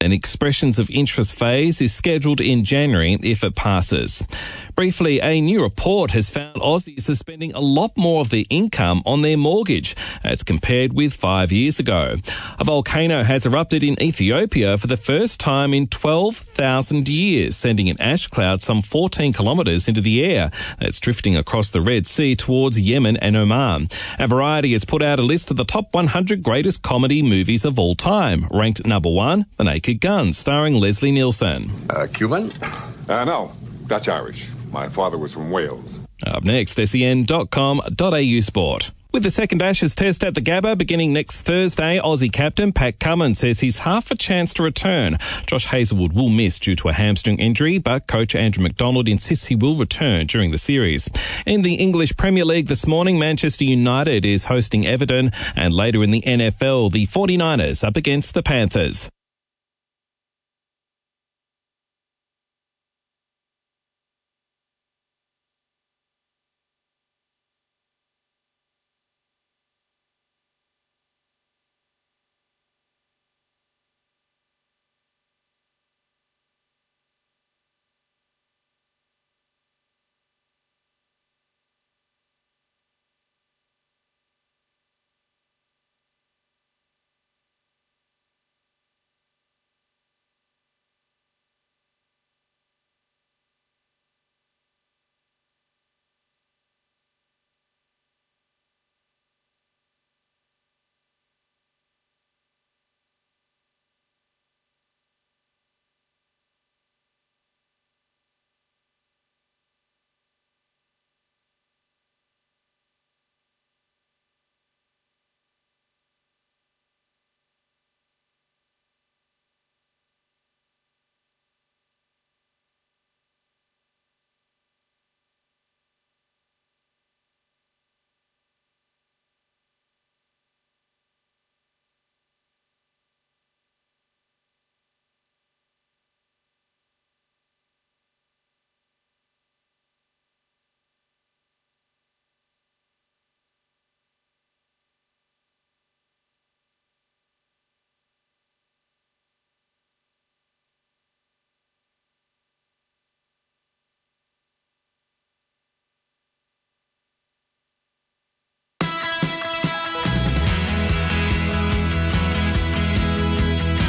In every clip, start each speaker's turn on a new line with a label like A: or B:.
A: An expressions of interest phase is scheduled in January if it passes. Briefly, a new report has found Aussies are spending a lot more of their income on their mortgage as compared with 5 years ago. A volcano has erupted in Ethiopia for the first time in 12,000 years, sending an ash cloud some 14 kilometres into the air. It's drifting across the Red Sea towards Yemen and Oman. And Variety has put out a list of the top 100 greatest comedy movies of all time. Ranked number 1, The Naked Gun, starring Leslie Nielsen.
B: Cuban? No, Dutch Irish. My father was from Wales.
A: Up next, sen.com.au sport. With the second Ashes test at the Gabba beginning next Thursday, Aussie captain Pat Cummins says he's half a chance to return. Josh Hazlewood will miss due to a hamstring injury, but coach Andrew McDonald insists he will return during the series. In the English Premier League this morning, Manchester United is hosting Everton, and later in the NFL, the 49ers up against the Panthers.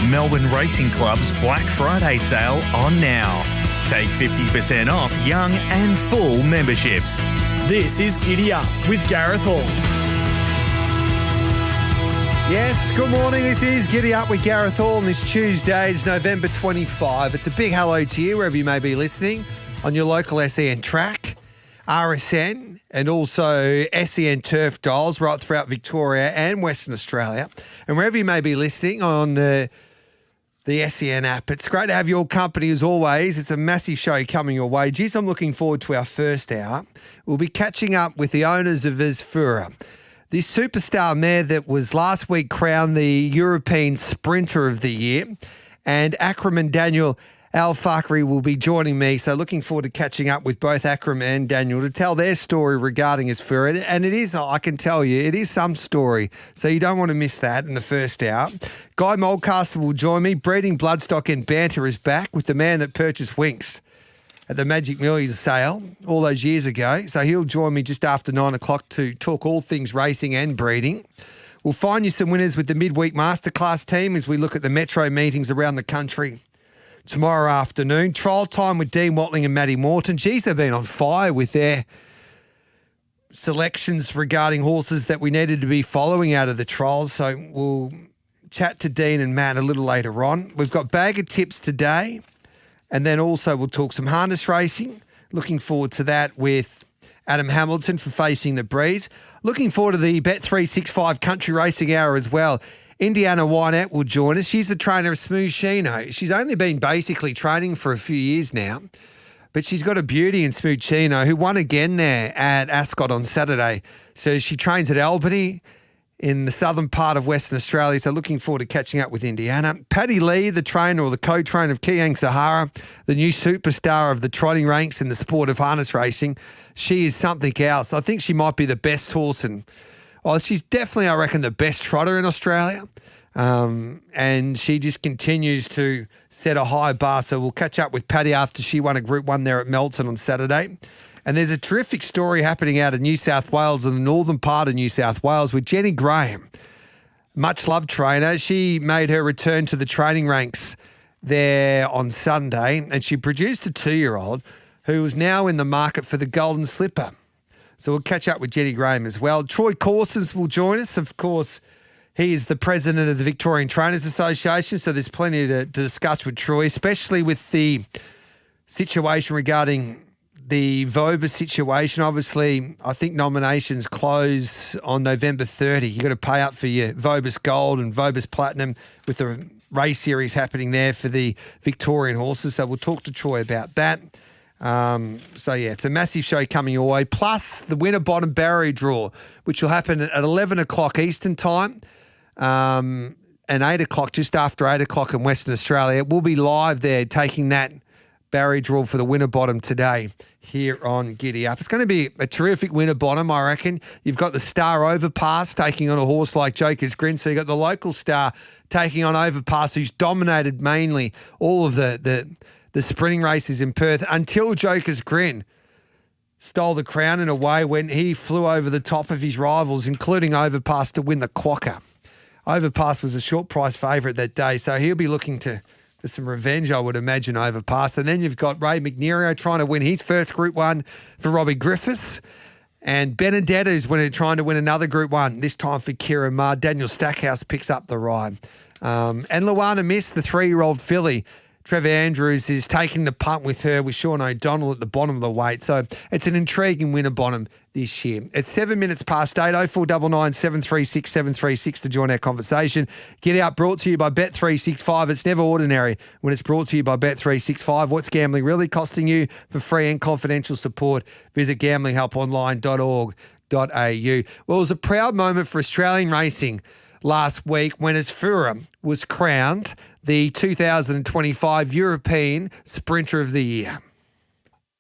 C: Melbourne Racing Club's Black Friday sale on now. Take 50% off young and full memberships.
D: This is Giddy Up with Gareth Hall.
E: Yes, good morning. It is Giddy Up with Gareth Hall on this Tuesday. It's November 25. It's a big hello to you wherever you may be listening on your local SEN track, RSN, and also SEN turf dials right throughout Victoria and Western Australia. And wherever you may be listening on the SEN app. It's great to have your company as always. It's a massive show coming your way. Geez, I'm looking forward to our first hour. We'll be catching up with the owners of Isfura, this superstar mare that was last week crowned the European Sprinter of the Year. And Akram and Daniel Al-Fakhri will be joining me. So looking forward to catching up with both Akram and Daniel to tell their story regarding Isfura. And it is, I can tell you, it is some story. So you don't want to miss that in the first hour. Guy Moldcaster will join me. Breeding Bloodstock and Banter is back with the man that purchased Winks at the Magic Millions sale all those years ago. So he'll join me just after 9 o'clock to talk all things racing and breeding. We'll find you some winners with the midweek masterclass team as we look at the metro meetings around the country tomorrow afternoon. Trial time with Dean Watling and Matty Morton. Geez, they've been on fire with their selections regarding horses that we needed to be following out of the trials. So we'll chat to Dean and Matt a little later on. We've got bag of tips today, and then also we'll talk some harness racing. Looking forward to that with Adam Hamilton for Facing the Breeze. Looking forward to the Bet365 Country Racing Hour as well. Indiana Wynette will join us. She's the trainer of Smooth Chino. She's only been basically training for a few years now, but she's got a beauty in Smooth Chino who won again there at Ascot on Saturday. So she trains at Albany in the southern part of Western Australia. So looking forward to catching up with Indiana. Paddy Lee, the trainer or the co-trainer of Kiang Sahara, the new superstar of the trotting ranks in the sport of harness racing. She is something else. I think she might be the best horse and she's definitely, I reckon, the best trotter in Australia. And she just continues to set a high bar. So we'll catch up with Paddy after she won a Group 1 there at Melton on Saturday. And there's a terrific story happening out of New South Wales, in the northern part of New South Wales, with Jenny Graham, much loved trainer. She made her return to the training ranks there on Sunday, and she produced a 2-year-old who is now in the market for the Golden Slipper. So we'll catch up with Giddy Graham as well. Troy Corsons will join us. Of course, he is the president of the Victorian Trainers Association, so there's plenty to discuss with Troy, especially with the situation regarding the Vobis situation. Obviously, I think nominations close on November 30. You've got to pay up for your Vobis Gold and Vobis Platinum with the race series happening there for the Victorian horses. So we'll talk to Troy about that. It's a massive show coming your way. Plus the Winterbottom Barrier Draw, which will happen at 11 o'clock Eastern Time and 8 o'clock, just after 8 o'clock in Western Australia. We'll be live there taking that barrier draw for the Winterbottom today here on Giddy Up. It's going to be a terrific Winterbottom, I reckon. You've got the Star Overpass taking on a horse like Joker's Grin. So you've got the local star taking on Overpass, who's dominated mainly all of the sprinting races in Perth until Joker's Grin stole the crown in a way when he flew over the top of his rivals, including Overpass, to win the Quokka. Overpass was a short price favourite that day, so he'll be looking for some revenge, I would imagine, Overpass. And then you've got Ray McNerio trying to win his first Group 1 for Robbie Griffiths. And Benedetta's trying to win another Group 1, this time for Kieran Marr. Daniel Stackhouse picks up the ride. And Luana Miss, the 3-year-old filly, Trevor Andrews is taking the punt with her with Sean O'Donnell at the bottom of the weight. So it's an intriguing Winterbottom this year. It's 7 minutes past 8, 0499 736 736 to join our conversation. Get Out brought to you by Bet365. It's never ordinary when it's brought to you by Bet365. What's gambling really costing you? For free and confidential support, visit gamblinghelponline.org.au. Well, it was a proud moment for Australian racing last week when Asfura was crowned the 2025 European Sprinter of the Year.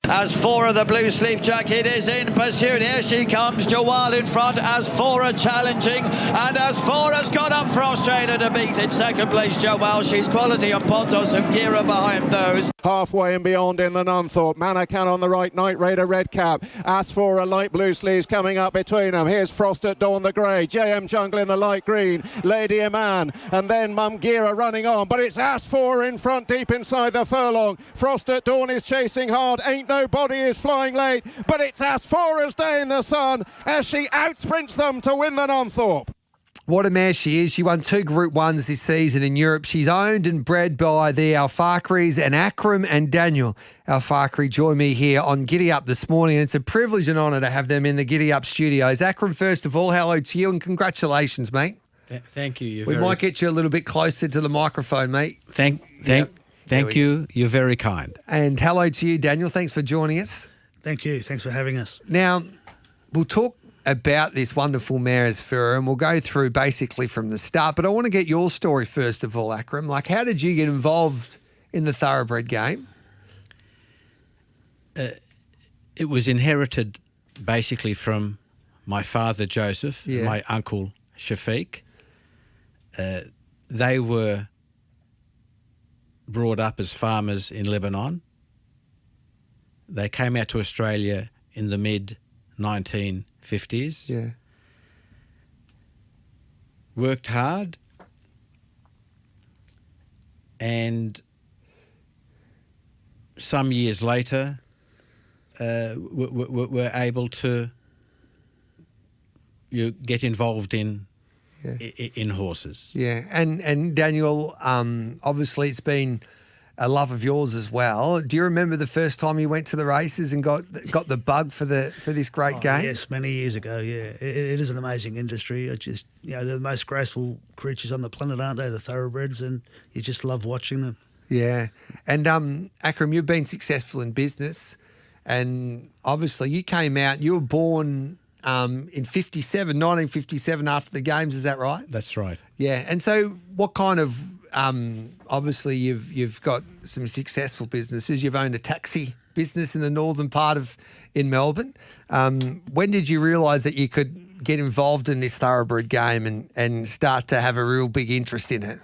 F: As Fora, the blue sleeve jacket, is in pursuit. Here she comes, Jawal in front, as Fora challenging, and as Fora's got up for Australia to beat in second place Jawal. She's quality and Pontos and Gira behind those.
G: Halfway and beyond in the Nunthorpe. Manakan on the right, Night Raider red cap. As Fora, light blue sleeves coming up between them. Here's Frost at Dawn the grey, JM Jungle in the light green, Lady Aman, and then Mum Gira running on. But it's As Fora in front, deep inside the furlong. Frost at Dawn is chasing hard. Ain't Nobody is flying late, but it's As Fora's day in the sun as she outsprints them to win the Nunthorpe.
E: What a mare she is. She won 2 Group 1s this season in Europe. She's owned and bred by the Al-Fakris, and Akram and Daniel Al-Fakri join me here on Giddy Up this morning. And it's a privilege and honour to have them in the Giddy Up studios. Akram, first of all, hello to you and congratulations, mate.
H: Thank you.
E: We might get you a little bit closer to the microphone, mate.
H: Thank you. You're very kind.
E: And hello to you, Daniel. Thanks for joining us.
I: Thank you. Thanks for having us.
E: Now, we'll talk about this wonderful mare Asfura, and we'll go through basically from the start. But I want to get your story first of all, Akram. Like, how did you get involved in the thoroughbred game?
H: It was inherited basically from my father, Joseph, and my uncle, Shafiq. They were brought up as farmers in Lebanon. They came out to Australia in the mid-1950s.
E: Yeah.
H: Worked hard and some years later were able to get involved in horses.
E: Yeah, and Daniel, obviously it's been a love of yours as well. Do you remember the first time you went to the races and got the bug for this great game?
I: Yes, many years ago. Yeah, it is an amazing industry. It just they're the most graceful creatures on the planet, aren't they? The thoroughbreds, and you just love watching them.
E: Yeah, and Akram, you've been successful in business, and obviously you came out. You were born in 1957 after the games, is that right?
H: That's right.
E: Yeah, and so what kind of, obviously you've got some successful businesses. You've owned a taxi business in the northern part in Melbourne. When did you realise that you could get involved in this thoroughbred game and start to have a real big interest in it?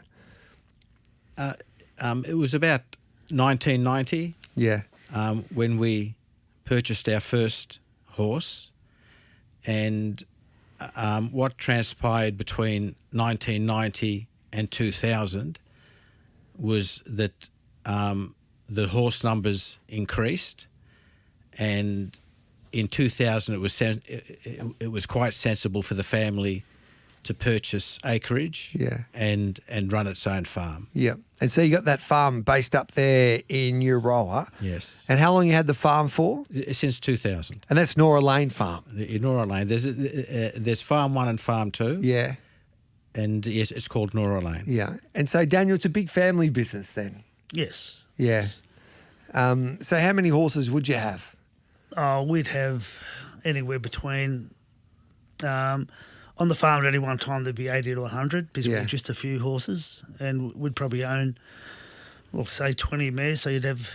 H: It was about 1990.
E: Yeah.
H: When we purchased our first horse, and what transpired between 1990 and 2000 was that the horse numbers increased, and in 2000 it was quite sensible for the family to purchase acreage and run its own farm.
E: Yeah. And so you got that farm based up there in Euroa.
H: Yes.
E: And how long you had the farm for?
H: Since 2000.
E: And that's Nora Lane Farm.
H: In Nora Lane. There's Farm 1 and Farm 2.
E: Yeah.
H: And yes, it's called Nora Lane.
E: Yeah. And so, Daniel, it's a big family business then?
I: Yes.
E: Yeah.
I: Yes.
E: So how many horses would you have?
I: We'd have anywhere between... on the farm at any one time, there'd be 80 to 100 because we're just a few horses, and we'd probably own, well, say 20 mares. So you'd have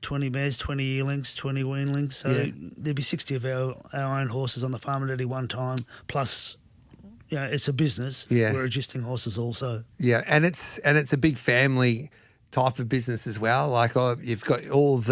I: 20 mares, 20 yearlings, 20 weanlings. So there'd be 60 of our own horses on the farm at any one time. Plus, it's a business.
E: Yeah.
I: We're adjusting horses also.
E: Yeah, and it's a big family type of business as well. Like you've got all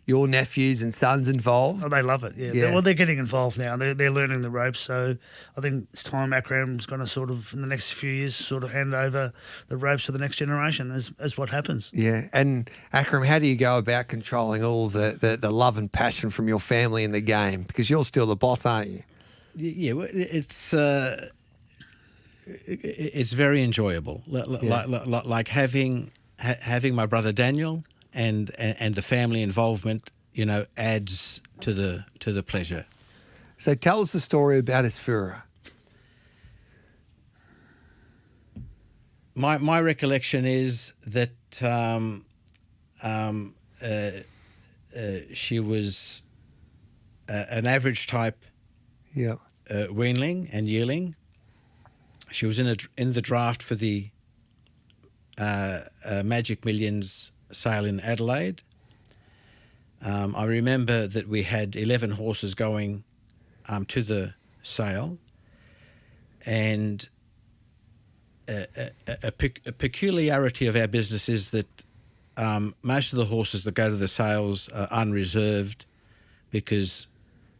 E: your nephews and sons involved.
I: Oh, they love it, yeah. They're getting involved now. They're learning the ropes. So I think it's time Akram's going to sort of, in the next few years, sort of hand over the ropes to the next generation as what happens.
E: Yeah. And Akram, how do you go about controlling all the love and passion from your family in the game? Because you're still the boss, aren't you?
H: Yeah, it's very enjoyable. Like having my brother Daniel and the family involvement, adds to the pleasure.
E: So tell us the story about Asfura.
H: My recollection is that she was an average type weanling and yearling. She was in the draft for the Magic Millions sale in Adelaide. I remember that we had 11 horses going to the sale, and a peculiarity of our business is that most of the horses that go to the sales are unreserved because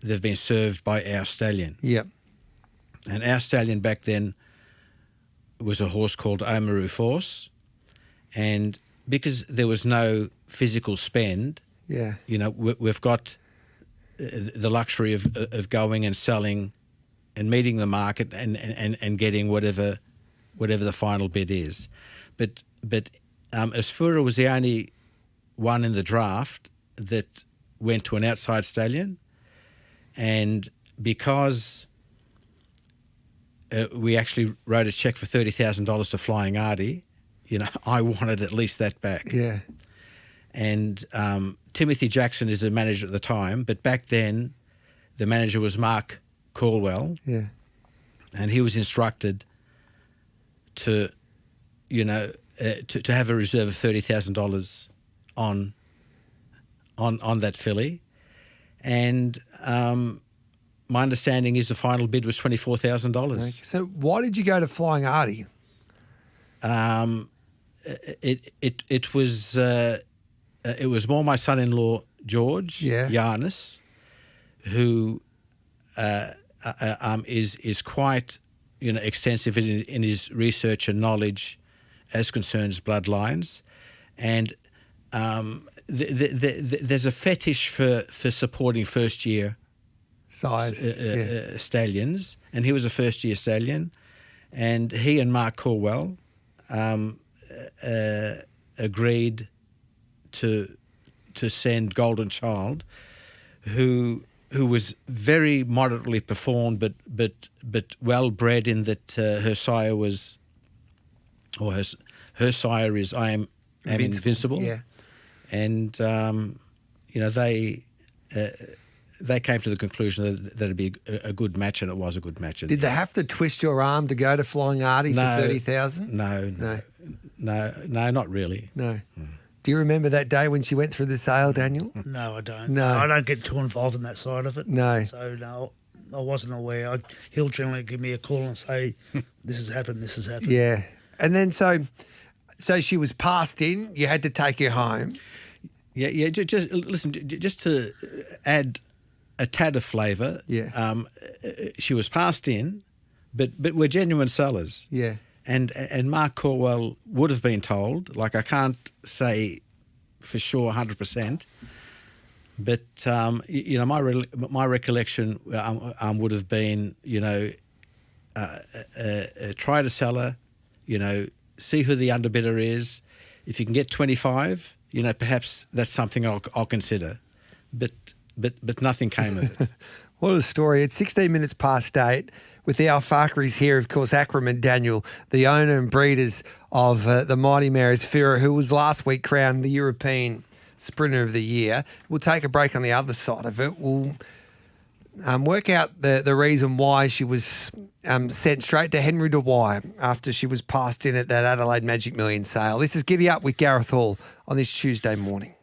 H: they've been served by our stallion.
E: Yep.
H: And our stallion back then was a horse called Oamaru Force, and because there was no physical spend, we've got the luxury of going and selling and meeting the market and getting whatever the final bid is. But Asfura was the only one in the draft that went to an outside stallion, and because we actually wrote a cheque for $30,000 to Flying Artie, I wanted at least that back.
E: Yeah.
H: And Timothy Jackson is the manager at the time, but back then the manager was Mark Caldwell.
E: Yeah.
H: And he was instructed to have a reserve of $30,000 on that filly. And my understanding is the final bid was $24,000.
E: Okay. So why did you go to Flying Artie?
H: It was more my son-in-law George Yarnis, who is quite extensive in his research and knowledge as concerns bloodlines, and there's a fetish for supporting first-year stallions, and he was a first-year stallion, and he and Mark Caldwell agreed to send Golden Child, who was very moderately performed, but well bred in that her sire was, or her sire is I Am Invincible.
E: Yeah,
H: and they came to the conclusion that it'd be a good match, and it was a good match.
E: Did they have to twist your arm to go to Flying Artie for $30,000?
H: No, not really.
E: No. Do you remember that day when she went through the sale, Daniel?
I: No, I don't.
E: No.
I: I don't get too involved in that side of it.
E: No.
I: So, no, I wasn't aware. He'll generally give me a call and say, this has happened, this has happened.
E: Yeah. And then so she was passed in. You had to take her home.
H: Yeah. Just listen. Just to add a tad of flavour.
E: Yeah.
H: She was passed in, but we're genuine sellers.
E: Yeah.
H: And Mark Corwell would have been told. Like, I can't say for sure 100%, but my recollection would have been, try to sell her, see who the underbidder is. If you can get 25, perhaps that's something I'll consider. But nothing came of it.
E: What a story. It's 16 minutes past 8. With the Alfakris here, of course, Akram and Daniel, the owner and breeders of the Mighty Mares Fira, who was last week crowned the European Sprinter of the Year. We'll take a break on the other side of it. We'll work out the reason why she was sent straight to Henry de Wye after she was passed in at that Adelaide Magic Million sale. This is Giddy Up with Gareth Hall on this Tuesday morning.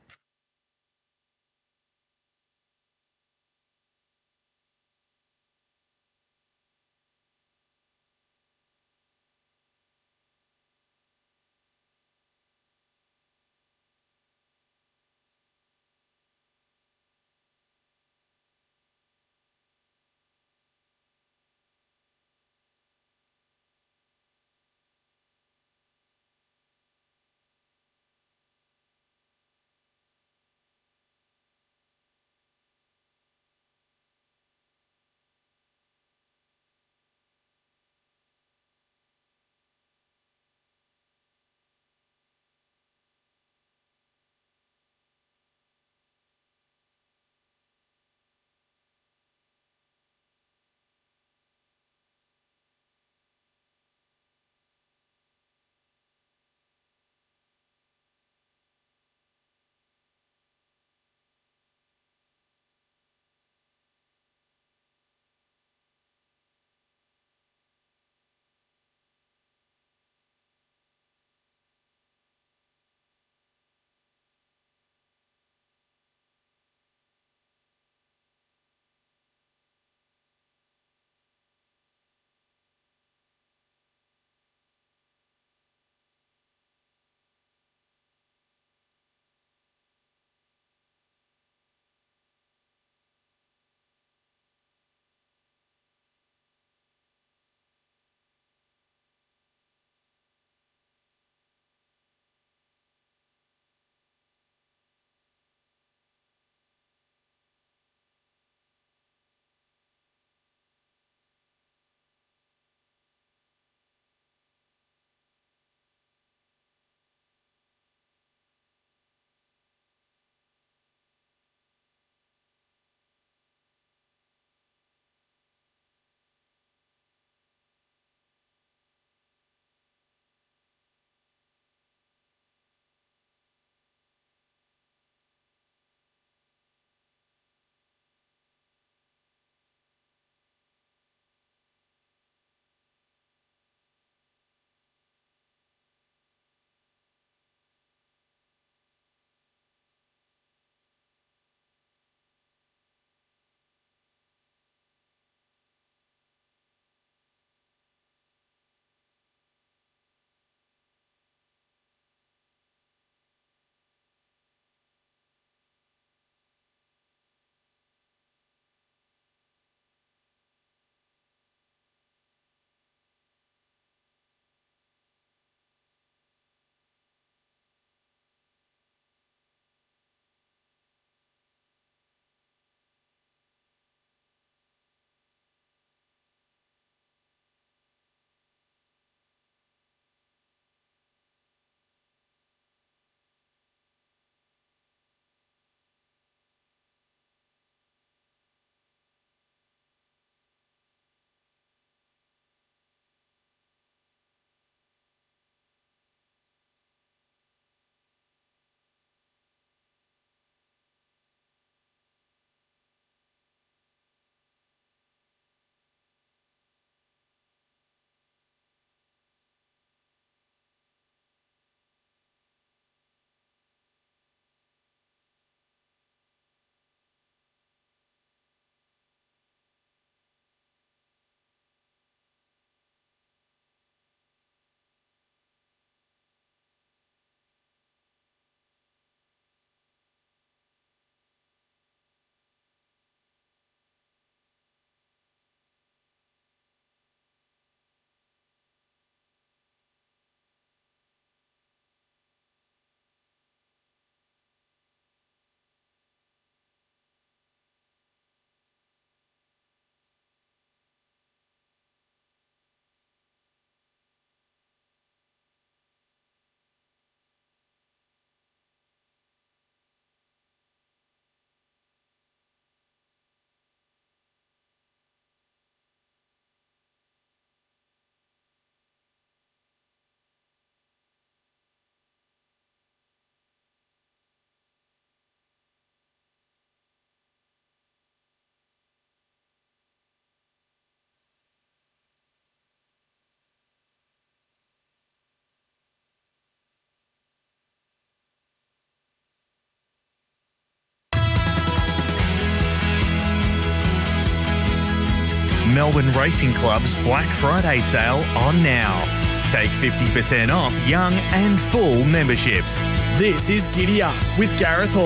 C: Melbourne Racing Club's Black Friday sale on now. Take 50% off young and full memberships.
D: This is Giddy Up with Gareth Hall.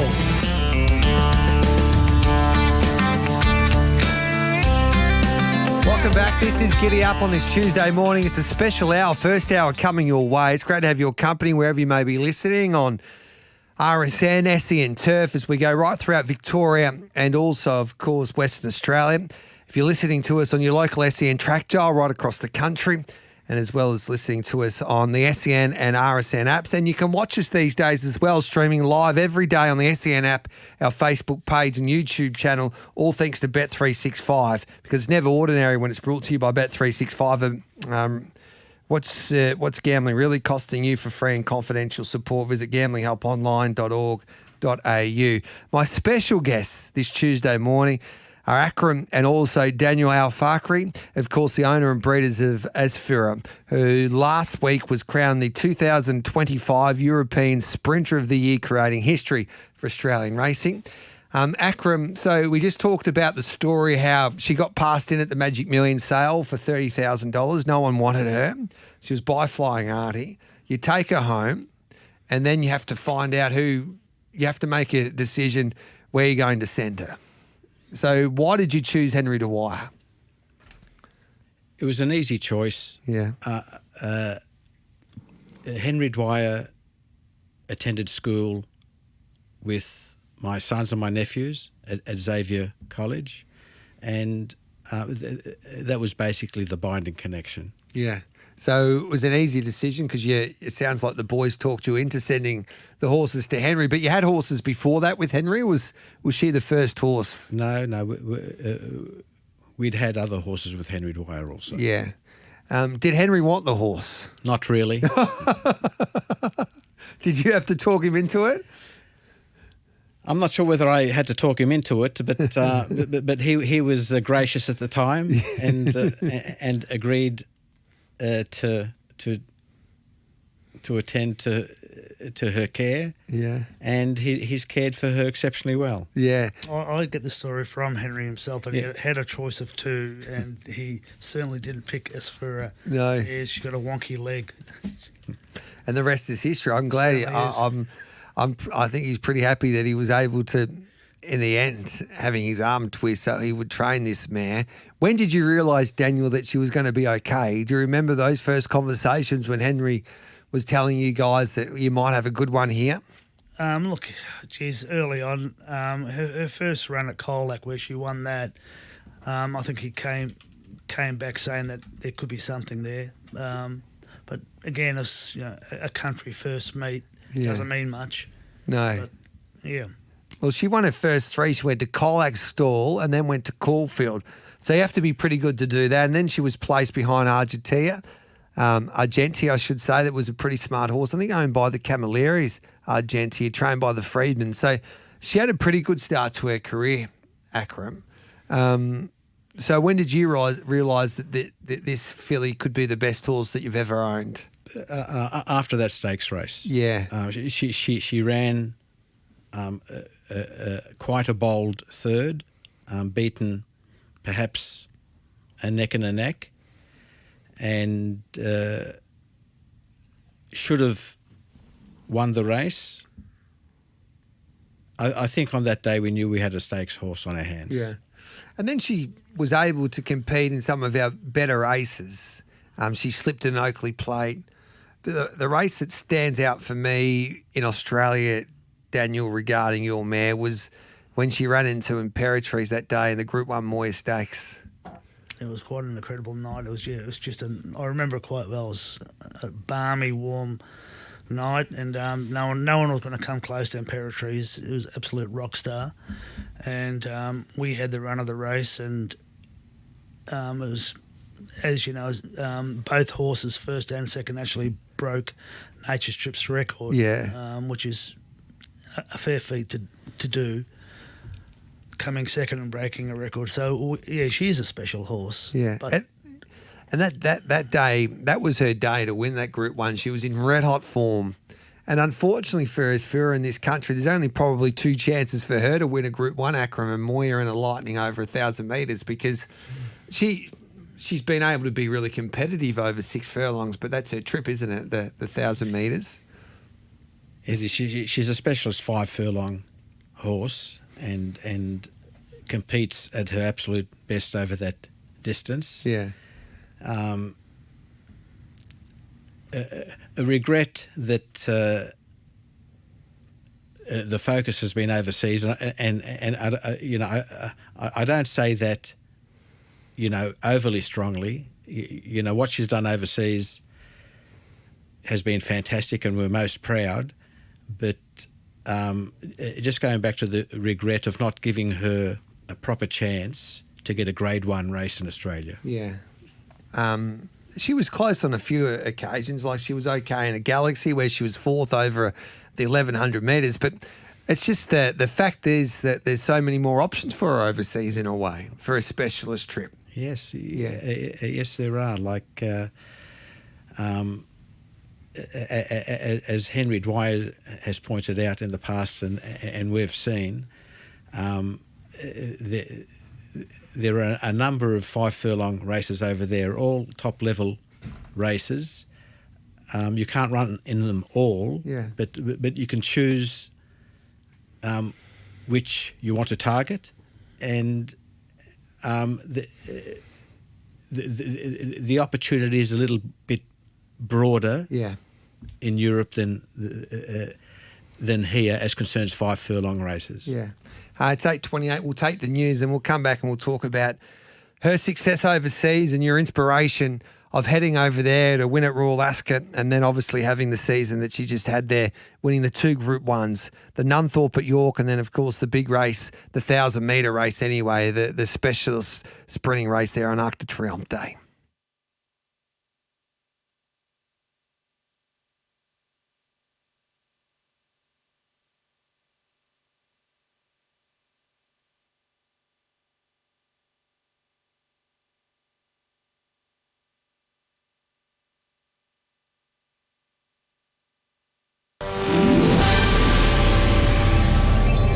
E: Welcome back. This is Giddy Up on this Tuesday morning. It's a special hour, first hour coming your way. It's great to have your company wherever you may be listening on RSN, SEN Turf as we go right throughout Victoria and also, of course, Western Australia. If you're listening to us on your local SEN track dial right across the country, and as well as listening to us on the SEN and RSN apps. And you can watch us these days as well, streaming live every day on the SEN app, our Facebook page and YouTube channel, all thanks to Bet365, because it's never ordinary when it's brought to you by Bet365. What's gambling really costing you? For free and confidential support, visit gamblinghelponline.org.au. My special guests this Tuesday morning are Akram and also Daniel Al-Fakri, of course, the owner and breeders of Asfura, who last week was crowned the 2025 European Sprinter of the Year, creating history for Australian racing. Akram, so we just talked about the story, how she got passed in at the Magic Millions sale for $30,000. No one wanted her. She was by Flying Artie. You take her home, and then you have to find out you have to make a decision where you're going to send her. So why did you choose Henry Dwyer?
H: It was an easy choice.
E: Yeah.
H: Henry Dwyer attended school with my sons and my nephews at Xavier College, and that was basically the binding connection.
E: Yeah. So it was an easy decision because it sounds like the boys talked you into sending the horses to Henry, but you had horses before that with Henry. Was she the first horse?
H: No. We'd had other horses with Henry Dwyer also.
E: Yeah. Did Henry want the horse?
H: Not really.
E: Did you have to talk him into it?
H: I'm not sure whether I had to talk him into it, but he was gracious at the time and agreed to attend to her care.
E: Yeah.
H: And he's cared for her exceptionally well.
E: Yeah.
I: I get the story from Henry himself, and he had a choice of two, and he certainly didn't pick Asfura.
E: No.
I: Yeah, she's got a wonky leg.
E: And the rest is history. I'm glad. I think he's pretty happy that he was able to, in the end, having his arm twist so he would train this mare. When did you realise, Daniel, that she was going to be okay? Do you remember those first conversations when Henry was telling you guys that you might have a good one here?
I: Look, geez, early on, her first run at Colac where she won that, I think he came back saying that there could be something there. But again, it's a country first meet. Doesn't mean much.
E: No.
I: But, yeah.
E: Well, she won her first three. She went to Colac's stall and then went to Caulfield. So you have to be pretty good to do that. And then she was placed behind Argentia, I should say. That was a pretty smart horse. I think owned by the Camilleries, Argentia, trained by the Freedmen. So she had a pretty good start to her career, Akram. So when did you realise that this filly could be the best horse that you've ever owned?
H: After that stakes race.
E: Yeah.
H: She ran quite a bold third, beaten perhaps a neck and a neck, and should have won the race. I think on that day we knew we had a stakes horse on our hands.
E: Yeah. And then she was able to compete in some of our better races. She slipped an Oakley Plate. But the race that stands out for me in Australia, Daniel, regarding your mare was when she ran into Imperatrice that day in the Group 1 Moya Stakes.
I: It was quite an incredible night. It was just I remember it quite well. It was a balmy, warm night, and no one was going to come close to Imperatrice. It was absolute rock star, and we had the run of the race, and it was, as you know, both horses, first and second, actually broke Nature Strip's record.
E: Yeah.
I: Which is a fair feat to do, coming second and breaking a record. So yeah, she is a special horse.
E: Yeah.
I: But
E: and that day, that was her day to win that Group 1. She was in red hot form. And unfortunately for Asfura in this country, there's only probably two chances for her to win a Group 1, Akram, and Moya in a Lightning over 1,000 metres, because she she's been able to be really competitive over 6 furlongs, but that's her trip, isn't it? The 1,000 metres.
H: It is. She's a specialist 5 furlong horse and competes at her absolute best over that distance.
E: Yeah.
H: A regret that the focus has been overseas, and I don't say that, overly strongly. What she's done overseas has been fantastic, and we're most proud. But just going back to the regret of not giving her a proper chance to get a Grade 1 race in Australia.
E: Yeah. She was close on a few occasions, like she was okay in a Galaxy where she was 4th over the 1,100 metres. But it's just the fact is that there's so many more options for her overseas in a way, for a specialist trip.
H: Yes, yes, there are. Like, as Henry Dwyer has pointed out in the past, and we've seen, there are a number of 5 furlong races over there, all top level races. You can't run in them all, but you can choose which you want to target, and the opportunity is a little bit broader in Europe than here as concerns 5 furlong races.
E: Yeah. It's 8:28. We'll take the news and we'll come back and we'll talk about her success overseas and your inspiration of heading over there to win at Royal Ascot, and then obviously having the season that she just had there, winning the 2 Group 1s, the Nunthorpe at York, and then, of course, the big race, the 1,000-metre race anyway, the specialist sprinting race there on Arc de Triomphe Day.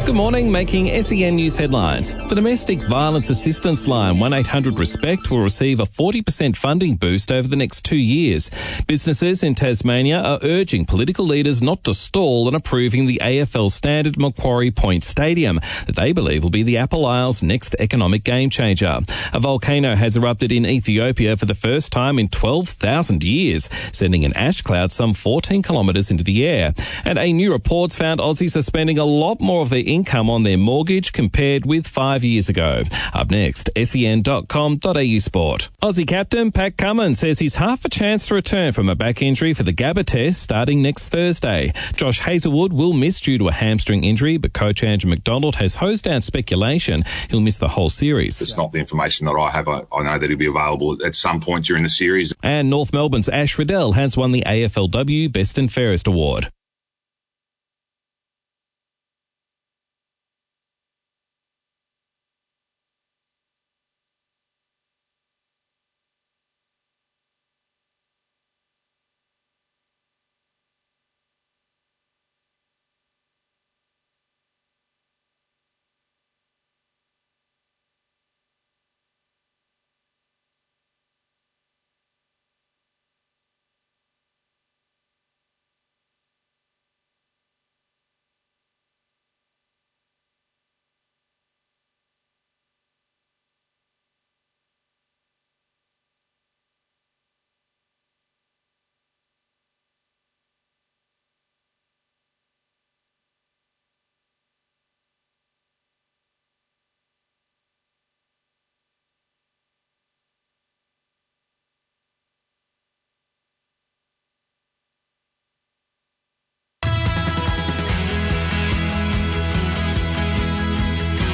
A: Good morning, making SEN News headlines. The Domestic Violence Assistance Line 1800-RESPECT will receive a 40% funding boost over the next 2 years. Businesses in Tasmania are urging political leaders not to stall on approving the AFL standard Macquarie Point Stadium that they believe will be the Apple Isle's next economic game changer. A volcano has erupted in Ethiopia for the first time in 12,000 years, sending an ash cloud some 14 kilometres into the air. And a new report's found Aussies are spending a lot more of their income on their mortgage compared with 5 years ago. Up next, sen.com.au sport. Aussie captain Pat Cummins says he's half a chance to return from a back injury for the Gabba test starting next Thursday. Josh Hazelwood will miss due to a hamstring injury, but coach Andrew McDonald has hosed down speculation he'll miss the whole series.
J: It's not the information that I have. I know that he'll be available at some point during the series.
A: And North Melbourne's Ash Riddell has won the AFLW Best and Fairest Award.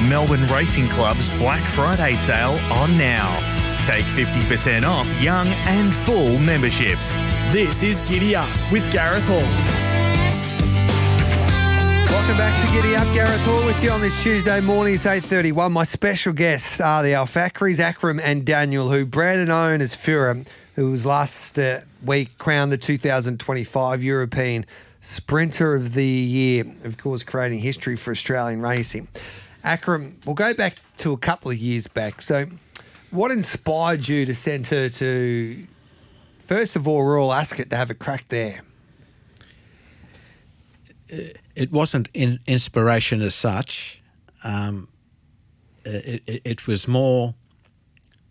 C: Melbourne Racing Club's Black Friday sale on now. Take 50% off young and full memberships.
D: This is Giddy Up with Gareth Hall.
E: Welcome back to Giddy Up. Gareth Hall with you on this Tuesday morning. It's 8:31. My special guests are the Alfacris, Akram and Daniel, who Brandon own as Fura, who was last week crowned the 2025 European Sprinter of the Year, of course creating history for Australian racing. Akram, we'll go back to a couple of years back. So What inspired you to send her to, first of all, Royal Ascot to have a crack there?
H: It wasn't inspiration as such. It was more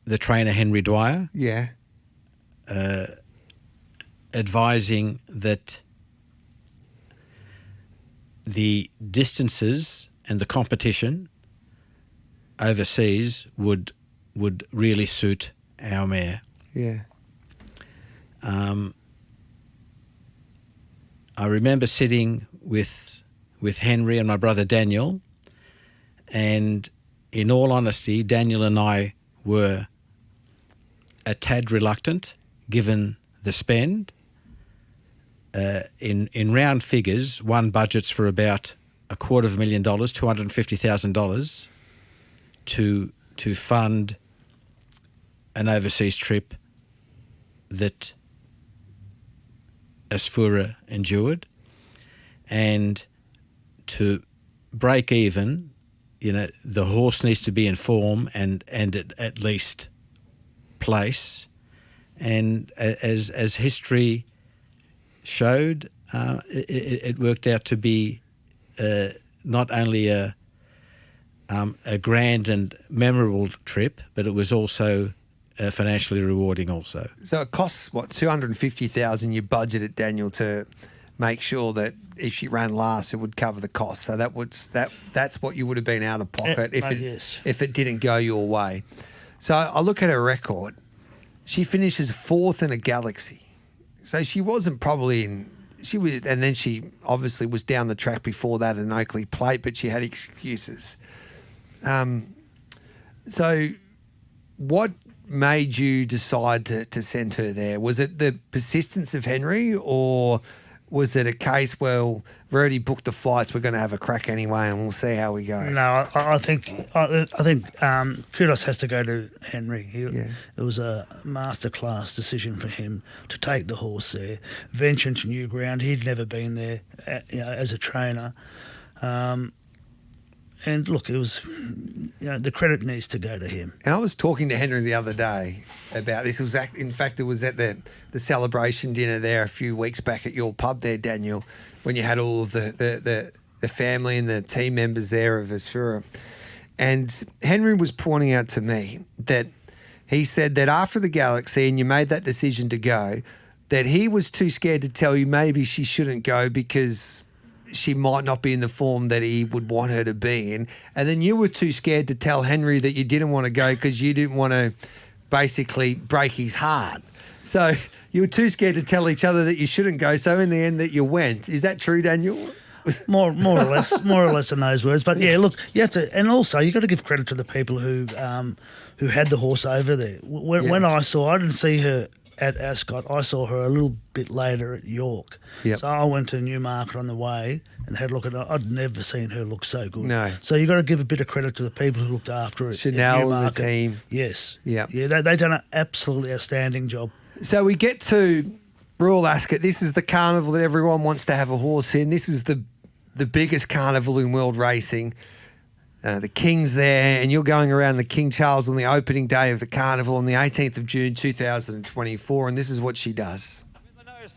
H: the trainer Henry Dwyer.
E: Yeah.
H: Advising that the distances and the competition overseas would really suit our mare.
E: Yeah.
H: I remember sitting with Henry and my brother Daniel, and in all honesty, Daniel and I were a tad reluctant given the spend. In round figures, one budgets for about $250,000, $250,000 to fund an overseas trip that Asfoora endured, and to break even, the horse needs to be in form and at least place. And as history showed, it worked out to be not only a grand and memorable trip, but it was also financially rewarding also.
E: So it costs, what, $250,000 you budgeted, Daniel, to make sure that if she ran last, it would cover the cost. So that's what you would have been out of pocket if it didn't go your way. So I look at her record. She finishes 4th in a Galaxy. So she wasn't probably in... She was, and then she obviously was down the track before that in Oakley Plate, but she had excuses. So what made you decide to send her there? Was it the persistence of Henry, or was it a case, well, we've already booked the flights, we're going to have a crack anyway and we'll see how we go?
I: No, I think kudos has to go to Henry. It was a masterclass decision for him to take the horse there, venture into new ground. He'd never been there as a trainer. And look, it was, the credit needs to go to him.
E: And I was talking to Henry the other day about this. In fact, it was at the celebration dinner there a few weeks back at your pub there, Daniel, when you had all of the family and the team members there of Asfoora. And Henry was pointing out to me that he said that after the Galaxy and you made that decision to go, that he was too scared to tell you maybe she shouldn't go because she might not be in the form that he would want her to be in. And then you were too scared to tell Henry that you didn't want to go because you didn't want to basically break his heart. So you were too scared to tell each other that you shouldn't go. So in the end that you went. Is that true, Daniel?
I: More or less in those words. But yeah, look, you have to, and also you got to give credit to the people who had the horse over there. When I didn't see her at Ascot. I saw her a little bit later at York.
E: Yep.
I: So I went to Newmarket on the way and had a look at her. I'd never seen her look so good.
E: No.
I: So you got to give a bit of credit to the people who looked after it.
E: Chanel and the team.
I: Yes.
E: Yeah.
I: Yeah, they done an absolutely outstanding job.
E: So we get to Royal Ascot. This is the carnival that everyone wants to have a horse in. This is the biggest carnival in world racing. The King's there, and you're going around the King Charles on the opening day of the carnival on the 18th of June 2024, and this is what she does.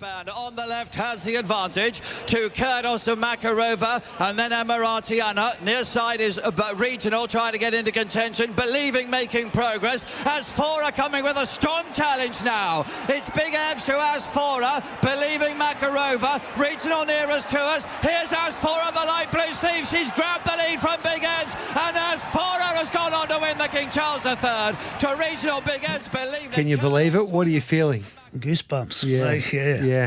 F: Band on the left has the advantage to Kurdos of Makarova and then Emiratiana. Near side is Regional trying to get into contention, Believing making progress. Asfoora coming with a strong challenge now. It's Big Evs to Asfoora, Believing Makarova, Regional nearest to us. Here's Asfoora, the light blue sleeve. She's grabbed the lead from Big Evs, and Asfoora has gone on to win the King Charles III to Regional. Big Evs, Believing.
E: Can you believe it? What are you feeling?
I: Goosebumps.
E: Yeah.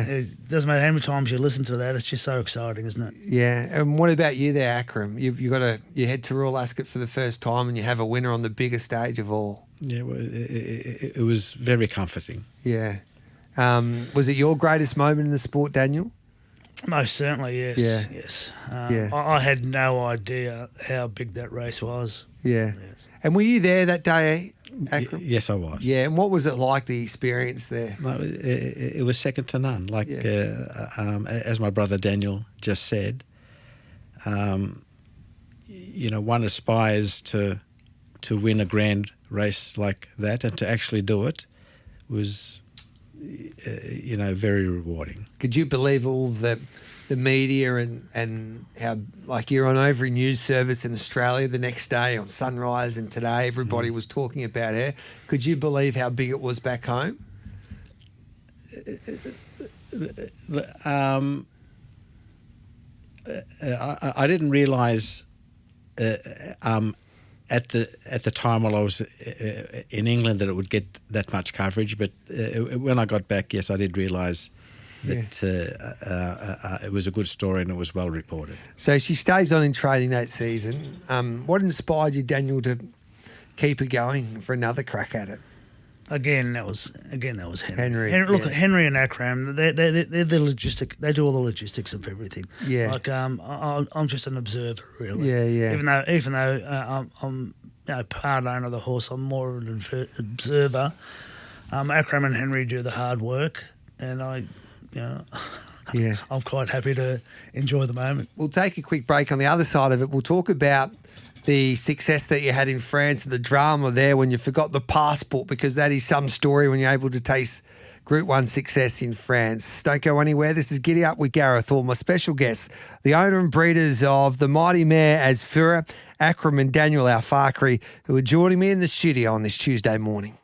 I: It doesn't matter how many times you listen to that, it's just so exciting, isn't it?
E: Yeah. And what about you there, Akram? You head to Royal Ascot for the first time and you have a winner on the biggest stage of all.
H: Yeah, well, it was very comforting.
E: Yeah. Was it your greatest moment in the sport, Daniel?
I: Most certainly, yes.
E: Yeah.
I: Yes.
E: I
I: had no idea how big that race was.
E: Yeah.
I: Yes.
E: And were you there that day, Akram?
H: Yes, I was.
E: Yeah. And what was it like, the experience there?
H: No, it was second to none. Like, as my brother Daniel just said, one aspires to to win a grand race like that and to actually do it was, very rewarding.
E: Could you believe all the media and how, like, you're on every news service in Australia the next day on Sunrise, and today everybody was talking about her. Could you believe how big it was back home?
H: I didn't realise at the time while I was in England that it would get that much coverage, but when I got back, yes, I did realise that it was a good story and it was well reported.
E: So she stays on in training that season. What inspired you, Daniel, to keep her going for another crack at it?
I: Again, that was Henry. Look, Henry and Akram, they're the logistic. They do all the logistics of everything.
E: Yeah.
I: Like I'm just an observer, really.
E: Yeah, yeah.
I: Even though I'm part owner of the horse, I'm more of an observer. Akram and Henry do the hard work, and
E: yeah,
I: I'm quite happy to enjoy the moment.
E: We'll take a quick break. On the other side of it, we'll talk about the success that you had in France and the drama there when you forgot the passport, because that is some story when you're able to taste Group 1 success in France. Don't go anywhere. This is Giddy Up with Gareth Hall. My special guests, the owner and breeders of the mighty mare Asfura, Akram and Daniel Al-Fakri, who are joining me in the studio on this Tuesday morning.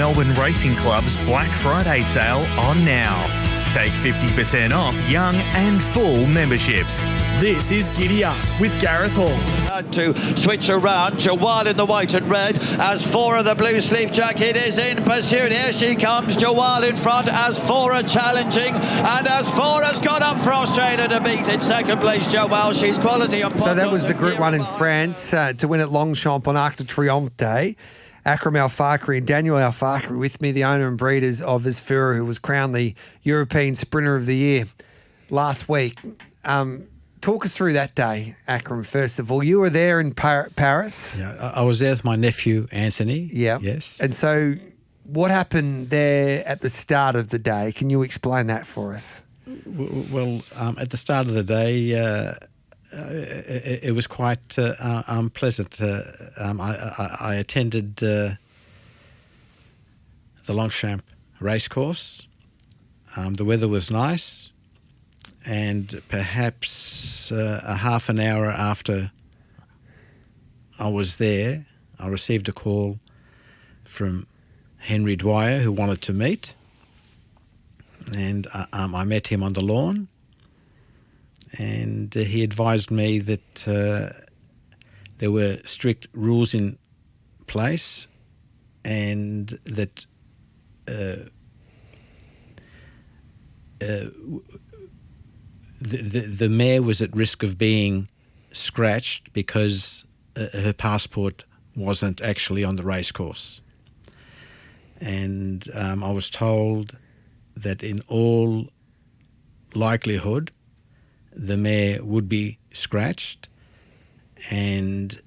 C: Melbourne Racing Club's Black Friday sale on now. Take 50% off young and full memberships.
D: This is Giddy Up with Gareth Hall.
F: To switch around, Jawal in the white and red, as four of the blue sleeve jacket is in pursuit. Here she comes, Jawal in front, as four are challenging, and as four has gone up for Australia to beat in second place Jawal. She's quality on.
E: So that was the Group 1 in France to win at Longchamp on Arc de Triomphe. Akram Al-Fakri and Daniel Al-Fakri with me, the owner and breeders of Isfura, who was crowned the European Sprinter of the Year last week. Talk us through that day, Akram, first of all. You were there in Paris.
H: Yeah, I was there with my nephew, Anthony.
E: Yeah.
H: Yes.
E: And so what happened there at the start of the day? Can you explain that for us?
H: Well, at the start of the day, it was quite pleasant. I attended the Longchamp racecourse. The weather was nice. And perhaps a half an hour after I was there, I received a call from Henry Dwyer, who wanted to meet. And I met him on the lawn. And he advised me that there were strict rules in place and that the mare was at risk of being scratched because her passport wasn't actually on the racecourse. And I was told that in all likelihood, the mare would be scratched, and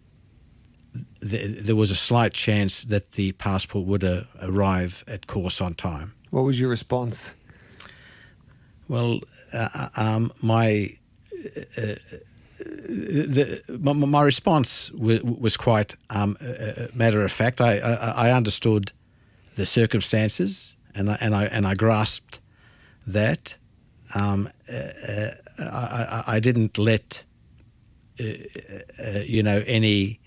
H: there was a slight chance that the passport would arrive at course on time.
E: What was your response?
H: Well, my response was quite matter of fact. I understood the circumstances, and I grasped that. I didn't let any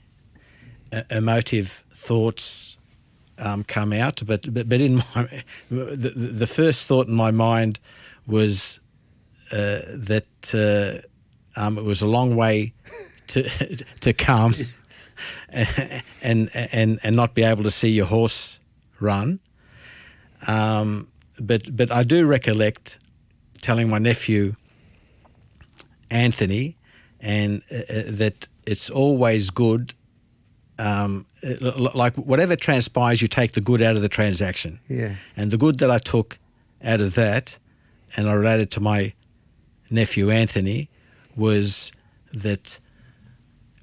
H: emotive thoughts come out, but in the first thought in my mind was that it was a long way to come and not be able to see your horse run. But I do recollect telling my nephew Anthony and that it's always good. Like whatever transpires, you take the good out of the transaction.
E: Yeah.
H: And the good that I took out of that, and I related to my nephew Anthony, was that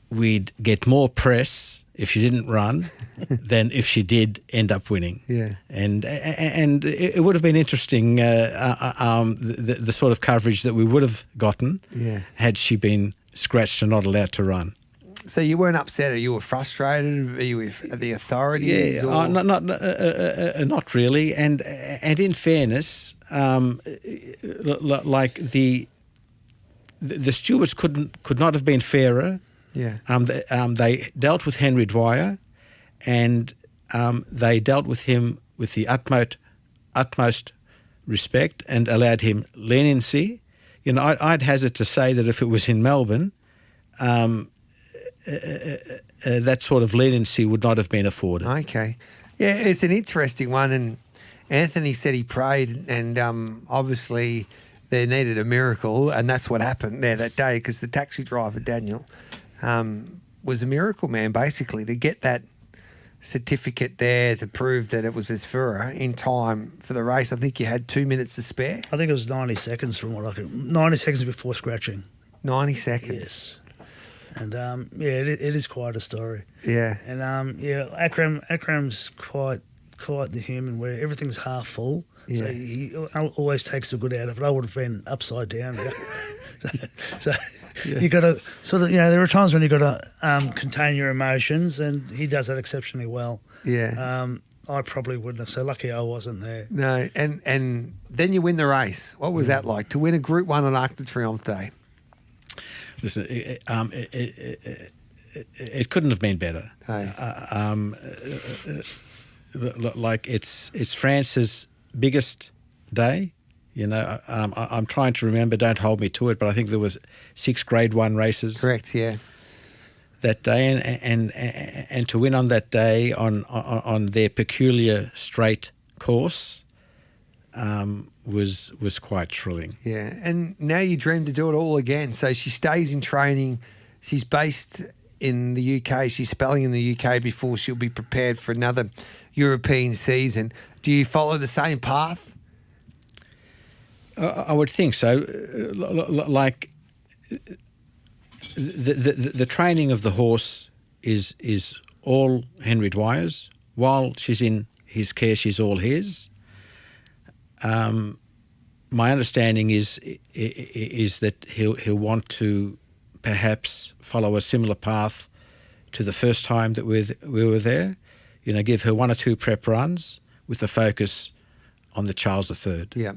H: we'd get more press if she didn't run than if she did end up winning.
E: Yeah.
H: And it would have been interesting, the sort of coverage that we would have gotten had she been scratched and not allowed to run.
E: So you weren't upset, or you were frustrated? Are you with the authorities?
H: Yeah, not really. And in fairness, like the stewards could not have been fairer.
E: Yeah.
H: They dealt with Henry Dwyer, and they dealt with him with the utmost respect and allowed him leniency. You know, I'd hazard to say that if it was in Melbourne, that sort of leniency would not have been afforded.
E: Okay. Yeah, it's an interesting one. And Anthony said he prayed, and obviously they needed a miracle, and that's what happened there that day, because the taxi driver, Daniel, was a miracle man, basically, to get that certificate there to prove that it was Isfura in time for the race. I think you had 2 minutes to spare.
I: I think it was 90 seconds from what I could... 90 seconds before scratching.
E: 90 seconds?
I: Yes. And, it is quite a story.
E: Yeah.
I: And, Akram's quite the human, where everything's half full. Yeah. So he always takes the good out of it. I would have been upside down. So you got to sort of, there are times when you got to contain your emotions, and he does that exceptionally well.
E: Yeah.
I: I probably wouldn't have. So lucky I wasn't there.
E: No, and then you win the race. What was that like, to win a Group 1 on Arc de Triomphe?
H: Listen, it couldn't have been better.
E: Hey.
H: like it's France's biggest day. You know, I'm trying to remember. Don't hold me to it, but I think there was 6 Grade 1 races.
E: Correct. Yeah.
H: That day, and to win on that day on their peculiar straight course was quite thrilling.
E: Yeah, and now you dream to do it all again. So she stays in training. She's based in the UK. She's spelling in the UK before she'll be prepared for another European season. Do you follow the same path?
H: I would think so. Like the training of the horse is all Henry Dwyer's. While she's in his care, she's all his. My understanding is that he'll want to perhaps follow a similar path to the first time that we were there. You know, give her 1 or 2 prep runs with the focus on the Charles III.
E: Yeah.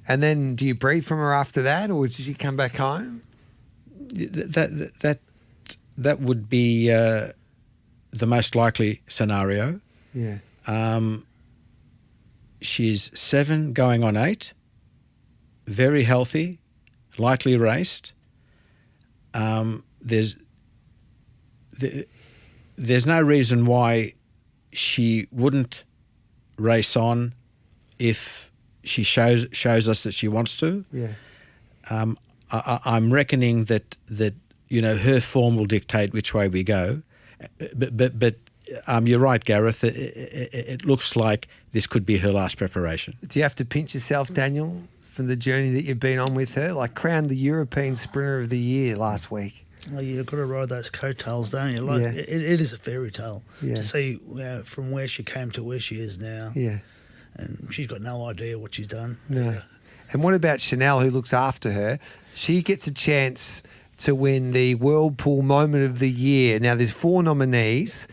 E: And then do you breed from her after that, or does she come back home?
H: That would be the most likely scenario.
E: Yeah.
H: She's 7 going on 8, very healthy, lightly raced. There's no reason why she wouldn't race on if she shows us that she wants to.
E: Yeah.
H: I'm reckoning that you know, her form will dictate which way we go. But you're right, Gareth. It looks like this could be her last preparation.
E: Do you have to pinch yourself, Daniel, from the journey that you've been on with her? Like crowned the European Sprinter of the Year last week.
I: Well, you've got to ride those coattails, don't you? Like it is a fairy tale to see from where she came to where she is now.
E: Yeah.
I: And she's got no idea what she's done.
E: No.
I: Yeah.
E: And what about Chanel, who looks after her? She gets a chance to win the Whirlpool Moment of the Year. Now, there's 4 nominees.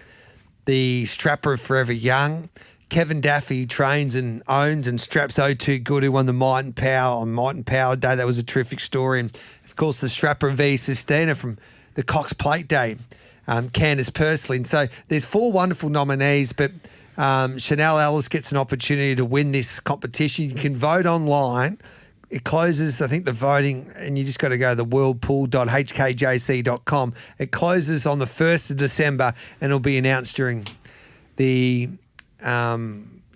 E: The Strapper of Forever Young, Kevin Daffy trains and owns and straps O2 Good, who won the Might and Power on Might and Power Day. That was a terrific story. And, of course, the Strapper of V. Sistina from the Cox Plate Day, Candice Pursley. So there's 4 wonderful nominees, but Chanel Ellis gets an opportunity to win this competition. You can vote online. It closes, I think, the voting, and you just got to go to the whirlpool.hkjc.com. It closes on the 1st of December, and it'll be announced during the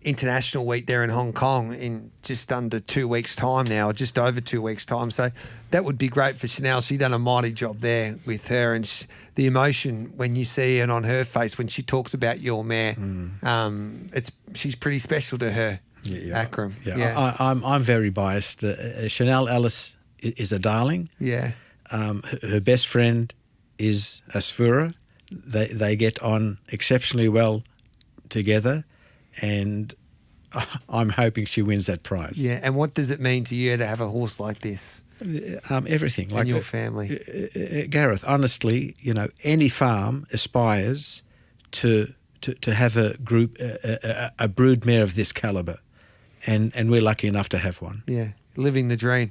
E: International Week there in Hong Kong in just under 2 weeks' time now, or just over 2 weeks' time. So that would be great for Chanel. She's done a mighty job there with her, and the emotion when you see it on her face when she talks about your mare, she's pretty special to her. Akram.
H: Yeah. I'm very biased. Chanel Ellis is a darling.
E: Yeah.
H: Her best friend is Asfura. They get on exceptionally well together, and I'm hoping she wins that prize.
E: Yeah. And what does it mean to you to have a horse like this?
H: Everything.
E: And your family.
H: Gareth, honestly, you know, any farm aspires to have a group, a brood mare of this calibre. And we're lucky enough to have one.
E: Yeah, living the dream.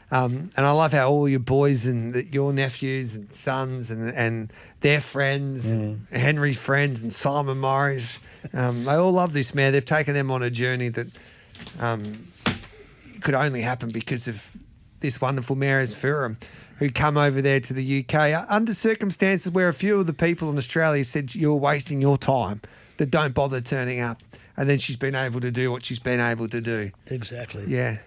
E: And I love how all your boys and your nephews and sons and their friends, Henry's friends and Simon Morris, they all love this mare. They've taken them on a journey that could only happen because of this wonderful mare as Furum, who come over there to the UK under circumstances where a few of the people in Australia said you're wasting your time, that don't bother turning up. And then she's been able to do what she's been able to do.
I: Exactly.
E: Yeah.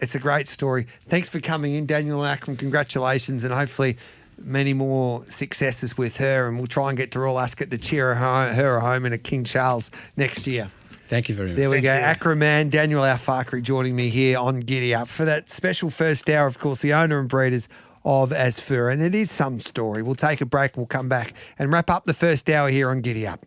E: It's a great story. Thanks for coming in, Daniel and Akram. Congratulations, and hopefully many more successes with her. And we'll try and get to Royal Ascot to cheer her home in a King Charles next year.
H: Thank you very much.
E: There we go. Akram man, Daniel Al-Fakri joining me here on Giddy Up for that special first hour, of course, the owner and breeders of Asfura. And it is some story. We'll take a break and we'll come back and wrap up the first hour here on Giddy Up.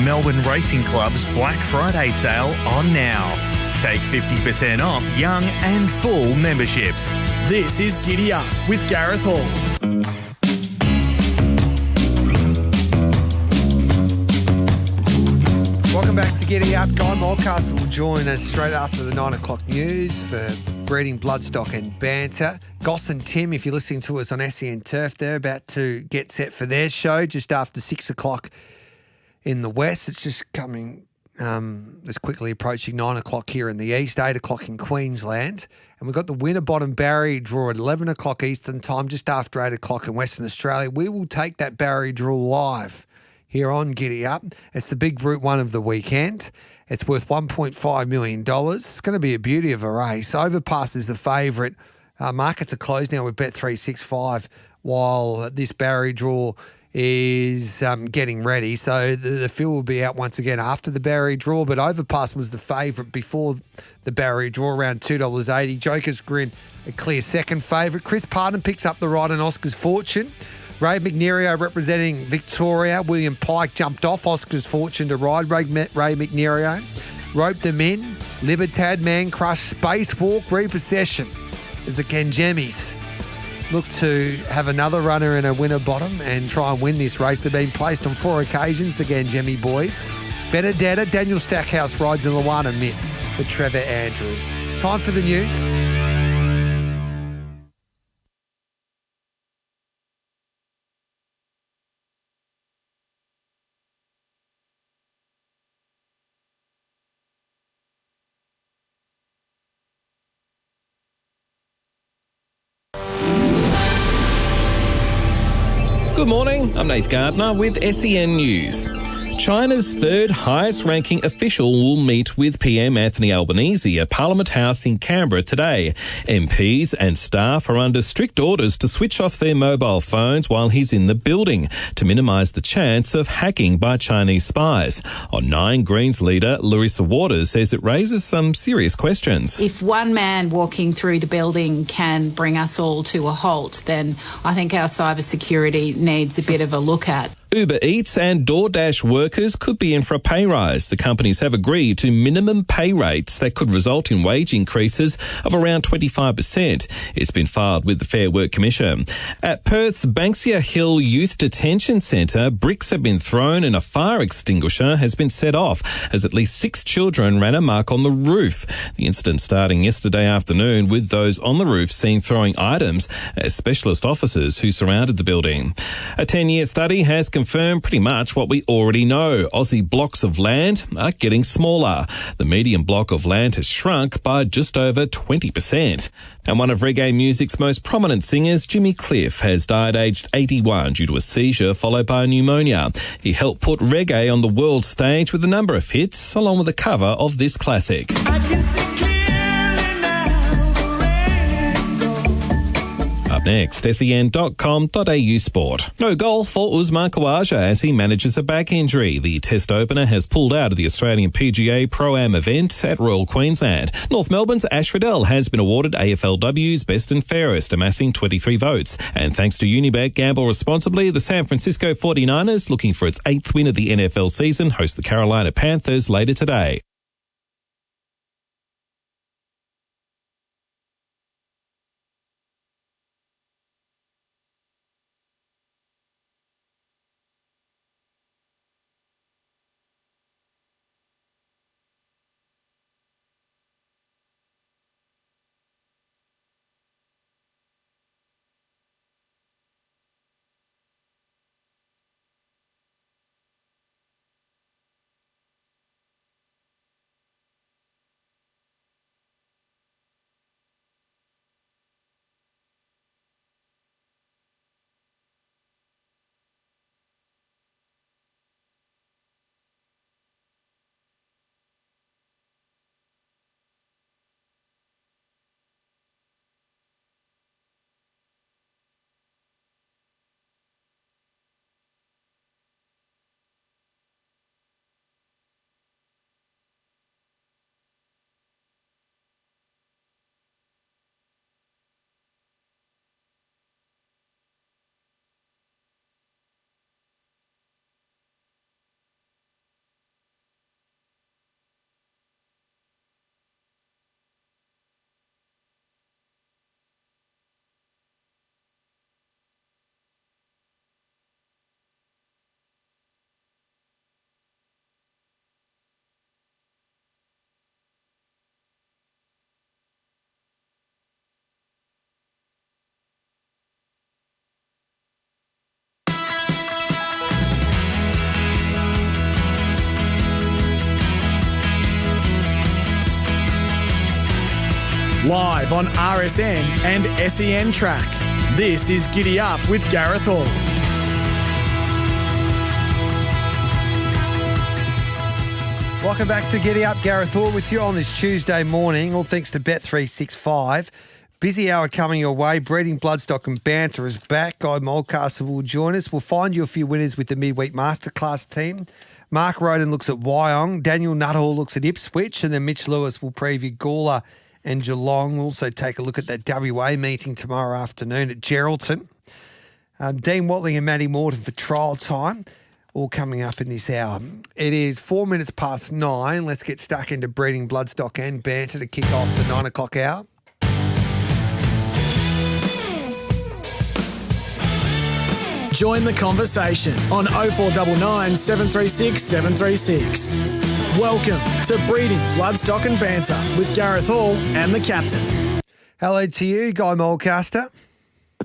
C: Melbourne Racing Club's Black Friday sale on now. Take 50% off young and full memberships.
D: This is Giddy Up with Gareth Hall.
E: Welcome back to Giddy Up. Guy Moldcastle will join us straight after the 9 o'clock news for breeding, bloodstock and banter. Goss and Tim, if you're listening to us on SEN Turf, they're about to get set for their show just after 6 o'clock in the west. It's just coming, it's quickly approaching 9 o'clock here in the east, 8 o'clock in Queensland. And we've got the Winterbottom Barrier draw at 11 o'clock Eastern time, just after 8 o'clock in Western Australia. We will take that Barrier draw live here on Giddy Up. It's the big Group 1 of the weekend. It's worth $1.5 million. It's going to be a beauty of a race. Overpass is the favourite. Markets are closed now with Bet365 while this Barrier draw is getting ready. So the field will be out once again after the Barrier draw, but Overpass was the favourite before the Barrier draw, around $2.80. Joker's Grin, a clear second favourite. Chris Pardon picks up the ride on Oscar's Fortune. Ray McNerio representing Victoria. William Pike jumped off Oscar's Fortune to ride. Ray McNerio roped them in. Libertad, Man Crush, Spacewalk, Repossession as the Kanjemis look to have another runner in a Winterbottom and try and win this race. They've been placed on 4 occasions, the Ganjemi boys. Benedetta, Daniel Stackhouse rides in Luana Miss for Trevor Andrews. Time for the news.
A: Good morning, I'm Nath Gardner with SEN News. China's third highest ranking official will meet with PM Anthony Albanese at Parliament House in Canberra today. MPs and staff are under strict orders to switch off their mobile phones while he's in the building to minimise the chance of hacking by Chinese spies. On 9, Greens leader Larissa Waters says it raises some serious questions.
K: If one man walking through the building can bring us all to a halt, then I think our cybersecurity needs a bit of a look at.
A: Uber Eats and DoorDash workers could be in for a pay rise. The companies have agreed to minimum pay rates that could result in wage increases of around 25%. It's been filed with the Fair Work Commission. At Perth's Banksia Hill Youth Detention Centre, bricks have been thrown and a fire extinguisher has been set off as at least 6 children ran amok on the roof. The incident starting yesterday afternoon with those on the roof seen throwing items as specialist officers who surrounded the building. A 10-year study has confirmed pretty much what we already know. Aussie blocks of land are getting smaller. The median block of land has shrunk by just over 20%. And one of reggae music's most prominent singers, Jimmy Cliff, has died aged 81 due to a seizure followed by pneumonia. He helped put reggae on the world stage with a number of hits, along with a cover of this classic. Up next, sen.com.au sport. No golf for Usman Khawaja as he manages a back injury. The test opener has pulled out of the Australian PGA Pro-Am event at Royal Queensland. North Melbourne's Ash Riddell has been awarded AFLW's Best and Fairest, amassing 23 votes. And thanks to Unibet, gamble responsibly, the San Francisco 49ers, looking for its 8th win of the NFL season, host the Carolina Panthers later today.
D: live on RSN and SEN Track. This is Giddy Up with Gareth Hall.
E: Welcome back to Giddy Up. Gareth Hall with you on this Tuesday morning, all thanks to Bet365. Busy hour coming your way. Breeding, Bloodstock and Banter is back. Guy Mulcaster will join us. We'll find you a few winners with the midweek masterclass team. Mark Roden looks at Wyong. Daniel Nuttall looks at Ipswich. And then Mitch Lewis will preview Gawler and Geelong. We'll also take a look at that WA meeting tomorrow afternoon at Geraldton. Dean Watling and Matty Morton for trial time. All coming up in this hour. It is 4 minutes past 9. Let's get stuck into Breeding, Bloodstock and Banter to kick off the 9 o'clock hour.
D: Join the conversation on 0499 736 736. Welcome to Breeding, Bloodstock and Banter with Gareth Hall and the captain.
E: Hello to you, Guy Mulcaster.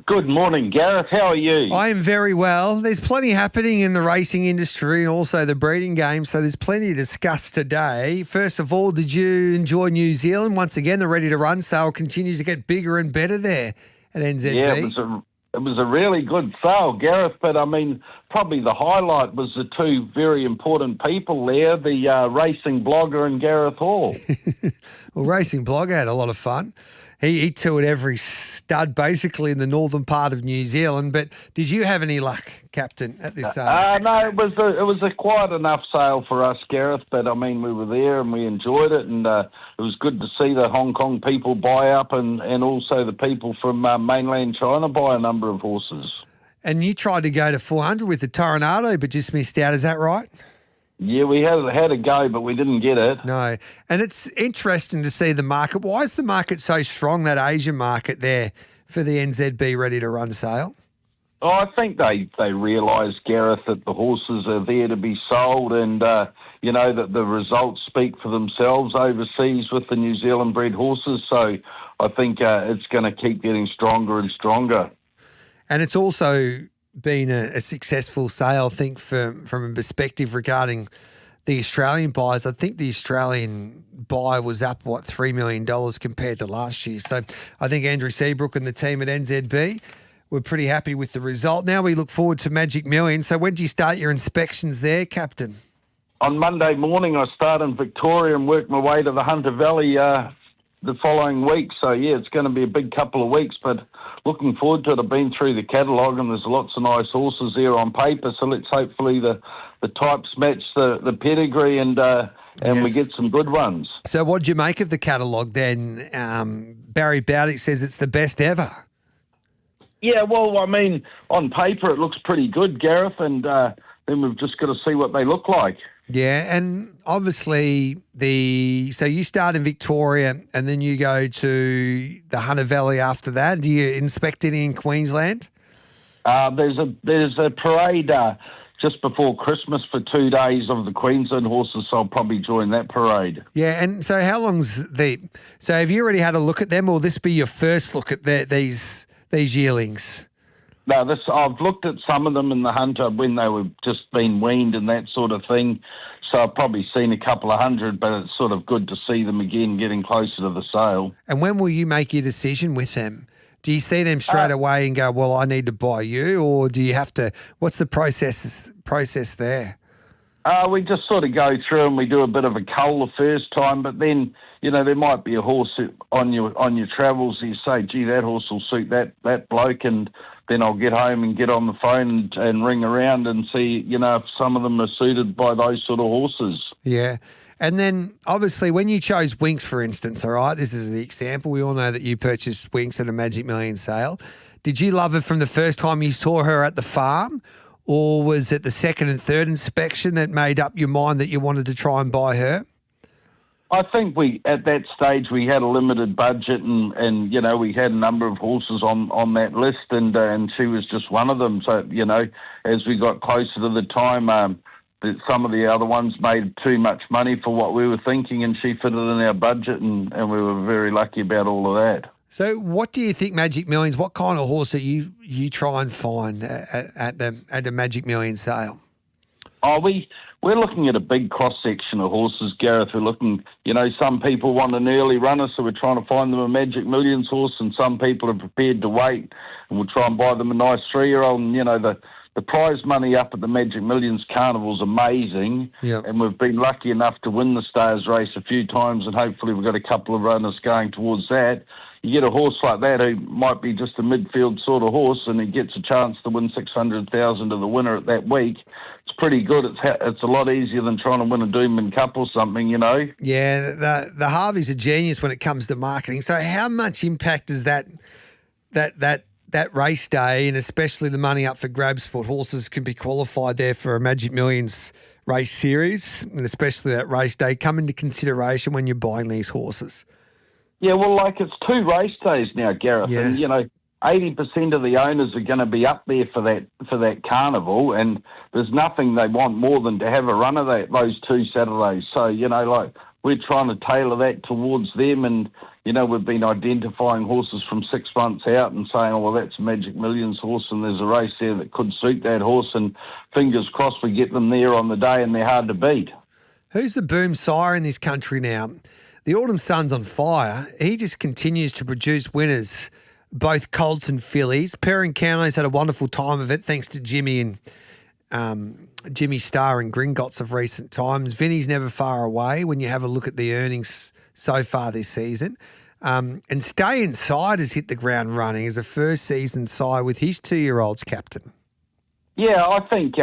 L: Good morning, Gareth. How are you?
E: I am very well. There's plenty happening in the racing industry and also the breeding game, so there's plenty to discuss today. First of all, did you enjoy New Zealand? Once again, the Ready to Run sale continues to get bigger and better there at NZB.
L: Yeah, it was a really good sale, Gareth, but I mean, probably the highlight was the two very important people there, the racing blogger and Gareth Hall.
E: Well, racing blogger had a lot of fun. He toured every stud basically in the northern part of New Zealand. But did you have any luck, Captain, at this sale?
L: No, it was a quiet enough sale for us, Gareth. But I mean, we were there and we enjoyed it, and it was good to see the Hong Kong people buy up, and also the people from mainland China buy a number of horses.
E: And you tried to go to 400 with the Tornado, but just missed out. Is that right?
L: Yeah, we had a go, but we didn't get it.
E: No. And it's interesting to see the market. Why is the market so strong, that Asian market there, for the NZB Ready to Run sale?
L: Oh, I think they realise, Gareth, that the horses are there to be sold, and, that the results speak for themselves overseas with the New Zealand bred horses. So I think it's going to keep getting stronger and stronger.
E: And it's also been a successful sale, I think, from a perspective regarding the Australian buyers. I think the Australian buy was up, $3 million compared to last year. So I think Andrew Seabrook and the team at NZB were pretty happy with the result. Now we look forward to Magic Millions. So when do you start your inspections there, Captain?
L: On Monday morning, I start in Victoria and work my way to the Hunter Valley the following week. So, yeah, it's going to be a big couple of weeks, but looking forward to it. I've been through the catalogue and there's lots of nice horses there on paper, so let's hopefully the types match the pedigree and we get some good ones.
E: So what did you make of the catalogue then? Barry Bowdick says it's the best ever.
L: Yeah, well, I mean, on paper it looks pretty good, Gareth, and then we've just got to see what they look like.
E: Yeah, and obviously so you start in Victoria and then you go to the Hunter Valley after that. Do you inspect any in Queensland?
L: There's a parade just before Christmas for 2 days of the Queensland horses, so I'll probably join that parade.
E: Yeah, and so how long's so have you already had a look at them, or will this be your first look at these yearlings?
L: No, I've looked at some of them in the Hunter when they were just being weaned and that sort of thing. So I've probably seen a couple of hundred, but it's sort of good to see them again getting closer to the sale.
E: And when will you make your decision with them? Do you see them straight away and go, well, I need to buy you, or do you have to, what's the process there?
L: We just sort of go through and we do a bit of a cull the first time, but then, there might be a horse on your travels. You say, gee, that horse will suit that bloke, and then I'll get home and get on the phone and ring around and see, if some of them are suited by those sort of horses.
E: Yeah. And then, obviously, when you chose Winx, for instance, all right, this is the example. We all know that you purchased Winx at a Magic Million sale. Did you love her from the first time you saw her at the farm, or was it the second and third inspection that made up your mind that you wanted to try and buy her?
L: I think at that stage we had a limited budget and we had a number of horses on that list and she was just one of them. So, as we got closer to the time, some of the other ones made too much money for what we were thinking, and she fitted in our budget and we were very lucky about all of that.
E: So what do you think Magic Millions, what kind of horse that you try and find at the Magic Millions sale?
L: We're looking at a big cross-section of horses, Gareth. We're looking, some people want an early runner, so we're trying to find them a Magic Millions horse, and some people are prepared to wait, and we'll try and buy them a nice 3-year-old. And, the prize money up at the Magic Millions Carnival's amazing, and we've been lucky enough to win the Stars race a few times, and hopefully we've got a couple of runners going towards that. You get a horse like that who might be just a midfield sort of horse, and he gets a chance to win 600,000 to the winner at that week. It's pretty good. It's a lot easier than trying to win a Doomben Cup or something,
E: Yeah, the Harvey's a genius when it comes to marketing. So how much impact does that race day, and especially the money up for grabs for horses can be qualified there for a Magic Millions race series, and especially that race day, come into consideration when you're buying these horses?
L: Yeah, well, it's 2 race days now, Gareth, and 80% of the owners are going to be up there for that carnival, and there's nothing they want more than to have a run of those 2 Saturdays. So we're trying to tailor that towards them, and we've been identifying horses from 6 months out and saying, oh, well, that's a Magic Millions horse, and there's a race there that could suit that horse, and fingers crossed we get them there on the day, and they're hard to beat.
E: Who's the boom sire in this country now? The Autumn Sun's on fire. He just continues to produce winners, both colts and fillies. Perrin County's had a wonderful time of it, thanks to Jimmy and Jimmy Starr and Gringotts of recent times. Vinny's never far away when you have a look at the earnings so far this season. And Stay Inside has hit the ground running as a first season sire with his 2-year-olds, Captain.
L: Yeah, I think,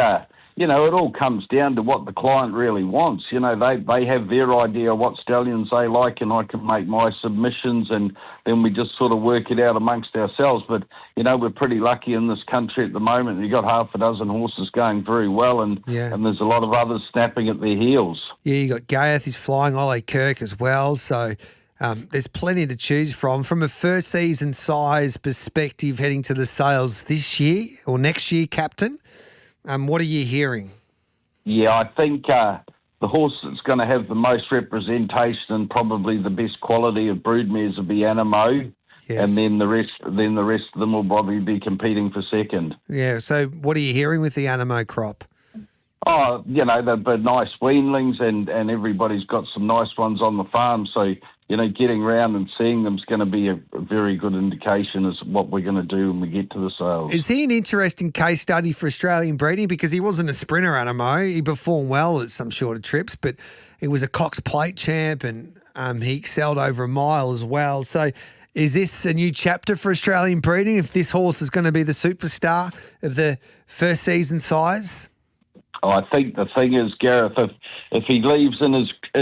L: it all comes down to what the client really wants. They have their idea of what stallions they like, and I can make my submissions, and then we just sort of work it out amongst ourselves. But, we're pretty lucky in this country at the moment. You've got half a dozen horses going very well, and there's a lot of others snapping at their heels. Yeah, you got
E: Gareth, he's flying, Ollie Kirk as well, so there's plenty to choose from. From a first season size perspective heading to the sales this year or next year, Captain, what are you hearing?
L: Yeah, I think the horse that's going to have the most representation and probably the best quality of broodmares will be Animo, and then the rest of them will probably be competing for second.
E: Yeah. So, what are you hearing with the Animo crop?
L: Oh, they've been nice weanlings, and everybody's got some nice ones on the farm. So, getting around and seeing them is going to be a very good indication as what we're going to do when we get to the sales.
E: Is he an interesting case study for Australian breeding? Because he wasn't a sprinter, Animo. He performed well at some shorter trips, but he was a Cox Plate champ, and he excelled over a mile as well. So is this a new chapter for Australian breeding if this horse is going to be the superstar of the first season size?
L: I think the thing is, Gareth, if he leaves in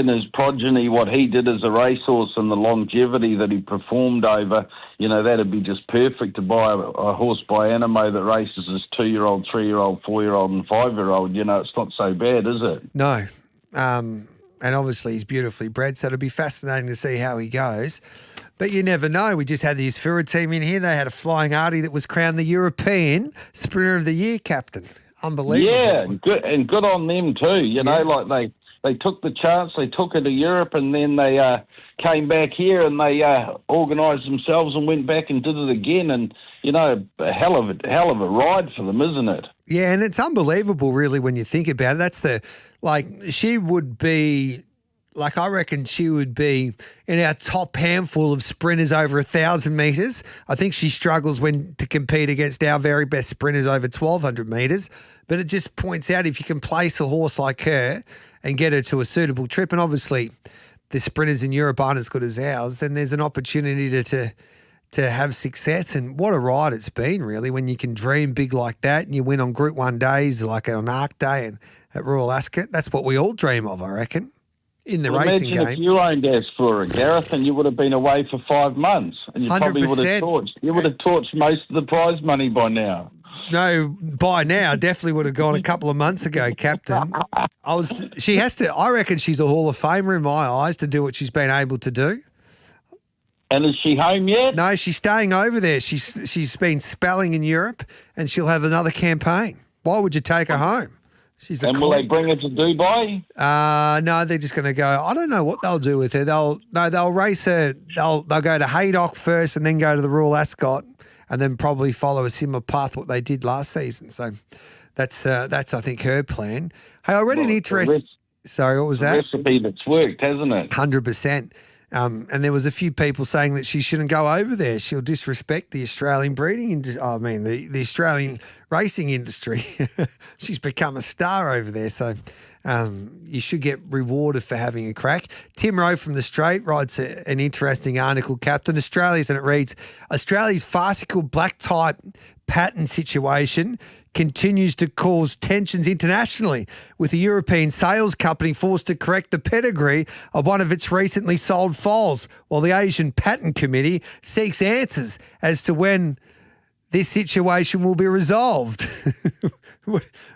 L: his progeny what he did as a racehorse and the longevity that he performed over, that'd be just perfect to buy a horse by Animo that races as 2-year-old, 3-year-old, 4-year-old and 5-year-old. It's not so bad, is it?
E: No. And obviously he's beautifully bred, so it'll be fascinating to see how he goes. But you never know. We just had the Isfura team in here. They had a Flying Artie that was crowned the European Sprinter of the Year, Captain. Unbelievable.
L: Yeah, and good on them too. They took the chance, they took it to Europe, and then they came back here and they organised themselves and went back and did it again. And a hell of a ride for them, isn't it?
E: Yeah, and it's unbelievable, really, when you think about it. She would be. I reckon she would be in our top handful of sprinters over 1,000 metres. I think she struggles to compete against our very best sprinters over 1,200 metres. But it just points out if you can place a horse like her and get her to a suitable trip, and obviously the sprinters in Europe aren't as good as ours, then there's an opportunity to have success. And what a ride it's been, really, when you can dream big like that and you win on Group 1 days like on Arc Day and at Royal Ascot. That's what we all dream of, I reckon. In the racing game.
L: Imagine if you owned Asfura, Gareth, and you would have been away for 5 months, and you probably would have torched most of the prize money by now.
E: No, by now, definitely would have gone a couple of months ago, Captain. I reckon she's a Hall of Famer in my eyes to do what she's been able to do.
L: And is she home yet?
E: No, she's staying over there. She's been spelling in Europe, and she'll have another campaign. Why would you take her home? She's a
L: and will they bring her to Dubai?
E: No, they're just going to go. I don't know what they'll do with her. They'll race her. They'll go to Haydock first, and then go to the Royal Ascot, and then probably follow a similar path what they did last season. So That's I think her plan. Hey, I read an interesting. Sorry, what was that?
L: Recipe that's worked, hasn't it?
E: 100%. And there was a few people saying that she shouldn't go over there. She'll disrespect the Australian the Australian racing industry. She's become a star over there, so you should get rewarded for having a crack. Tim Rowe from The Straight writes an interesting article, Captain. And it reads, Australia's farcical black type pattern situation continues to cause tensions internationally, with a European sales company forced to correct the pedigree of one of its recently sold foals, while the Asian Patent Committee seeks answers as to when this situation will be resolved.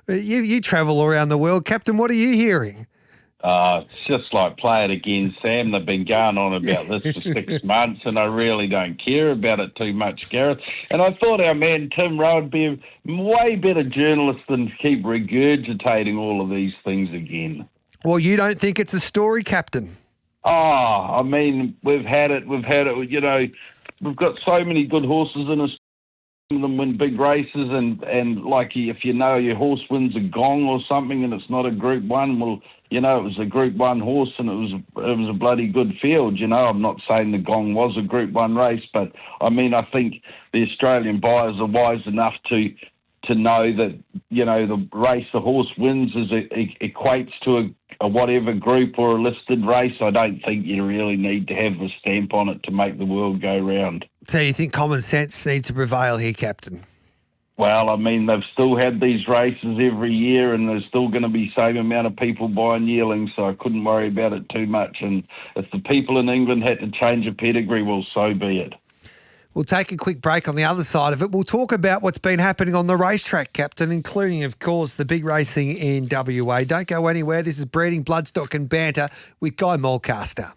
E: You travel around the world, Captain. What are you hearing?
L: It's just like play it again, Sam. They've been going on about this for 6 months, and I really don't care about it too much, Gareth. And I thought our man Tim Rowe would be a way better journalist than to keep regurgitating all of these things again.
E: Well, you don't think it's a story, Captain?
L: Oh, I mean, we've had it. You know, we've got so many good horses in us. Them win big races, and like if you know your horse wins a gong or something and it's not a Group 1, well, you know, it was a Group 1 horse and it was a bloody good field. You know, I'm not saying the gong was a Group 1 race, but I mean, I think the Australian buyers are wise enough to know that, you know, the race the horse wins equates to a whatever group or a listed race. I don't think you really need to have the stamp on it to make the world go round.
E: So you think common sense needs to prevail here, Captain?
L: Well, I mean, they've still had these races every year and there's still going to be same amount of people buying yearlings, so I couldn't worry about it too much. And if the people in England had to change a pedigree, well, so be it.
E: We'll take a quick break. On the other side of it, we'll talk about what's been happening on the racetrack, Captain, including, of course, the big racing in WA. Don't go anywhere. This is Breeding Bloodstock and Banter with Guy Mulcaster.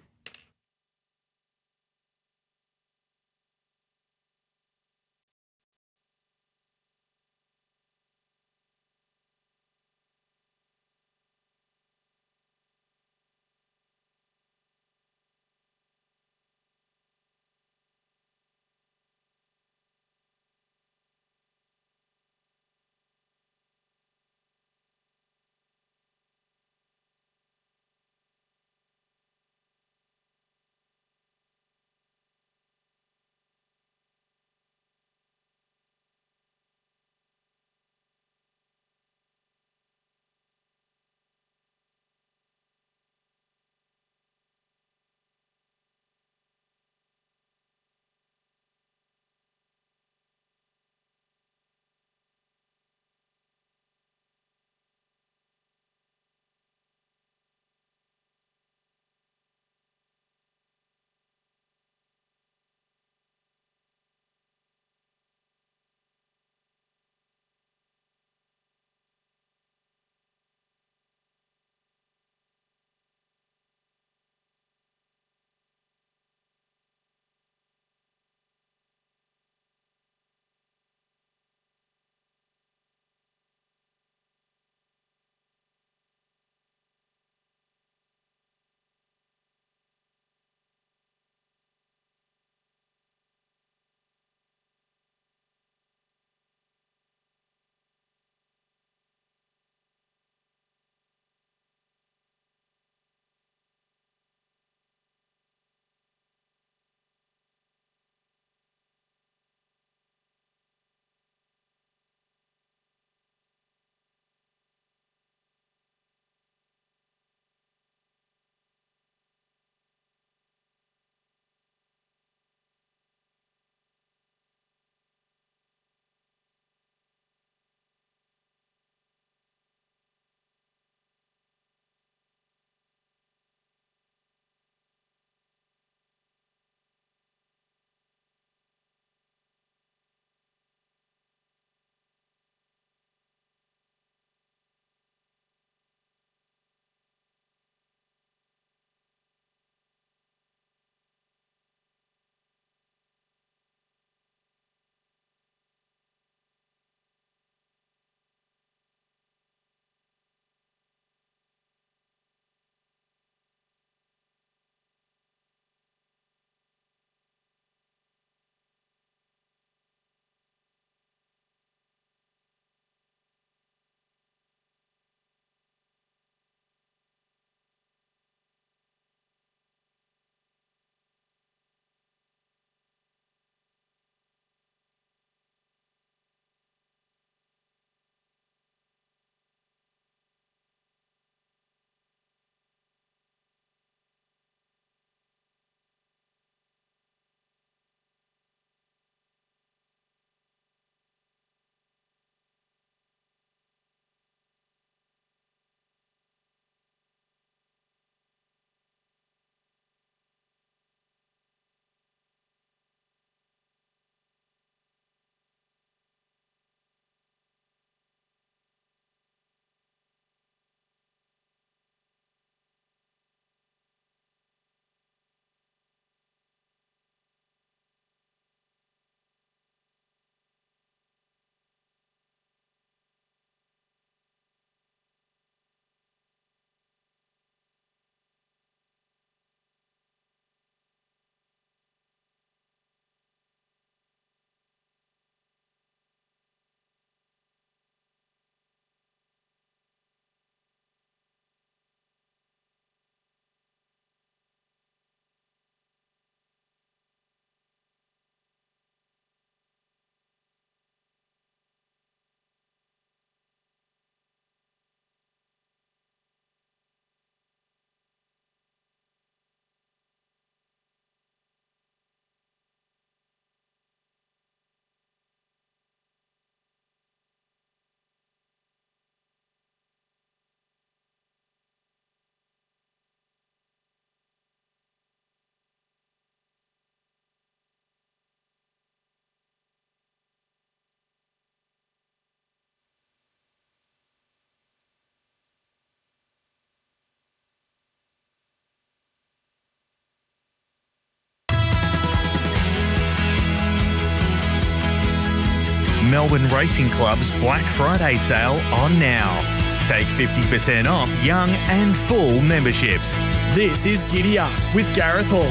C: Melbourne Racing Club's Black Friday sale on now. Take 50% off young and full memberships.
D: This is Giddy Up with Gareth Hall.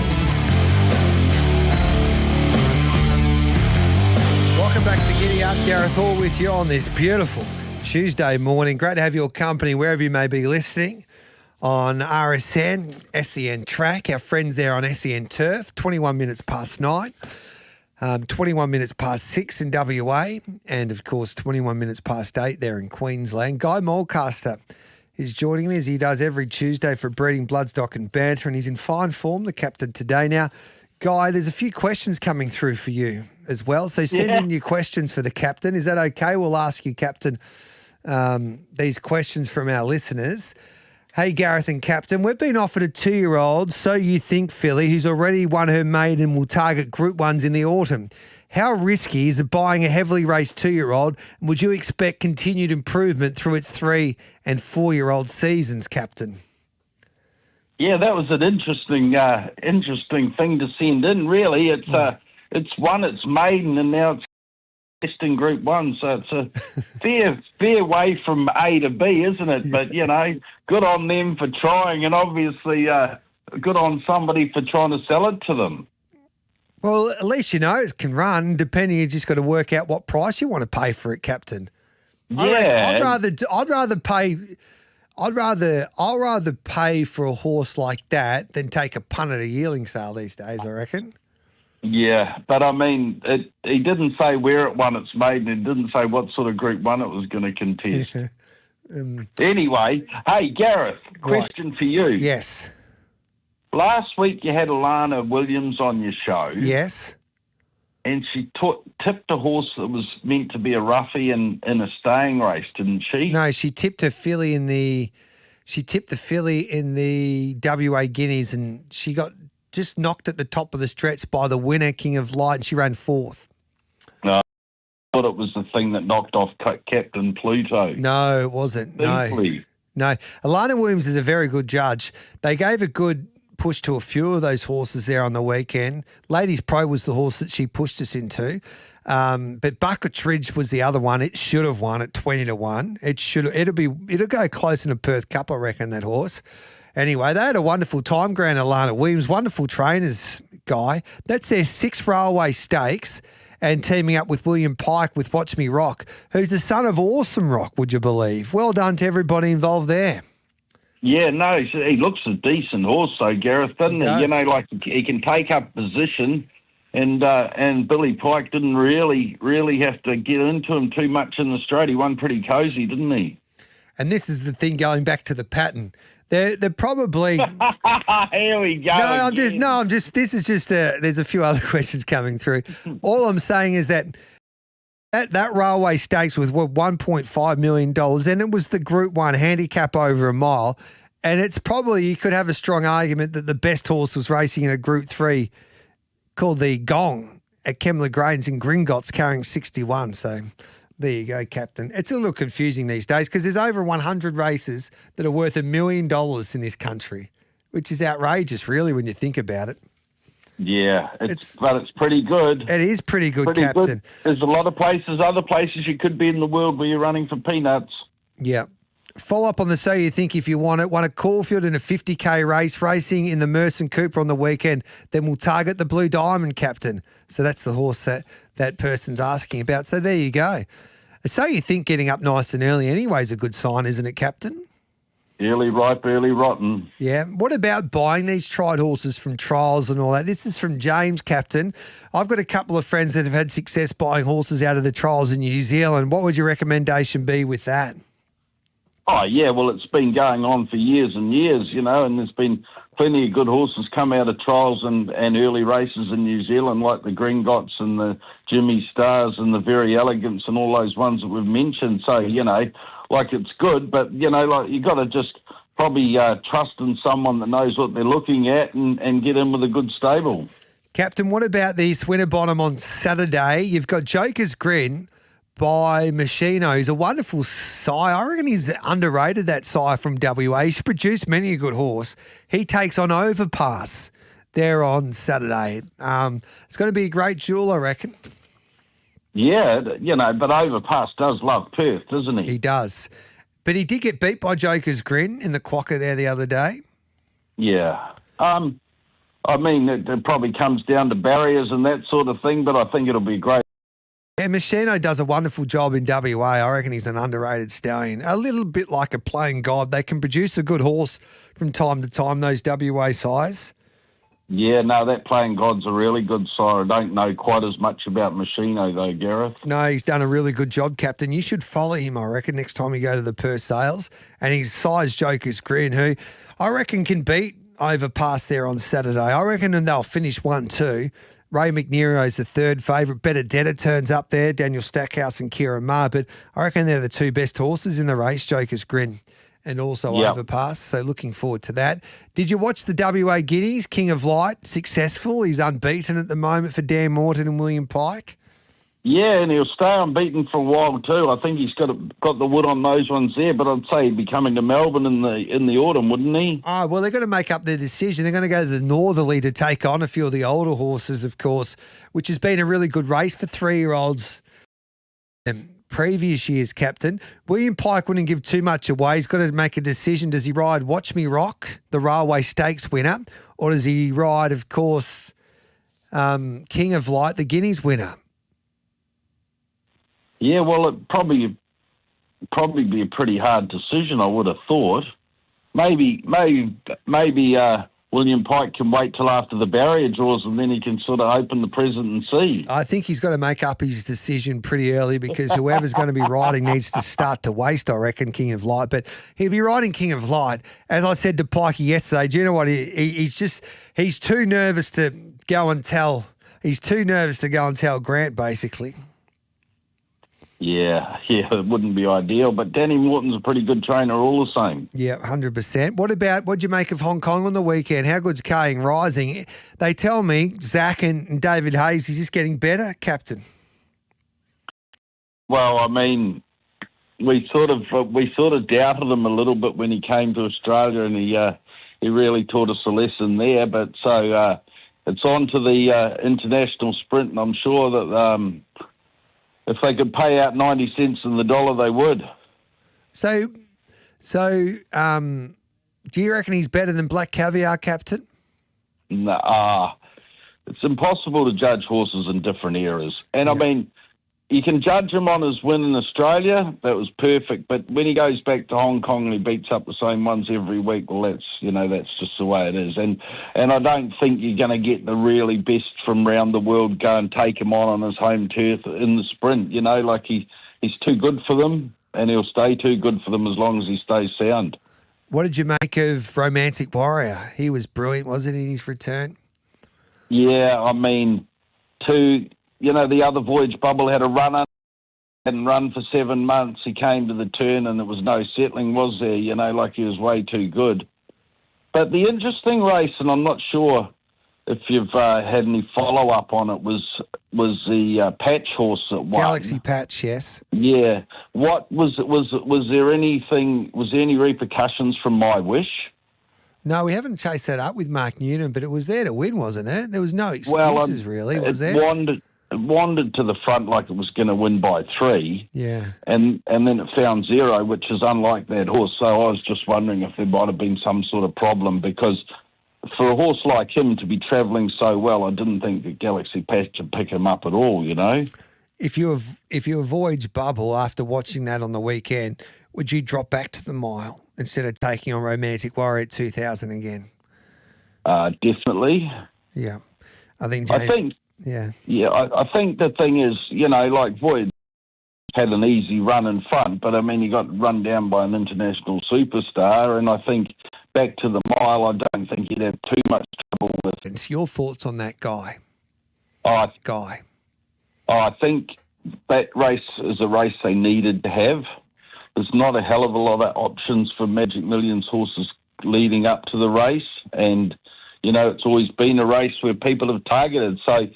E: Welcome back to Giddy Up. Gareth Hall with you on this beautiful Tuesday morning. Great to have your company wherever you may be listening on RSN, SEN Track, our friends there on SEN Turf, 21 minutes past 9, 21 minutes past 6 in WA, and of course 21 minutes past 8 there in Queensland. Guy Mulcaster is joining me as he does every Tuesday for Breeding Bloodstock and Banter, and he's in fine form, the captain today. Now, Guy, there's a few questions coming through for you as well, so send in your questions for the captain. Is that okay? We'll ask you, Captain, these questions from our listeners. Hey, Gareth and Captain, we've been offered a 2-year-old, So You Think filly, who's already won her maiden and will target Group 1s in the autumn. How risky is it buying a heavily raced 2-year-old? And would you expect continued improvement through its 3- and 4-year-old seasons, Captain?
L: Yeah, that was an interesting thing to send in. Really, it's won its maiden and now it's in Group 1, so it's a fair way from A to B, isn't it? But, good on them for trying, and obviously good on somebody for trying to sell it to them.
E: Well, at least you know it can run, depending, you just got to work out what price you want to pay for it, Captain.
L: Yeah.
E: I'd rather pay for a horse like that than take a punt at a yearling sale these days, I reckon.
L: Yeah, but I mean, he didn't say where it won its maiden. It didn't say what sort of Group 1 it was going to contest. Anyway, hey, Gareth, question for you.
E: Yes.
L: Last week you had Alana Williams on your show.
E: Yes.
L: And she tipped a horse that was meant to be a roughie in a staying race, didn't she?
E: No, she tipped her filly in the WA Guineas, and she got just knocked at the top of the stretch by the winner, King of Light, and she ran 4th.
L: No, I thought it was the thing that knocked off Captain Pluto.
E: No, it wasn't.
L: Simply.
E: No. Alana Williams is a very good judge. They gave a good push to a few of those horses there on the weekend. Ladies Pro was the horse that she pushed us into. But Bucket Ridge was the other one. It should have won at 20-1. It'll go close in a Perth Cup, I reckon, that horse. Anyway, they had a wonderful time, Grand Alana Williams, wonderful trainers, Guy. That's their 6th railway stakes, and teaming up with William Pike with Watch Me Rock, who's the son of Awesome Rock, would you believe? Well done to everybody involved there.
L: Yeah, no, he looks a decent horse, though, Gareth, doesn't he? Like he can take up position, and Billy Pike didn't really have to get into him too much in the straight. He won pretty cosy, didn't he?
E: And this is the thing, going back to the pattern. They're probably.
L: Here we go.
E: This is just. There's a few other questions coming through. All I'm saying is that railway stakes was $1.5 million, and it was the Group 1 handicap over a mile. And it's probably, you could have a strong argument that the best horse was racing in a Group 3 called the Gong at Kemmler Grange in Gringotts, carrying 61. So there you go, Captain. It's a little confusing these days because there's over 100 races that are worth $1 million in this country, which is outrageous, really, when you think about it.
L: Yeah, but it's pretty good.
E: It is pretty good, Captain. Good.
L: There's a lot of other places you could be in the world where you're running for peanuts.
E: Yeah. Follow up on the So You Think if you want it. Won at Caulfield in a 50K race, racing in the Merson Cooper on the weekend. Then we'll target the Blue Diamond, Captain. So that's the horse that person's asking about. So there you go. So You Think getting up nice and early anyway is a good sign, isn't it, Captain?
L: Early ripe, early rotten.
E: Yeah. What about buying these tried horses from trials and all that? This is from James, Captain. I've got a couple of friends that have had success buying horses out of the trials in New Zealand. What would your recommendation be with that?
L: Oh, yeah, well, it's been going on for years and years, and there's been plenty of good horses come out of trials and early races in New Zealand, like the Gringotts and the Jimmy Stars and the Very Elegants and all those ones that we've mentioned. So, it's good, but, you got to just probably trust in someone that knows what they're looking at and get in with a good stable.
E: Captain, what about the Swinnerbottom on Saturday? You've got Joker's Grin by Machino. He's a wonderful sire. I reckon he's underrated, that sire from WA. He's produced many a good horse. He takes on Overpass there on Saturday. It's going to be a great duel, I reckon.
L: Yeah, but Overpass does love Perth, doesn't he?
E: He does. But he did get beat by Joker's Grin in the quokka there the other day.
L: Yeah. I mean, it probably comes down to barriers and that sort of thing, but I think it'll be great.
E: Yeah, Machino does a wonderful job in WA. I reckon he's an underrated stallion. A little bit like a playing god. They can produce a good horse from time to time, those WA sires.
L: Yeah, no, that playing god's a really good sire. I don't know quite as much about Machino, though, Gareth.
E: No, he's done a really good job, Captain. You should follow him, I reckon, next time you go to the Perth sales. And his size Joker's Grin, who I reckon can beat Overpass there on Saturday. I reckon they'll finish 1-2. Ray McNero's the third favourite. Benedetta turns up there, Daniel Stackhouse and Kieran Maher. But I reckon they're the two best horses in the race, Joker's Grin and also Overpass. So looking forward to that. Did you watch the WA Guineas? King of Light, successful. He's unbeaten at the moment for Dan Morton and William Pike.
L: Yeah, and he'll stay unbeaten for a while too. I think he's got the wood on those ones there, but I'd say he'd be coming to Melbourne in the autumn, wouldn't he?
E: Oh, well, they're going to make up their decision. They're going to go to the Northerly to take on a few of the older horses, of course, which has been a really good race for 3-year-olds previous years, Captain. William Pike wouldn't give too much away. He's got to make a decision. Does he ride Watch Me Rock, the Railway Stakes winner, or does he ride, of course, King of Light, the Guineas winner?
L: Yeah, well, it'd probably be a pretty hard decision, I would have thought. Maybe William Pike can wait till after the barrier draws and then he can sort of open the present and see.
E: I think he's got to make up his decision pretty early because whoever's going to be riding needs to start to waste, I reckon, King of Light. But he'll be riding King of Light. As I said to Pikey yesterday, do you know what? He's too nervous to go and tell. He's too nervous to go and tell Grant, basically.
L: Yeah, it wouldn't be ideal, but Danny Morton's a pretty good trainer all the same.
E: Yeah, 100%. What'd you make of Hong Kong on the weekend? How good's Kaying Rising? They tell me Zach and David Hayes is just getting better, Captain.
L: Well, I mean, we sort of doubted him a little bit when he came to Australia, and he really taught us a lesson there. But so it's on to the international sprint, and I'm sure that if they could pay out 90 cents in the dollar, they would.
E: So, do you reckon he's better than Black Caviar, Captain?
L: Nah, it's impossible to judge horses in different eras. And I mean, you can judge him on his win in Australia. That was perfect. But when he goes back to Hong Kong and he beats up the same ones every week, well, that's just the way it is. And I don't think you're going to get the really best from around the world go and take him on his home turf in the sprint. He's too good for them, and he'll stay too good for them as long as he stays sound.
E: What did you make of Romantic Warrior? He was brilliant, wasn't he, in his return?
L: Yeah, I mean, the other Voyage Bubble had a runner, hadn't run for 7 months. He came to the turn and there was no settling, was there? He was way too good. But the interesting race, and I'm not sure if you've had any follow-up on it, was the Patch horse that won.
E: Galaxy Patch, yes.
L: Yeah. What was there anything? Was there any repercussions from My Wish?
E: No, we haven't chased that up with Mark Newton, but it was there to win, wasn't it? There was no excuses, really, was there?
L: It wandered to the front like it was going to win by 3.
E: Yeah.
L: And then it found 0, which is unlike that horse. So I was just wondering if there might have been some sort of problem, because for a horse like him to be travelling so well, I didn't think that Galaxy Patch would pick him up at all,
E: If you avoid Bubble after watching that on the weekend, would you drop back to the mile instead of taking on Romantic Warrior at 2,000 again?
L: Definitely.
E: Yeah. I think
L: the thing is, like Void had an easy run in front, but I mean, he got run down by an international superstar, and I think back to the mile, I don't think he'd have too much trouble with.
E: It's your thoughts on that guy?
L: I think that race is a race they needed to have. There's not a hell of a lot of options for Magic Millions horses leading up to the race, and it's always been a race where people have targeted. So, I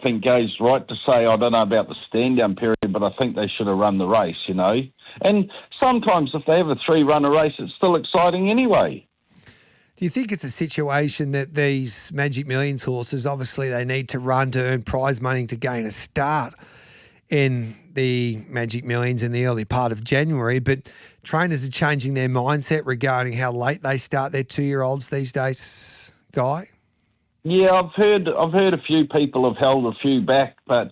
L: think Gay's right to say, I don't know about the stand-down period, but I think they should have run the race, And sometimes if they have a 3-runner race, it's still exciting anyway.
E: Do you think it's a situation that these Magic Millions horses, obviously they need to run to earn prize money to gain a start? in the Magic Millions in the early part of January, but trainers are changing their mindset regarding how late they start their 2-year-olds these days, Guy.
L: Yeah, I've heard a few people have held a few back, but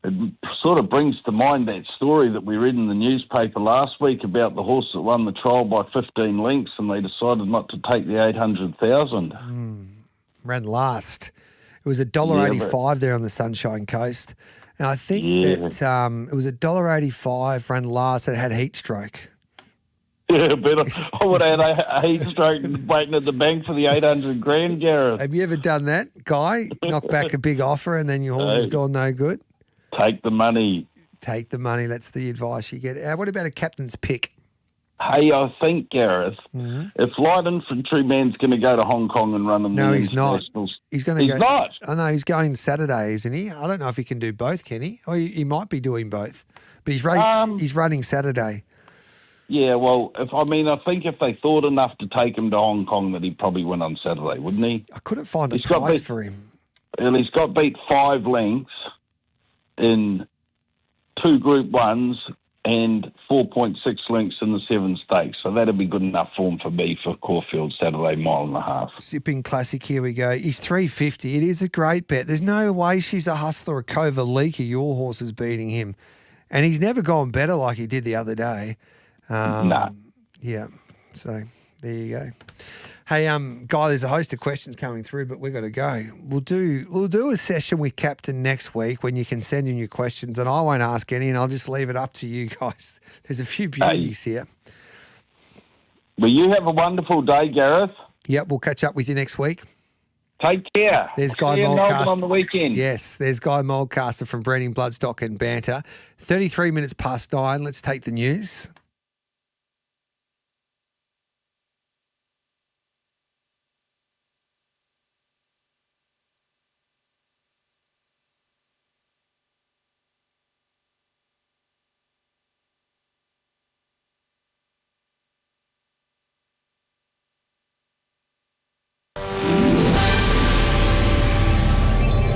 L: it sort of brings to mind that story that we read in the newspaper last week about the horse that won the trial by 15 lengths, and they decided not to take the 800,000.
E: Ran last. It was $1.85 there on the Sunshine Coast. And I think that it was $1.85 ran last and had heat stroke.
L: Yeah, but I would have had a heat stroke waiting at the bank for the 800 grand, Gareth.
E: Have you ever done that, Guy? Knock back a big offer and then your horse has gone no good?
L: Take the money.
E: Take the money. That's the advice you get. What about a captain's pick?
L: Hey, I think, Gareth, if light infantryman's going to go to Hong Kong and run in the internationals...
E: He's going to go...
L: He's not?
E: I know, he's going Saturday, isn't he? I don't know if he can do both, can he? Or he might be doing both. But he's running Saturday.
L: Yeah, well, I think if they thought enough to take him to Hong Kong, that he'd probably win on Saturday, wouldn't he?
E: I couldn't find a price for him.
L: Well, he's got beat 5 lengths in 2 Group 1s and 4.6 lengths in the 7 stakes. So that'd be good enough form for me for Caulfield Saturday, 1.5 miles.
E: Sipping Classic, here we go. He's $3.50. It is a great bet. There's no way She's a Hustler or Kovalika, your horse, is beating him. And he's never gone better like he did the other day.
L: No.
E: Yeah. So there you go. Hey, Guy, there's a host of questions coming through, but we've got to go. We'll do a session with Captain next week when you can send in your questions, and I won't ask any, and I'll just leave it up to you guys. There's a few beauties here.
L: Well, you have a wonderful day, Gareth.
E: Yep, we'll catch up with you next week.
L: Take care.
E: There's Guy
L: See you in Melbourne
E: Mulcaster
L: on the weekend.
E: Yes, there's Guy Mulcaster from Breeding Bloodstock and Banter. 33 minutes past 9. Let's take the news.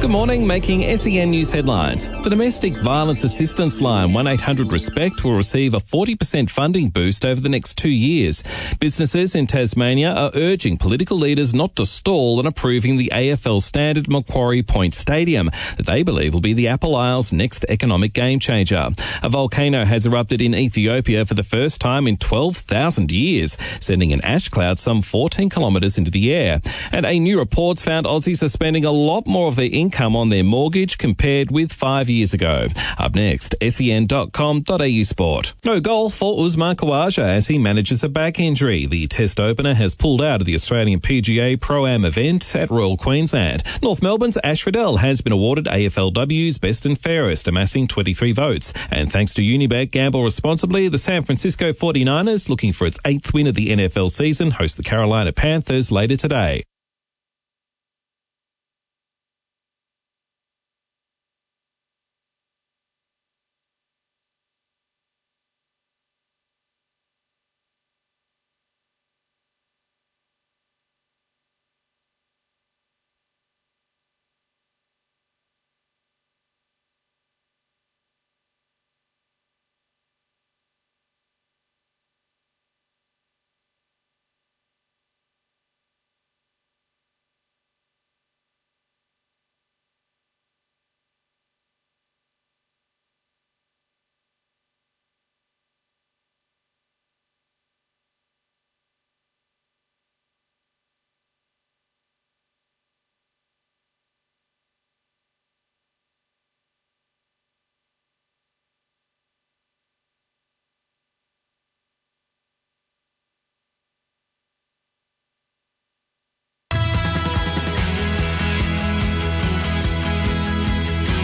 A: Good morning, making SEN News headlines. The Domestic Violence Assistance Line 1800-RESPECT will receive a 40% funding boost over the next 2 years. Businesses in Tasmania are urging political leaders not to stall on approving the AFL standard Macquarie Point Stadium that they believe will be the Apple Isle's next economic game changer. A volcano has erupted in Ethiopia for the first time in 12,000 years, sending an ash cloud some 14 kilometres into the air. And a new report's found Aussies are spending a lot more of their income on their mortgage compared with 5 years ago. Up next, sen.com.au sport. No goal for Usman Khawaja as he manages a back injury. The test opener has pulled out of the Australian PGA Pro-Am event at Royal Queensland. North Melbourne's Ash Riddell has been awarded AFLW's Best and Fairest, amassing 23 votes. And thanks to Unibet, gamble responsibly, the San Francisco 49ers, looking for its 8th win of the NFL season, host the Carolina Panthers later today.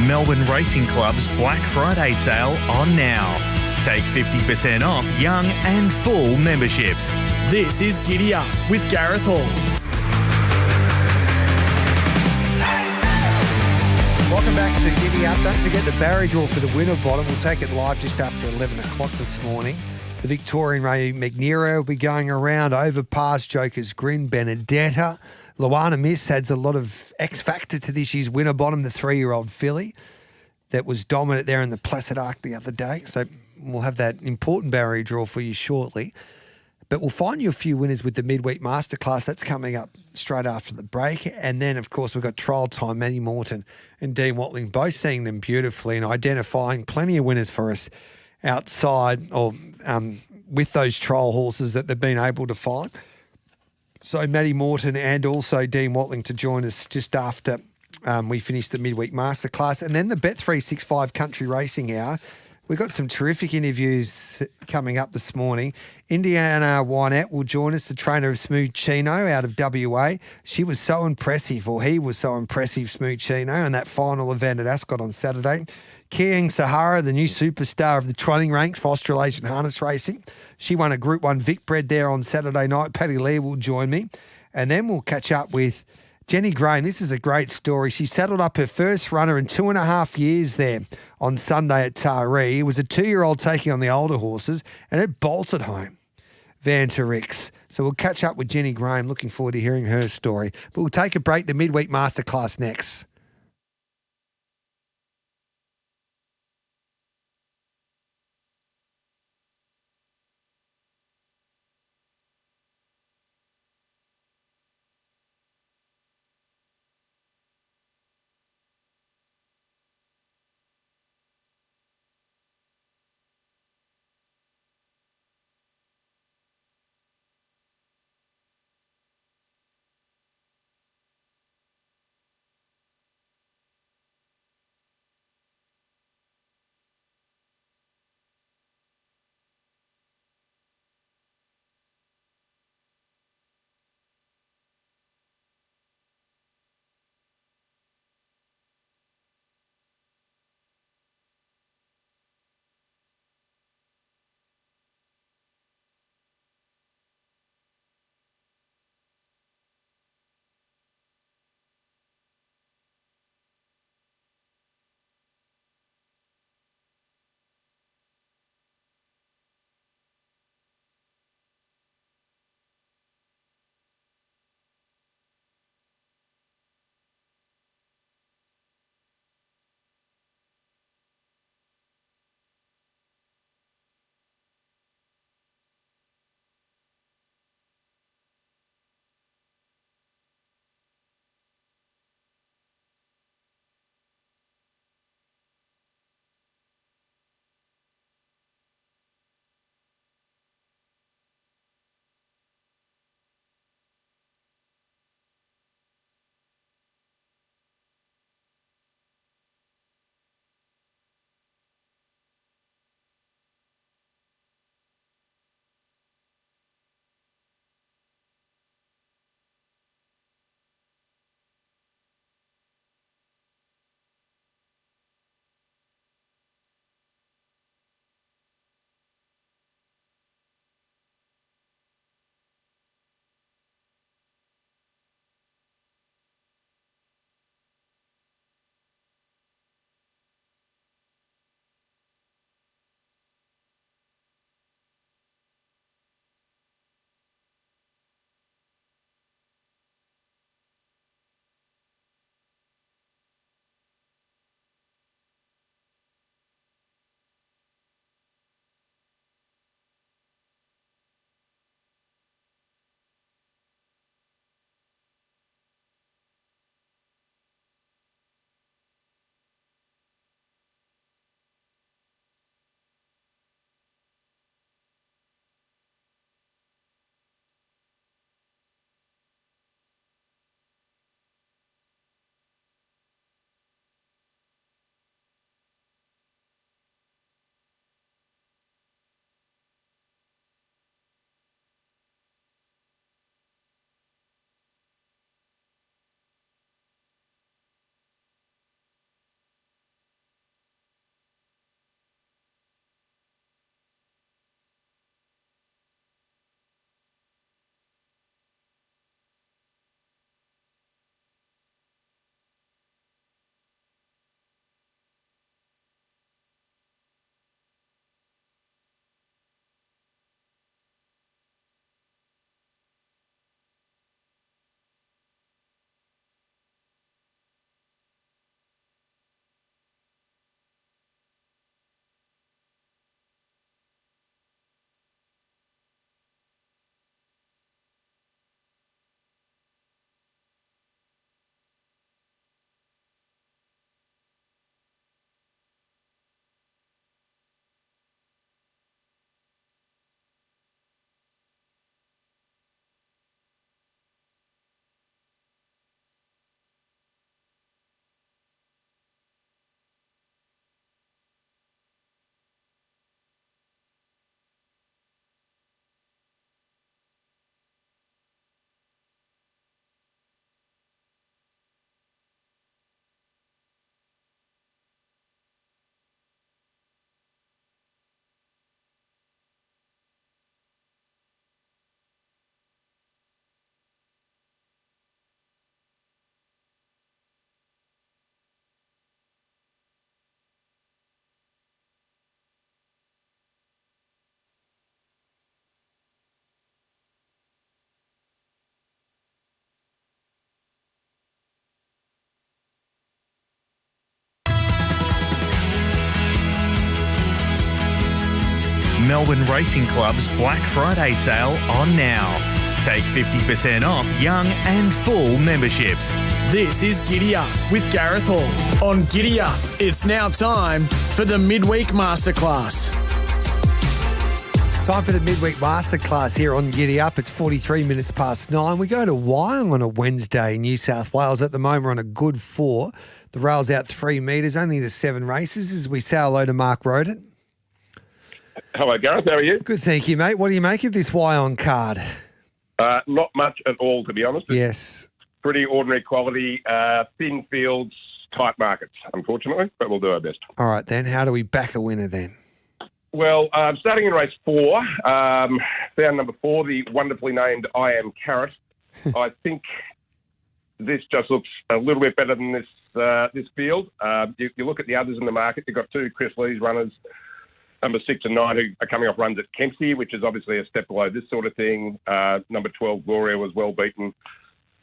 C: Melbourne Racing Club's Black Friday sale on now. Take 50% off young and full memberships.
D: This is Giddy Up with Gareth Hall.
E: Welcome back to Giddy Up. Don't forget the barrier draw for the winner bottom. We'll take it live just after 11 o'clock this morning. The Victorian Ray McNero will be going around. Overpass, Joker's Grin, Benedetta. Luana Miss adds a lot of X factor to this year's winner bottom, the 3-year-old filly. that was dominant there in the Placid Arc the other day. So we'll have that important barrier draw for you shortly. But we'll find you a few winners with the midweek masterclass. That's coming up straight after the break. And then, of course, we've got trial time. Matty Morton and Dean Watling both seeing them beautifully and identifying plenty of winners for us outside or with those trial horses that they've been able to find. So Matty Morton and also Dean Watling to join us just after we finish the midweek masterclass. And then the Bet365 Country Racing Hour. We've got some terrific interviews coming up this morning. Indiana Wynette will join us, the trainer of Smooth Chino out of WA. She was so impressive, or he was so impressive, Smooth Chino, in that final event at Ascot on Saturday. Kiang Sahara, the new superstar of the trotting ranks for Australasian harness racing. She won a Group 1 Vic Bred there on Saturday night. Paddy Lee will join me. And then we'll catch up with Jenny Graham. This is a great story. She saddled up her first runner in 2.5 years there on Sunday at Taree. It was a 2-year-old taking on the older horses, and it bolted home. Van Rix. So we'll catch up with Jenny Graham. Looking forward to hearing her story. But we'll take a break. The midweek masterclass next.
C: Melbourne Racing Club's Black Friday sale on now. Take 50% off young and full memberships.
D: This is Giddy Up with Gareth Hall. On Giddy Up, it's now time for the Midweek Masterclass.
E: Time for the Midweek Masterclass here on Giddy Up. It's 43 minutes past 9. We go to Wyong on a Wednesday, New South Wales. At the moment, we're on a good 4. The rail's out 3 metres, only the 7 races. As we say hello to Mark Roden.
M: Hello, Gareth. How are you?
E: Good, thank you, mate. What do you make of this Wyong card?
M: Not much at all, to be honest.
E: Yes.
M: Pretty ordinary quality, thin fields, tight markets, unfortunately, but we'll do our best.
E: All right, then. How do we back a winner then?
M: Well, starting in race 4, found number 4, the wonderfully named I Am Carrot. I think this just looks a little bit better than this field. You look at the others in the market. You've got 2 Chris Lee's runners, number 6 and 9, who are coming off runs at Kempsey, which is obviously a step below this sort of thing. Number 12, Gloria, was well beaten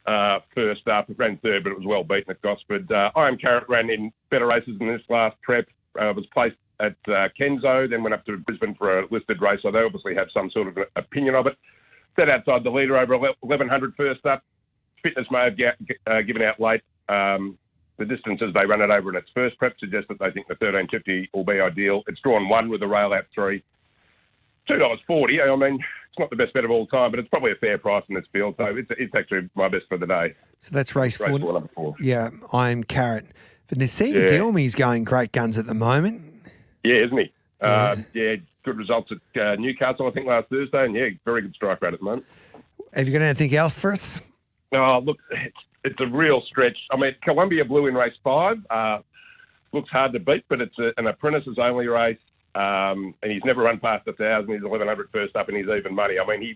M: first up. It ran third, but it was well beaten at Gosford. I Am Carrot ran in better races than this last prep. Was placed at Kenzo, then went up to Brisbane for a listed race, so they obviously have some sort of opinion of it. Set outside the leader over 1100 first up. Fitness may have given out late. The distances they run it over in its first prep suggest that they think the 1350 will be ideal. It's drawn 1 with the rail out 3. $2.40. I mean, it's not the best bet of all time, but it's probably a fair price in this field, so it's actually my best for the day.
E: So that's race 4.
M: Number 4.
E: Yeah, I Am Carrot. But Nassim Dilmi's going great guns at the moment.
M: Yeah, isn't he? Yeah, good results at Newcastle, I think, last Thursday, and very good strike rate at the moment.
E: Have you got anything else for us?
M: Oh, look, it's a real stretch. I mean, Columbia Blue in race 5 looks hard to beat, but it's an apprentice's only race, and he's never run past 1,000. He's 1100 first up, and he's even money. I mean,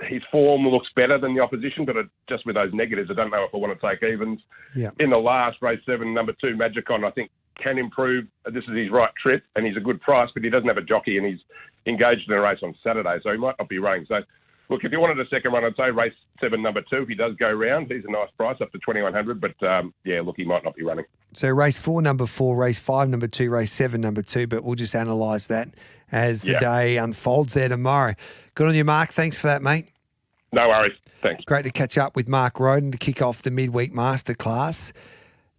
M: his form looks better than the opposition, but just with those negatives, I don't know if I want to take evens.
E: Yeah.
M: In the last race 7, number 2, Magicon, I think can improve. This is his right trip, and he's a good price, but he doesn't have a jockey, and he's engaged in a race on Saturday, so he might not be running. So, look, if you wanted a second run, I'd say race 7, number 2. If he does go round, he's a nice price, up to 2,100. But, look, he might not be running.
E: So race 4, number 4, race 5, number 2, race 7, number 2. But we'll just analyse that as the day unfolds there tomorrow. Good on you, Mark. Thanks for that, mate.
M: No worries. Thanks.
E: Great to catch up with Mark Roden to kick off the midweek masterclass.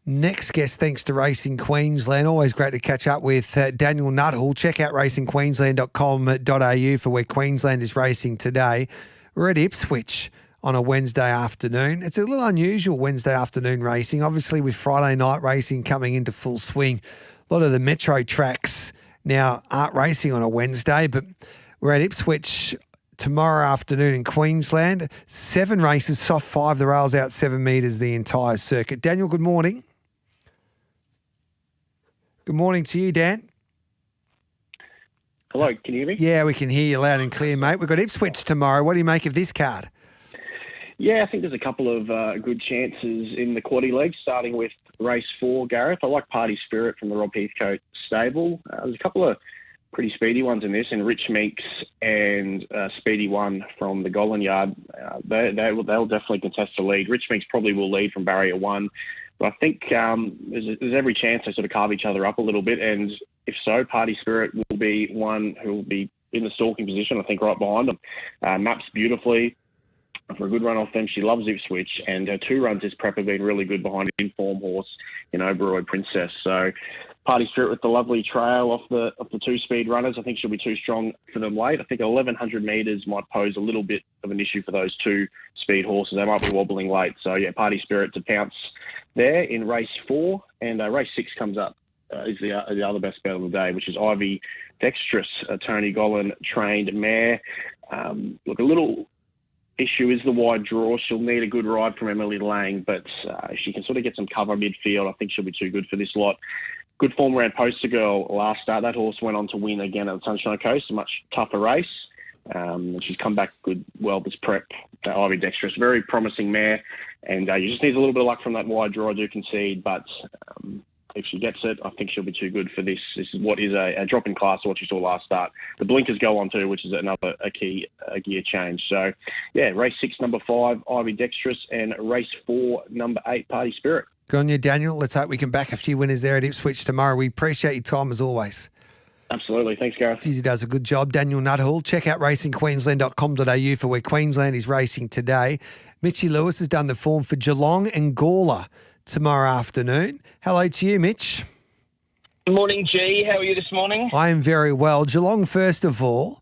E: Next guest, thanks to Racing Queensland. Always great to catch up with Daniel Nuttall. Check out racingqueensland.com.au for where Queensland is racing today. We're at Ipswich on a Wednesday afternoon. It's a little unusual Wednesday afternoon racing, obviously with Friday night racing coming into full swing. A lot of the metro tracks now aren't racing on a Wednesday, but we're at Ipswich tomorrow afternoon in Queensland. 7 races, soft 5. The rail's out 7 metres the entire circuit. Daniel, good morning. Good morning to you, Dan.
N: Hello, can you hear me?
E: Yeah, we can hear you loud and clear, mate. We've got Ipswich tomorrow. What do you make of this card?
N: Yeah, I think there's a couple of good chances in the quaddy legs, starting with race 4, Gareth. I like Party Spirit from the Rob Heathcote stable. There's a couple of pretty speedy ones in this, and Rich Meeks and Speedy One from the Golan Yard. They'll definitely contest the lead. Rich Meeks probably will lead from barrier 1. But I think there's every chance they sort of carve each other up a little bit, and if so, Party Spirit will be one who will be in the stalking position, I think, right behind them. Maps beautifully for a good run off them. She loves Ipswich, and her 2 runs this prep have been really good behind an informed horse in Oberoi Princess. So Party Spirit with the lovely trail off the 2 speed runners. I think she'll be too strong for them late. I think 1,100 metres might pose a little bit of an issue for those 2 speed horses. They might be wobbling late. So, yeah, Party Spirit to pounce there in race 4. And race 6 comes up, is the other best bet of the day, which is Ivy Dextrous, a Tony Golan trained mare. Look, a little issue is the wide draw. She'll need a good ride from Emily Lang, but if she can sort of get some cover midfield, I think she'll be too good for this lot. Good form around Poster Girl last start. That horse went on to win again at the Sunshine Coast, a much tougher race. And she's come back well this prep. Ivy Dextrous, very promising mare, and you just need a little bit of luck from that wide draw, I do concede, but if she gets it, I think she'll be too good for this. This is what is a drop in class to what you saw last start. The blinkers go on too, which is another key gear change. So, yeah, race 6, number 5, Ivy Dextrous, and race 4, number 8, Party Spirit.
E: Good on you, Daniel. Let's hope we can back a few winners there at Ipswich tomorrow. We appreciate your time as always.
N: Absolutely. Thanks, Gareth.
E: Geez, he does a good job. Daniel Nuttall. Check out racingqueensland.com.au for where Queensland is racing today. Mitchy Lewis has done the form for Geelong and Gawler tomorrow afternoon. Hello to you, Mitch.
O: Morning, G. How are you this morning?
E: I am very well. Geelong, first of all,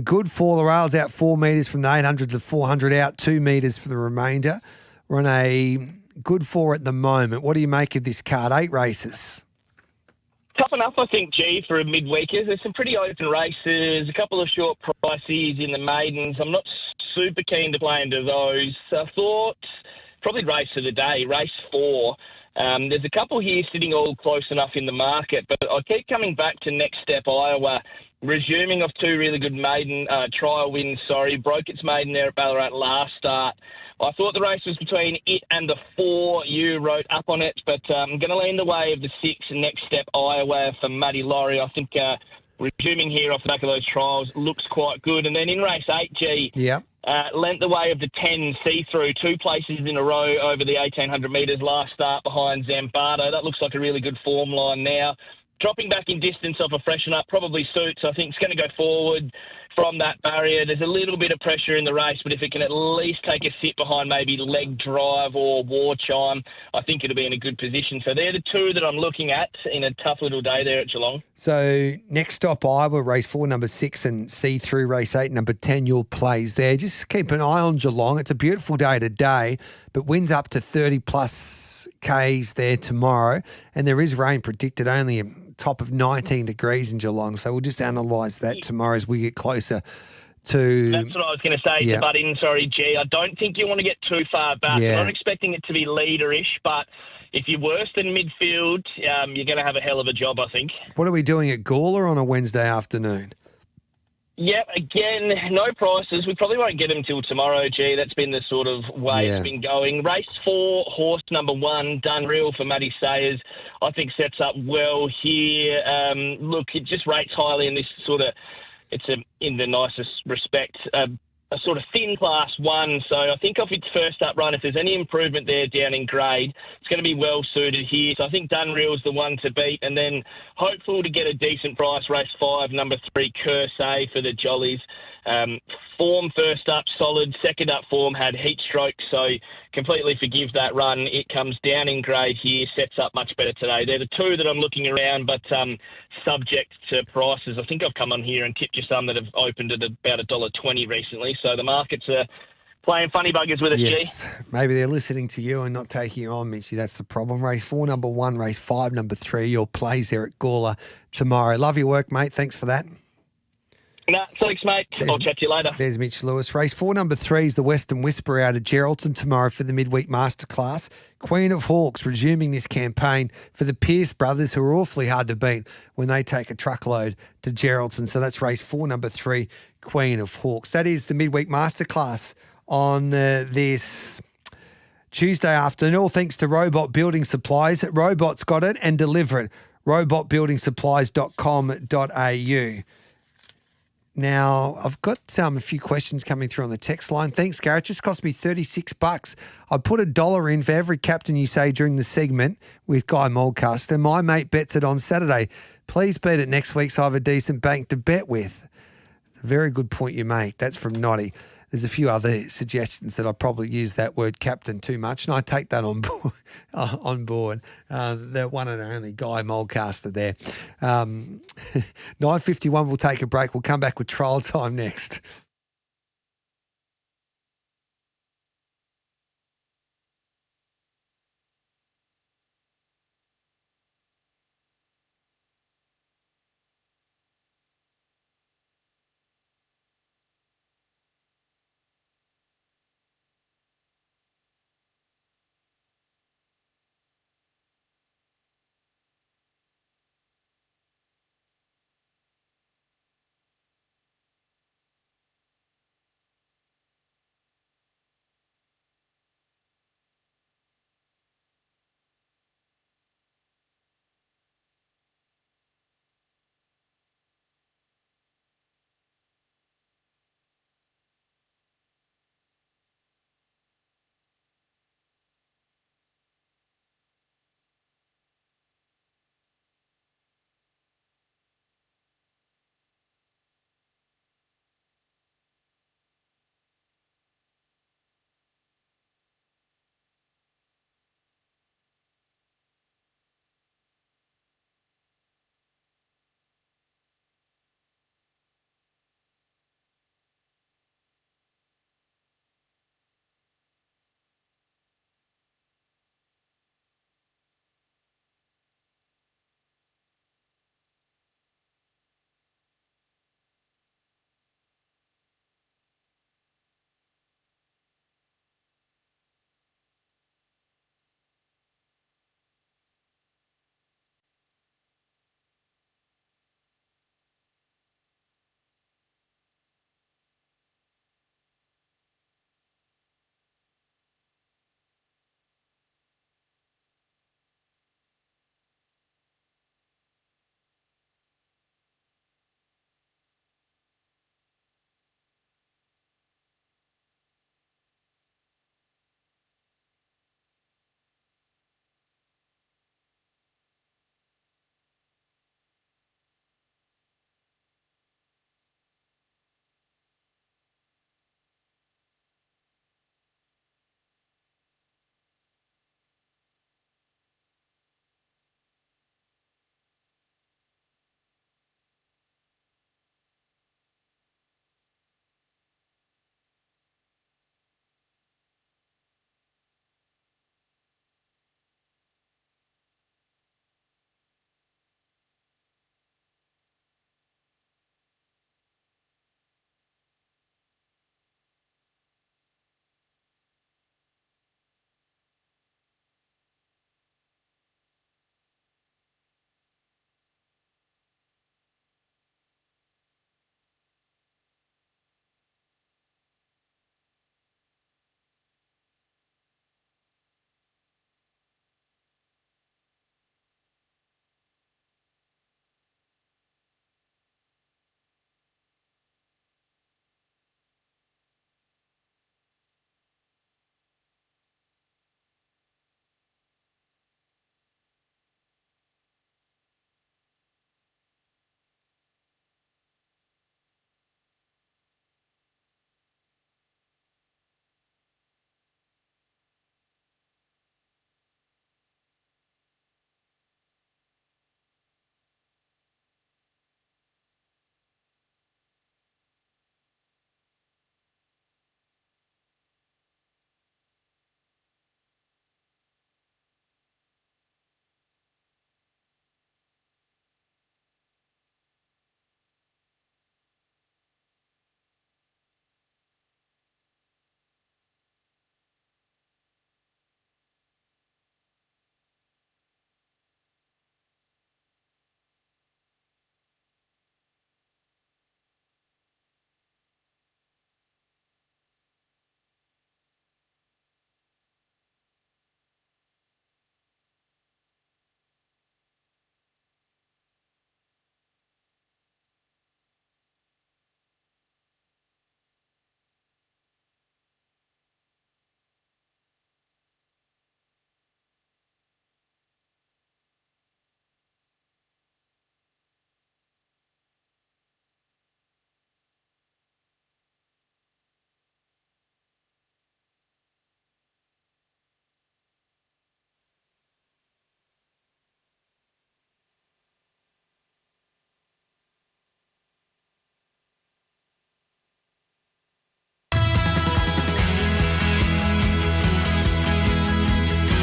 E: good for the rails out 4 metres from the 800 to 400, out 2 metres for the remainder. We're on a good 4 at the moment. What do you make of this card? 8 races.
O: Tough enough, I think, G, for a midweekers. There's some pretty open races, a couple of short prices in the maidens. I'm not super keen to play into those. I thought probably race of the day, race 4. There's a couple here sitting all close enough in the market, but I keep coming back to Next Step Iowa, resuming off 2 really good maiden trial wins. Broke its maiden there at Ballarat last start. I thought the race was between it and the 4. You wrote up on it, but I'm going to lean the way of the 6, Next Step Iowa for Matty Laurie. I think resuming here off the back of those trials looks quite good. And then in race 8G, lent the way of the 10, See-Through, 2 places in a row over the 1,800 metres last start behind Zambardo. That looks like a really good form line now. Dropping back in distance off a freshen up probably suits. I think it's going to go forward from that barrier. There's a little bit of pressure in the race, but if it can at least take a sit behind maybe Leg Drive or War Chime, I think it'll be in a good position. So they're the 2 that I'm looking at in a tough little day there at Geelong.
E: So next stop, Iowa, race 4, number 6, and See-Through, race 8, number 10, your plays there. Just keep an eye on Geelong. It's a beautiful day today, but winds up to 30-plus Ks there tomorrow, and there is rain predicted, only a top of 19 degrees in Geelong. So we'll just analyse that tomorrow as we get closer to...
O: That's what I was going to say to butt in. Sorry, G. I don't think you want to get too far back. I'm not expecting it to be leader-ish, but if you're worse than midfield, you're going to have a hell of a job, I think.
E: What are we doing at Gawler on a Wednesday afternoon?
O: Yep, again, no prices. We probably won't get them till tomorrow, G. That's been the sort of way it's been going. Race 4, horse number 1, Done Real for Matty Sayers, I think sets up well here. Look, it just rates highly in this sort of, in the nicest respect, a sort of thin class 1. So I think off its first up run, if there's any improvement there down in grade, it's going to be well suited here. So I think Done Real's the one to beat. And then hopeful to get a decent price, race 5, number 3, Curse for the Jollies. Form first up, solid. Second up form had heat stroke, so completely forgive that run. It comes down in grade here, sets up much better today. They're the 2 that I'm looking around, but subject to prices. I think I've come on here and tipped you some that have opened at about $1.20 recently, so the markets are playing funny buggers with us,
E: G. Maybe they're listening to you and not taking you on, Mitchy. That's the problem. Race 4, number 1, race 5, number 3. Your plays there at Gawler tomorrow. Love your work, mate. Thanks for that.
O: No, thanks, mate. I'll chat to you later.
E: There's Mitch Lewis. Race 4, number 3 is the Western Whisper out of Geraldton tomorrow for the midweek masterclass. Queen of Hawks resuming this campaign for the Pierce brothers, who are awfully hard to beat when they take a truckload to Geraldton. So that's race 4, number 3, Queen of Hawks. That is the midweek masterclass on this Tuesday afternoon. All thanks to Robot Building Supplies. Robot's got it and deliver it. robotbuildingsupplies.com.au. Now, I've got a few questions coming through on the text line. Thanks, Gareth. Just cost me $36. I put $1 in for every captain you say during the segment with Guy Mulcaster. My mate bets it on Saturday. Please beat it next week so I have a decent bank to bet with. It's a very good point you make. That's from Noddy. There's a few other suggestions that I probably use that word captain too much, and I take that on board. The one and only Guy Mulcaster there. 9:51, we'll take a break. We'll come back with trial time next.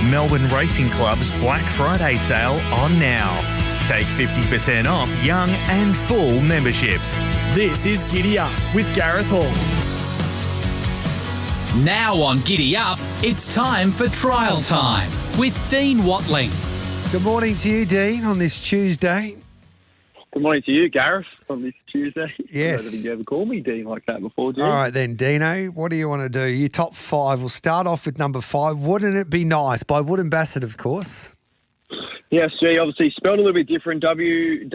C: Melbourne Racing Club's Black Friday sale on now. Take 50% off young and full memberships.
D: This is Giddy Up with Gareth Hall.
P: Now on Giddy Up, it's time for Trial Time with Dean Watling.
E: Good morning to you, Dean, on this Tuesday.
Q: Good morning to you, Gareth, on this Tuesday.
E: Yes.
Q: I don't think you ever called me Dean like that before, Dean.
E: All right then, Dino, what do you want to do? Your top five. We'll start off with number 5. Wouldn't it be nice? By Woodland Bassett, of course.
Q: Yes, G, obviously spelled a little bit different, W-O-O-T-T-E-N,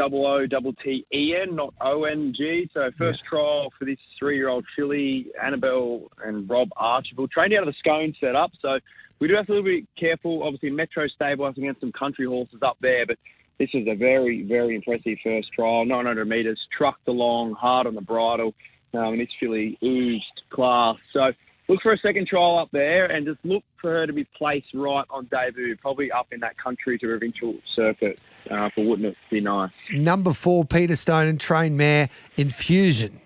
Q: not O-N-G. So first trial for this 3-year-old filly, Annabelle and Rob Archibald, trained out of the Scone setup. So we do have to be a little bit careful. Obviously, Metro stable up against some country horses up there, but this is a very, very impressive first trial. 900 metres, trucked along, hard on the bridle, and this filly oozed class. So look for a second trial up there and just look for her to be placed right on debut, probably up in that country to provincial circuit for Wouldn't It Be Nice.
E: Number 4, Peter Stone and trained mare, Infusion.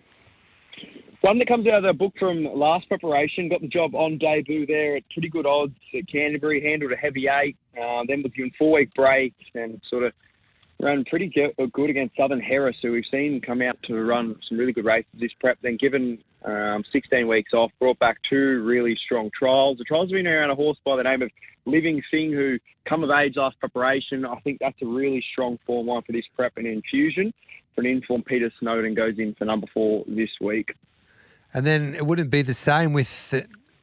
Q: One that comes out of the book from last preparation, got the job on debut there at pretty good odds at Canterbury, handled a heavy 8, then was given 4-week break and sort of ran pretty good against Southern Harris, who we've seen come out to run some really good races this prep, then given 16 weeks off, brought back 2 really strong trials. The trials have been around a horse by the name of Living Thing, who come of age last preparation. I think that's a really strong form line for this prep and Infusion. For an informed Peter Snowden goes in for number 4 this week.
E: And then it wouldn't be the same with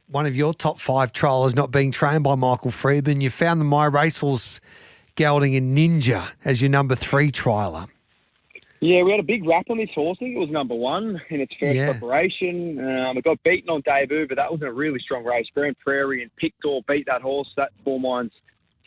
E: one of your top 5 trialers not being trained by Michael Freedman. You found the My Racehorse gelding in Ninja as your number 3 trialer.
Q: Yeah, we had a big rap on this horse. I think it was number 1 in its first preparation. It got beaten on debut, but that was a really strong race. Grand Prairie and Pictor beat that horse. That form line's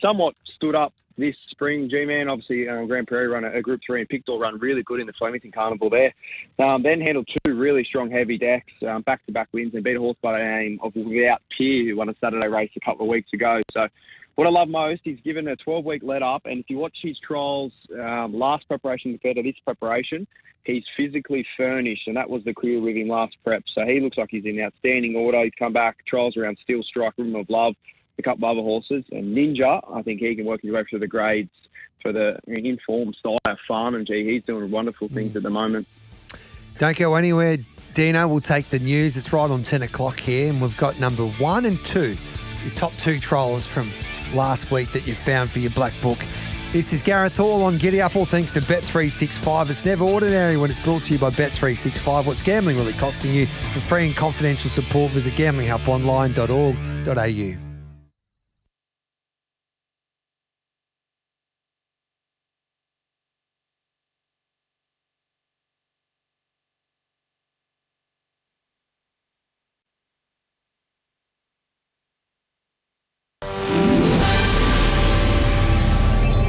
Q: somewhat stood up this spring. G-Man, obviously, Grand Prairie run a Group 3 and Pictor run really good in the Flemington Carnival there. Then handled 2 really strong heavy decks, back-to-back wins, and beat a horse by the name of Without Peer, who won a Saturday race a couple of weeks ago. So what I love most, he's given a 12-week let-up, and if you watch his trials last preparation compared to this preparation, he's physically furnished, and that was the query with him last prep. So he looks like he's in outstanding order. He's come back, trials around Steel Strike, Room of Love, a couple of other horses, and Ninja, I think he can work his way through the grades for the informed style farm, and gee, he's doing wonderful things at the moment.
E: Don't go anywhere, Dino. We'll take the news. It's right on 10 o'clock here, and we've got number 1 and 2, your top 2 trials from last week that you found for your black book. This is Gareth Hall on Giddy Up, all thanks to Bet365. It's never ordinary when it's brought to you by Bet365. What's gambling really costing you? For free and confidential support, visit gamblinghelponline.org.au.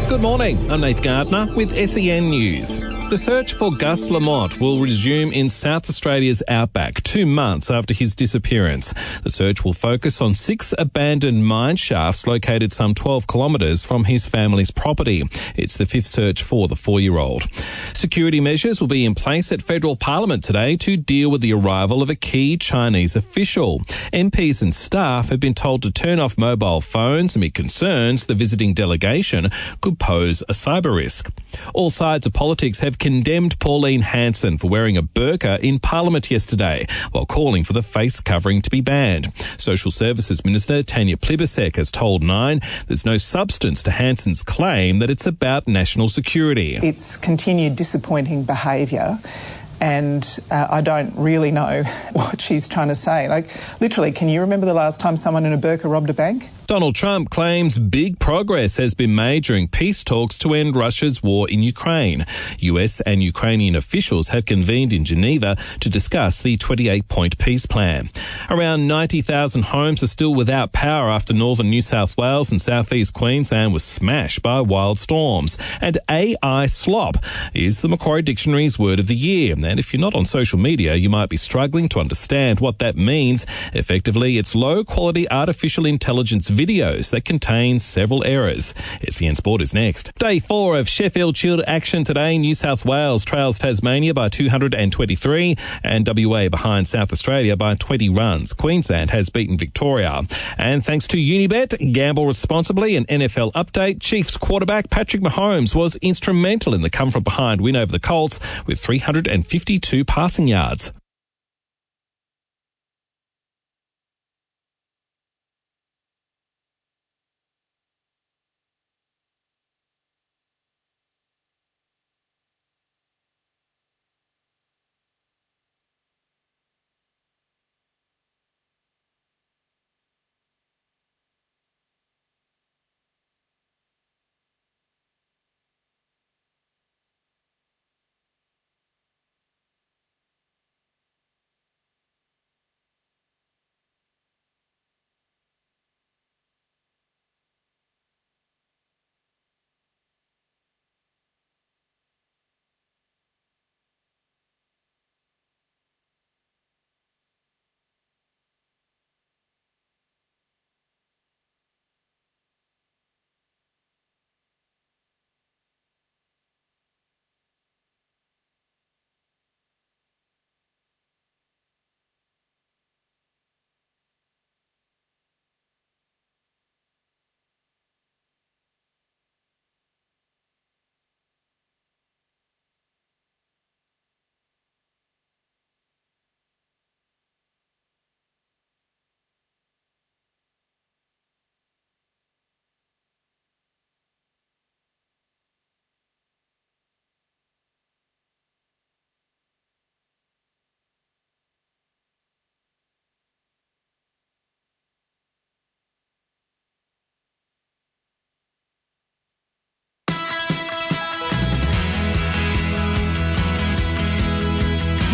A: Good morning, I'm Nate Gardner with SEN News. The search for Gus Lamont will resume in South Australia's outback 2 months after his disappearance. The search will focus on 6 abandoned mine shafts located some 12 kilometres from his family's property. It's the 5th search for the 4-year-old. Security measures will be in place at federal parliament today to deal with the arrival of a key Chinese official. MPs and staff have been told to turn off mobile phones amid concerns the visiting delegation could pose a cyber risk. All sides of politics have condemned Pauline Hanson for wearing a burqa in Parliament yesterday, while calling for the face covering to be banned. Social Services Minister Tanya Plibersek has told Nine there's no substance to Hanson's claim that it's about national security.
R: It's continued disappointing behaviour. And I don't really know what she's trying to say. Like, literally, can you remember the last time someone in a burqa robbed a bank?
A: Donald Trump claims big progress has been made during peace talks to end Russia's war in Ukraine. US and Ukrainian officials have convened in Geneva to discuss the 28-point peace plan. Around 90,000 homes are still without power after northern New South Wales and southeast Queensland was smashed by wild storms. And AI slop is the Macquarie Dictionary's word of the year. And if you're not on social media, you might be struggling to understand what that means. Effectively, it's low-quality artificial intelligence videos that contain several errors. SEN Sport is next. Day 4 of Sheffield Shield action today. New South Wales trails Tasmania by 223 and WA behind South Australia by 20 runs. Queensland has beaten Victoria. And thanks to Unibet, gamble responsibly. An NFL update. Chiefs quarterback Patrick Mahomes was instrumental in the come-from-behind win over the Colts with 352 passing yards.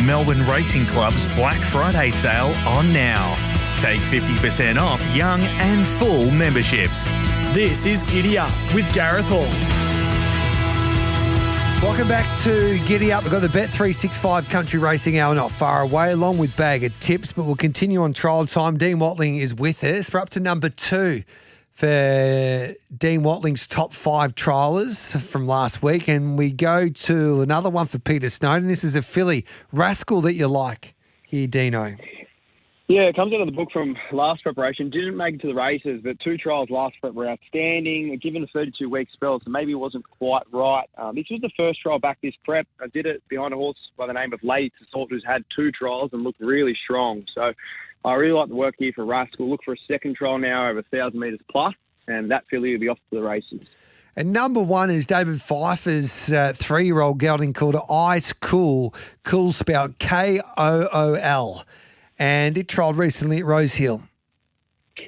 C: Melbourne Racing Club's Black Friday sale on now. Take 50% off young and full memberships.
D: This is Giddy Up with Gareth Hall.
E: Welcome back to Giddy Up. We've got the Bet365 Country Racing Hour not far away, along with Bag of Tips, but we'll continue on trial time. Dean Watling is with us. We're up to number 2 for Dean Watling's top 5 triallers from last week, and we go to another one for Peter Snowden. This is a filly, Rascal, that you like here, Dino.
Q: Yeah, it comes out of the book from last preparation. Didn't make it to the races, but 2 trials last prep were outstanding. Given a 32-week spell, so maybe it wasn't quite right. This was the first trial back this prep. I did it behind a horse by the name of Lady Salt, who's had 2 trials and looked really strong. So I really like the work here for Rascal. Look for a second trial now over 1,000 metres plus, and that filly will be off to the races.
E: And number 1 is David Pfeiffer's 3-year-old gelding called Ice Cool. Cool spelled Kool. And it trialled recently at Rosehill.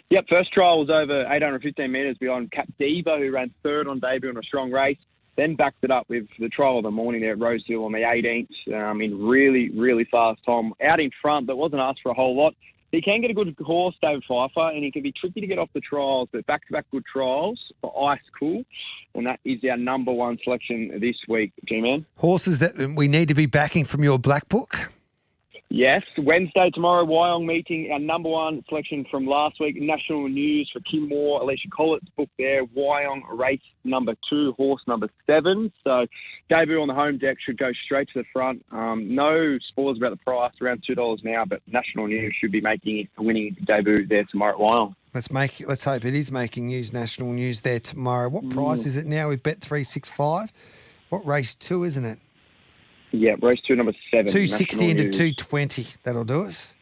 Q: Yep, first trial was over 815 metres behind Cap Diva, who ran 3rd on debut in a strong race. Then backed it up with the trial of the morning there at Rosehill on the 18th in really, really fast time. Out in front, but wasn't asked for a whole lot. He can get a good horse, David Pfeiffer, and he can be tricky to get off the trials, but back-to-back good trials for Ice Cool, and that is our number 1 selection this week, G-Man.
E: Horses that we need to be backing from your black book?
Q: Yes, Wednesday, tomorrow, Wyong meeting, our number 1 selection from last week, national news for Kim Moore, Alicia Collett's book there, Wyong race number 2, horse number 7. So debut on the home deck should go straight to the front. No spoilers about the price, around $2 now, but national news should be making a winning debut there tomorrow at Wyong.
E: Let's hope it is making news, national news there tomorrow. What price is it now with Bet365? What race 2, isn't it?
Q: Yeah, race 2, number 7.
E: 260 into 220. That'll do us.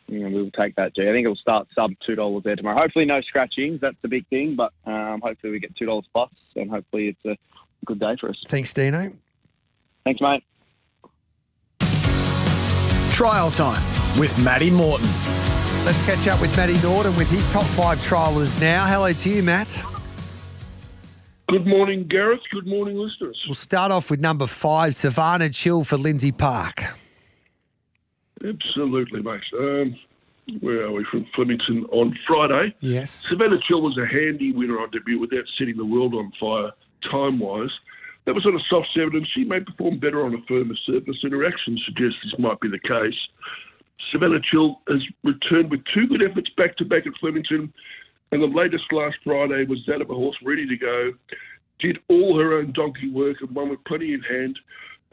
Q: Yeah, we'll take that, G. I think it'll start sub $2 there tomorrow. Hopefully no scratchings. That's the big thing. But hopefully we get $2 plus, and hopefully it's a good day for us.
E: Thanks, Dino.
Q: Thanks, mate.
D: Trial time with Matty Morton.
E: Let's catch up with Matty Norton with his top 5 triallers now. Hello to you, Matt.
S: Good morning, Gareth. Good morning, listeners.
E: We'll start off with number 5, Savannah Chill for Lindsay Park.
S: Absolutely, mate. Where are we? From Flemington on Friday.
E: Yes.
S: Savannah Chill was a handy winner on debut without setting the world on fire time-wise. That was on a soft 7, and she may perform better on a firmer surface, and her actions suggest this might be the case. Savannah Chill has returned with 2 good efforts back-to-back at Flemington, and the latest last Friday was that of a horse ready to go. Did all her own donkey work and won with plenty in hand.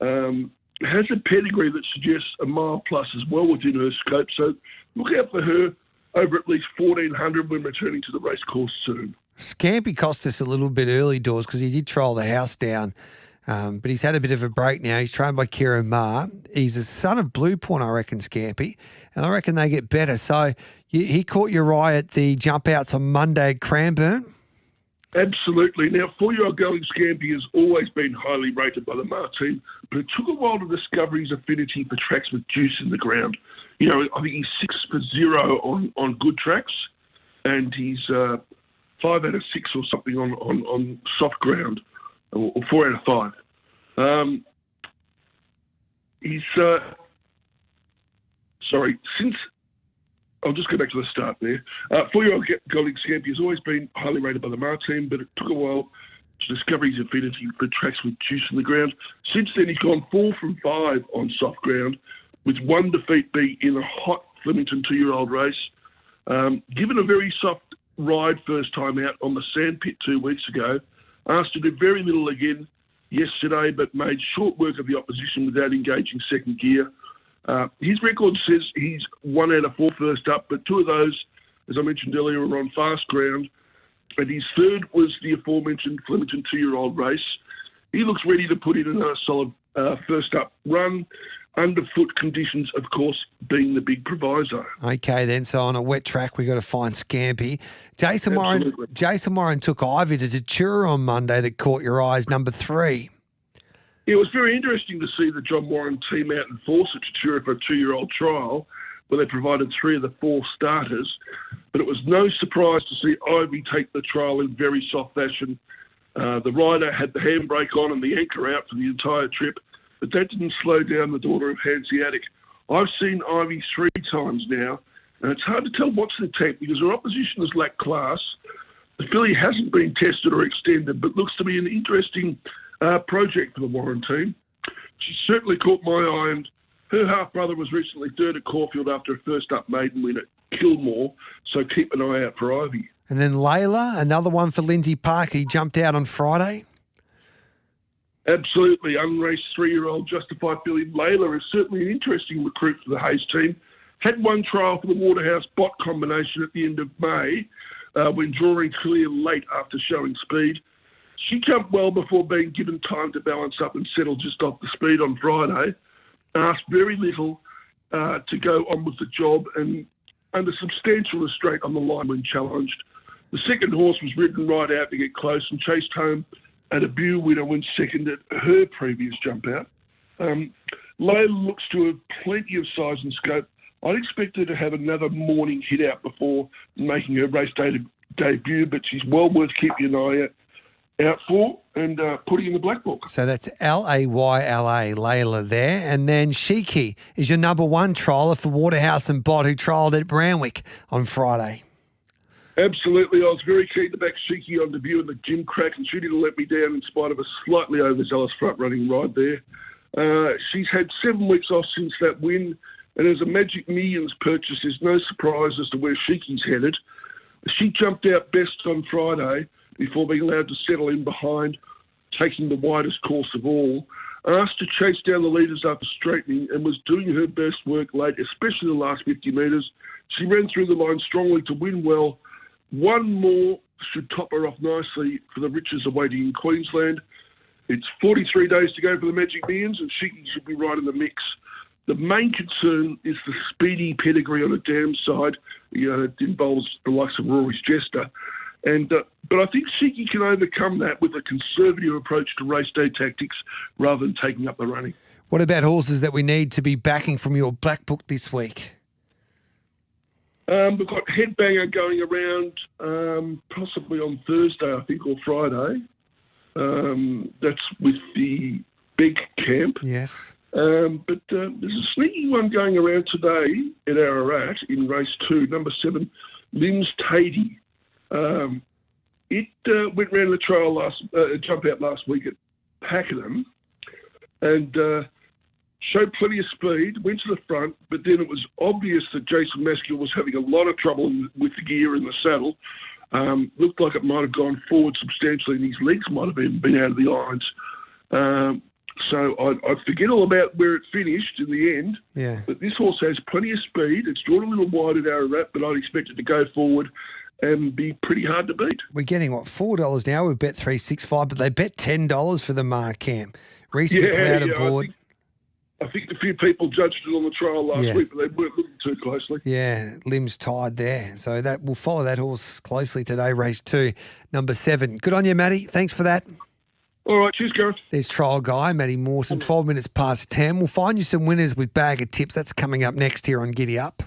S: Has a pedigree that suggests a mile plus is well within her scope, so look out for her over at least 1,400 when returning to the racecourse soon.
E: Scampy cost us a little bit early doors because he did trial the house down, but he's had a bit of a break now. He's trained by Kieran Ma. He's a son of Blue Point, I reckon, Scampy, and I reckon they get better. So he caught your eye at the jump outs on Monday at Cranbourne.
S: Absolutely. Now, 4-year-old Going Scampy has always been highly rated by the Mar team, but it took a while to discover his affinity for tracks with juice in the ground. You know, I think he's 6 for 0 on good tracks, and he's 5 out of 6 or something on soft ground, or 4 out of 5. Since I'll just go back to the start there. 4-year-old Going Scampy has always been highly rated by the Mar team, but it took a while to discover his affinity for tracks with juice in the ground. Since then, he's gone 4 from 5 on soft ground, with 1 defeat being in a hot Flemington 2-year-old race. Given a very soft ride first time out on the sandpit 2 weeks ago, asked to do very little again yesterday, but made short work of the opposition without engaging second gear. His record says he's 1 out of 4 first up, but 2 of those, as I mentioned earlier, were on fast ground. And his third was the aforementioned Flemington 2-year-old race. He looks ready to put in another solid first up run. Underfoot conditions, of course, being the big proviso.
E: Okay, then. So on a wet track, we've got to find Scampy. Jason Moran took Ivy to Detura on Monday that caught your eyes, number 3.
S: It was very interesting to see the John Warren team out in force at Detura for a 2-year-old trial, where they provided 3 of the 4 starters. But it was no surprise to see Ivy take the trial in very soft fashion. The rider had the handbrake on and the anchor out for the entire trip, but that didn't slow down the daughter of Hanseatic. I've seen Ivy 3 times now, and it's hard to tell what's in the tank because her opposition has lacked class. The filly hasn't been tested or extended, but looks to be an interesting project for the Warren team. She certainly caught my eye, and her half-brother was recently 3rd at Caulfield after a first-up maiden win at Kilmore, so keep an eye out for Ivy.
E: And then Layla, another one for Lindsay Parker. He jumped out on Friday.
S: Absolutely. Unraced 3-year-old Justified filly Layla is certainly an interesting recruit for the Hayes team. Had 1 trial for the Waterhouse bot combination at the end of May when drawing clear late after showing speed. She jumped well before being given time to balance up and settle just off the speed on Friday. Asked very little to go on with the job and under substantial restraint on the line when challenged. The second horse was ridden right out to get close and chased home a debut winner when second at her previous jump out. Layla looks to have plenty of size and scope. I'd expect her to have another morning hit out before making her race day debut, but she's well worth keeping an eye out for and putting in the black book.
E: So that's Layla, Layla there. And then Shiki is your number 1 trialler for Waterhouse and Bott, who trialled at Brownwick on Friday.
S: Absolutely. I was very keen to back Shiki on debut in the gym crack, and she didn't let me down in spite of a slightly overzealous front-running ride there. She's had 7 weeks off since that win, and as a Magic Millions purchase, there's no surprise as to where Shiki's headed. She jumped out best on Friday before being allowed to settle in behind, taking the widest course of all. Asked to chase down the leaders after straightening and was doing her best work late, especially the last 50 metres. She ran through the line strongly to win well. 1 more should top her off nicely for the riches awaiting in Queensland. It's 43 days to go for the Magic Millions, and Shiki should be right in the mix. The main concern is the speedy pedigree on a dam side. It involves the likes of Rory's Jester. But I think Shiki can overcome that with a conservative approach to race day tactics rather than taking up the running.
E: What about horses that we need to be backing from your black book this week?
S: We've got Headbanger going around possibly on Thursday, I think, or Friday. That's with the big camp.
E: Yes.
S: But there's a sneaky one going around today at Ararat in race 2, number 7, Limbs Tatey. It went round the trial jump out last week at packing them, and showed plenty of speed, went to the front, but then it was obvious that Jason Maskell was having a lot of trouble with the gear in the saddle. Looked like it might have gone forward substantially, and his legs might have been out of the irons. So I forget all about where it finished in the end.
E: Yeah.
S: But this horse has plenty of speed. It's drawn a little wide at Ararat, but I'd expect it to go forward and be pretty hard to beat.
E: We're getting, $4 now? We bet 365, but they bet $10 for the Markham. Reece McLeod aboard.
S: I think a few people judged it on the trial last week, but they weren't looking too closely.
E: Yeah, limbs tied there. So that we'll follow that horse closely today, race 2, number 7. Good on you, Matty. Thanks for that.
S: All right, cheers, Gareth.
E: There's trial guy, Matty Morton, 12 minutes past 10. We'll find you some winners with Bag of Tips. That's coming up next here on Giddy Up.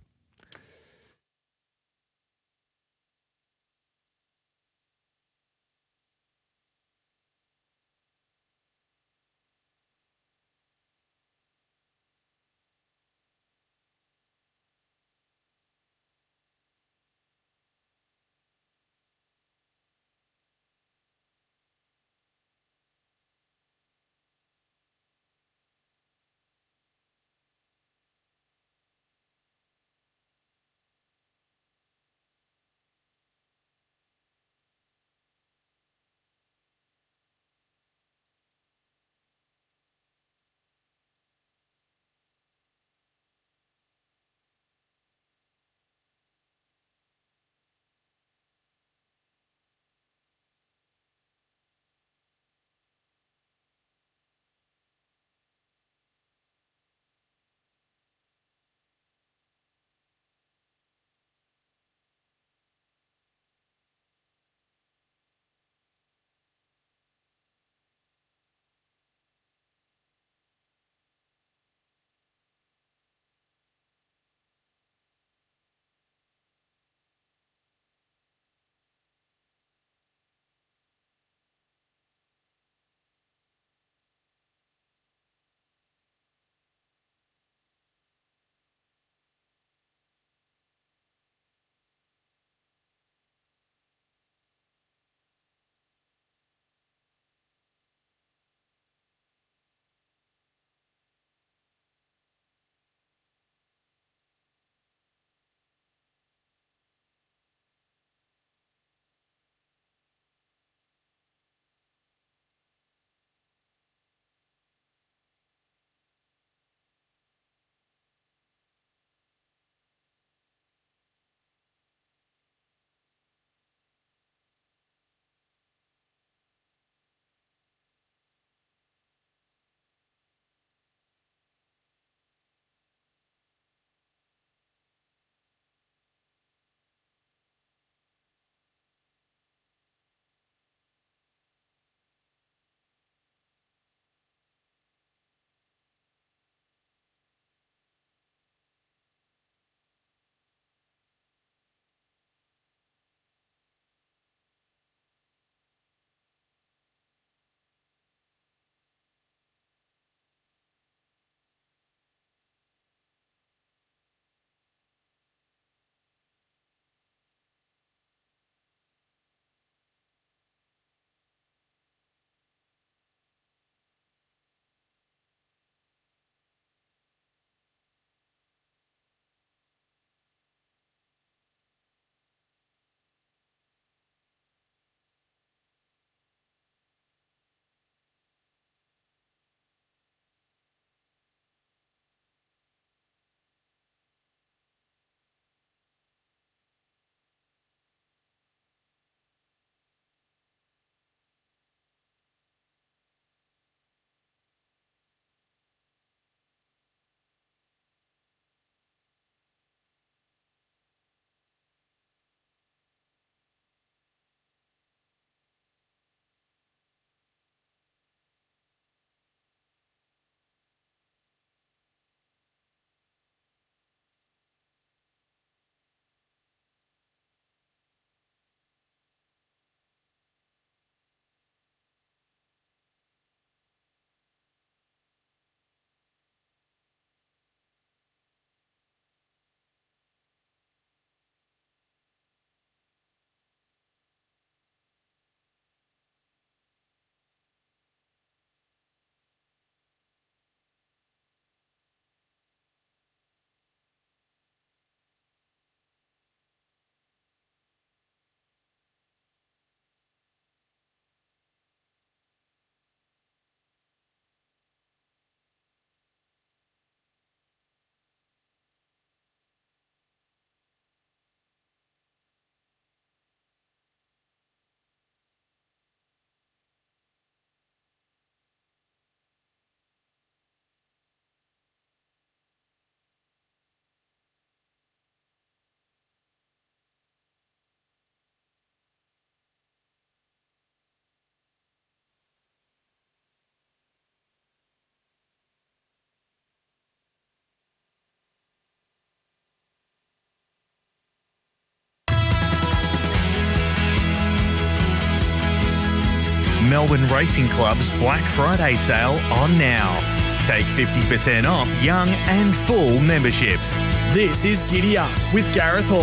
C: Melbourne Racing Club's Black Friday sale on now. Take 50% off young and full memberships.
D: This is Giddy Up with Gareth Hall.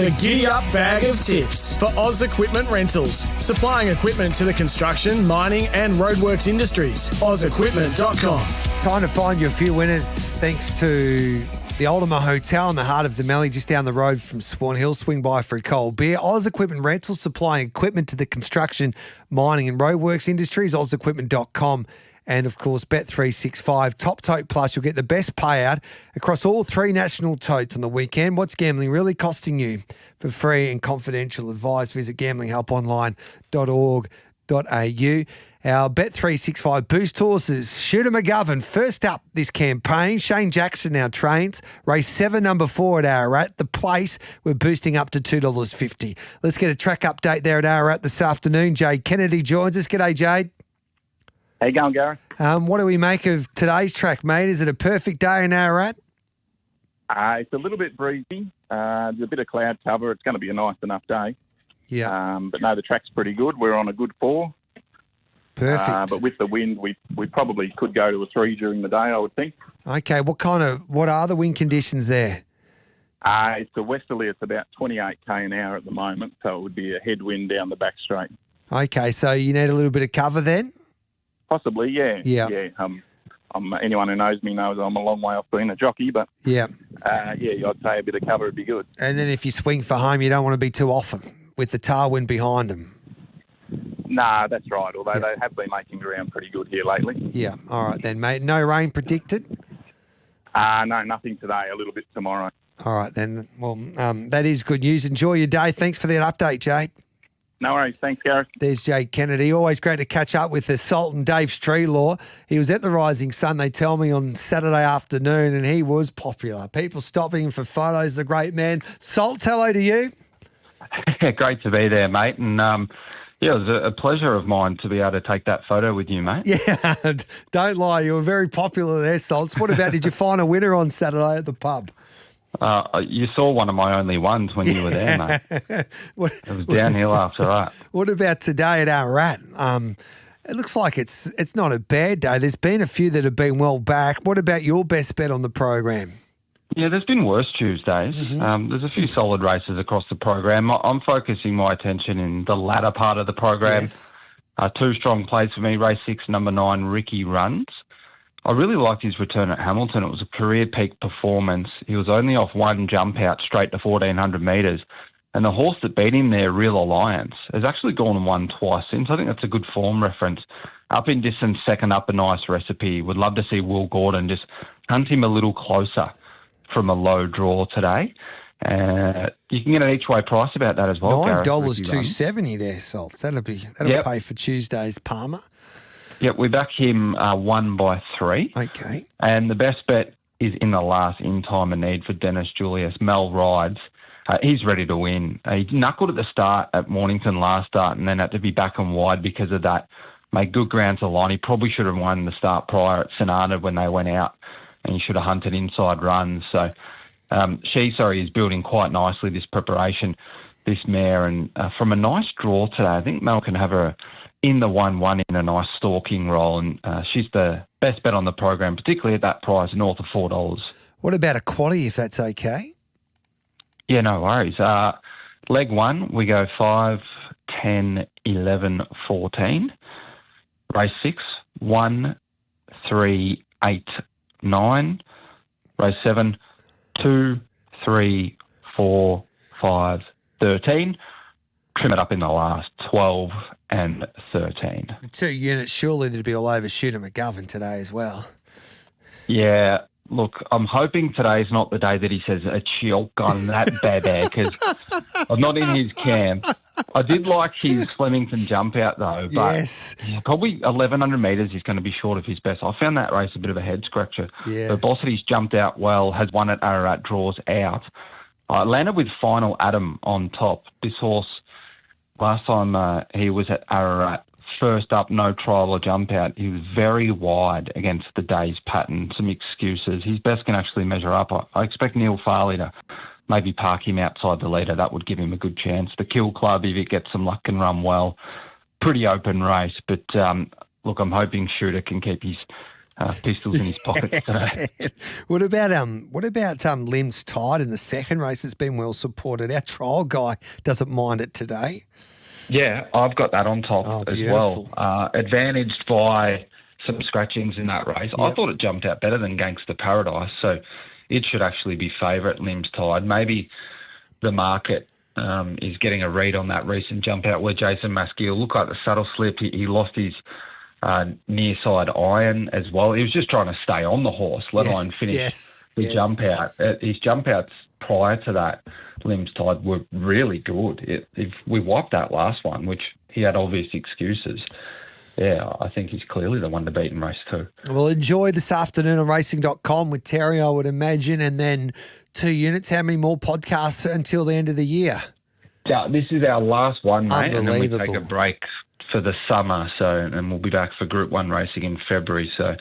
D: The Giddy Up bag of tips for Oz Equipment Rentals, supplying equipment to the construction, mining and roadworks industries. OzEquipment.com.
E: Time to find you a few winners thanks to the Ultima Hotel in the heart of Demelli, just down the road from Swan Hill. Swing by for a cold beer. Oz Equipment Rentals, supplying equipment to the construction, mining and roadworks industries. OzEquipment.com. And, of course, Bet365. Top Tote Plus, you'll get the best payout across all 3 national totes on the weekend. What's gambling really costing you? For free and confidential advice, visit gamblinghelponline.org.au. Our Bet365 boost horses, Shooter McGovern, first up this campaign. Shane Jackson now trains. Race 7, number 4 at Ararat. The place, we're boosting up to $2.50. Let's get a track update there at Ararat this afternoon. Jade Kennedy joins us. G'day, Jade.
T: How you going, Gareth?
E: What do we make of today's track, mate? Is it a perfect day in Ararat?
T: It's a little bit breezy. There's a bit of cloud cover. It's going to be a nice enough day.
E: Yeah.
T: But no, the track's pretty good. We're on a good 4.
E: Perfect.
T: But with the wind, we probably could go to a 3 during the day, I would think.
E: Okay. What are the wind conditions there?
T: It's a westerly. It's about 28 k an hour at the moment, so it would be a headwind down the back straight.
E: Okay. So you need a little bit of cover then?
T: Possibly, yeah.
E: Yeah.
T: Anyone who knows me knows I'm a long way off being a jockey, but
E: yeah,
T: I'd say a bit of cover would be good.
E: And then if you swing for home, you don't want to be too often with the tailwind behind them.
T: Nah, that's right. Although they have been making ground pretty good here lately.
E: Yeah. All right then, mate. No rain predicted?
T: No, nothing today. A little bit tomorrow.
E: All right then. Well, that is good news. Enjoy your day. Thanks for that update, Jade.
T: No worries. Thanks, Gareth.
E: There's Jade Kennedy. Always great to catch up with the Sultan Dave Streelaw. He was at the Rising Sun, they tell me, on Saturday afternoon, and he was popular. People stopping him for photos. The great man. Salt, hello to you.
U: Great to be there, mate. And it was a pleasure of mine to be able to take that photo with you, mate.
E: Yeah, don't lie. You were very popular there, Salts. What about, did you find a winner on Saturday at the pub?
U: You saw one of my only ones when you were there, mate. It was downhill after that.
E: What about today at Ararat? It looks like it's not a bad day. There's been a few that have been well back. What about your best bet on the program?
U: Yeah, there's been worse Tuesdays.
E: Mm-hmm.
U: There's a few solid races across the program. I'm focusing my attention in the latter part of the program.
E: Yes.
U: 2 strong plays for me. Race 6, number 9, Ricky Runs. I really liked his return at Hamilton. It was a career peak performance. He was only off 1 jump out straight to 1,400 metres. And the horse that beat him there, Real Alliance, has actually gone and won twice since. I think that's a good form reference. Up in distance, second up, a nice recipe. Would love to see Will Gordon just hunt him a little closer from a low draw today. You can get an each-way price about that as well.
E: $9.270 there, Salts. That'll pay for Tuesday's Palmer.
U: Yep, we back him 1 by 3.
E: Okay.
U: And the best bet is in the last in time of need for Dennis Julius. Mel Rides. He's ready to win. He knuckled at the start at Mornington last start and then had to be back and wide because of that. Made good ground to line. He probably should have won the start prior at St Arnaud when they went out, and he should have hunted inside runs. So is building quite nicely this preparation, this mare. And from a nice draw today, I think Mel can have her in the 1-1 in a nice stalking role, and she's the best bet on the program, particularly at that price, north of $4.
E: What about a quaddie, if that's okay?
U: Yeah, no worries. Leg 1, we go 5, 10, 11, 14. Race 6, 1, 3, 8, 9. Race 7, 2, 3, 4, 5, 13. Trim it up in the last 12 and 13.
E: 2 units, surely there'd be all over Shooter McGovern today as well.
U: Yeah, look, I'm hoping today's not the day that he says a choke on that baby, because I'm not in his camp. I did like his Flemington jump out though, but
E: yes,
U: probably 1,100 metres is going to be short of his best. I found that race a bit of a head scratcher.
E: Yeah.
U: Verbosity's jumped out well, has won at Ararat, draws out. Landed with Final Adam on top. This horse, last time he was at Ararat, first up, no trial or jump out. He was very wide against the day's pattern, some excuses. His best can actually measure up. I expect Neil Farley to maybe park him outside the leader. That would give him a good chance. The Kill Club, if it gets some luck, can run well. pretty open race. But look, I'm hoping Shooter can keep his pistols in his pocket today.
E: What about Limbs Tide in the second race? It's been well supported. Our trial guy doesn't mind it today.
U: Yeah, I've got that on top as well. Advantaged by some scratchings in that race. Yep. I thought it jumped out better than Gangster Paradise, so it should actually be favourite, Limbs Tide. Maybe the market is getting a read on that recent jump out where Jason Maskell looked like the saddle slipped. He lost his near side iron as well. He was just trying to stay on the horse, let alone finish the jump out. His jump outs prior to that, Limbs Tide, were really good. If we wiped that last one, which he had obvious excuses, I think he's clearly the one to beat in race 2.
E: Well, enjoy this afternoon on racing.com with Terry, I would imagine, and then 2 units. How many more podcasts until the end of the year?
U: Yeah, this is our last one, mate, and then we take a
E: Unbelievable.
U: break for the summer, and we'll be back for Group 1 racing in February. So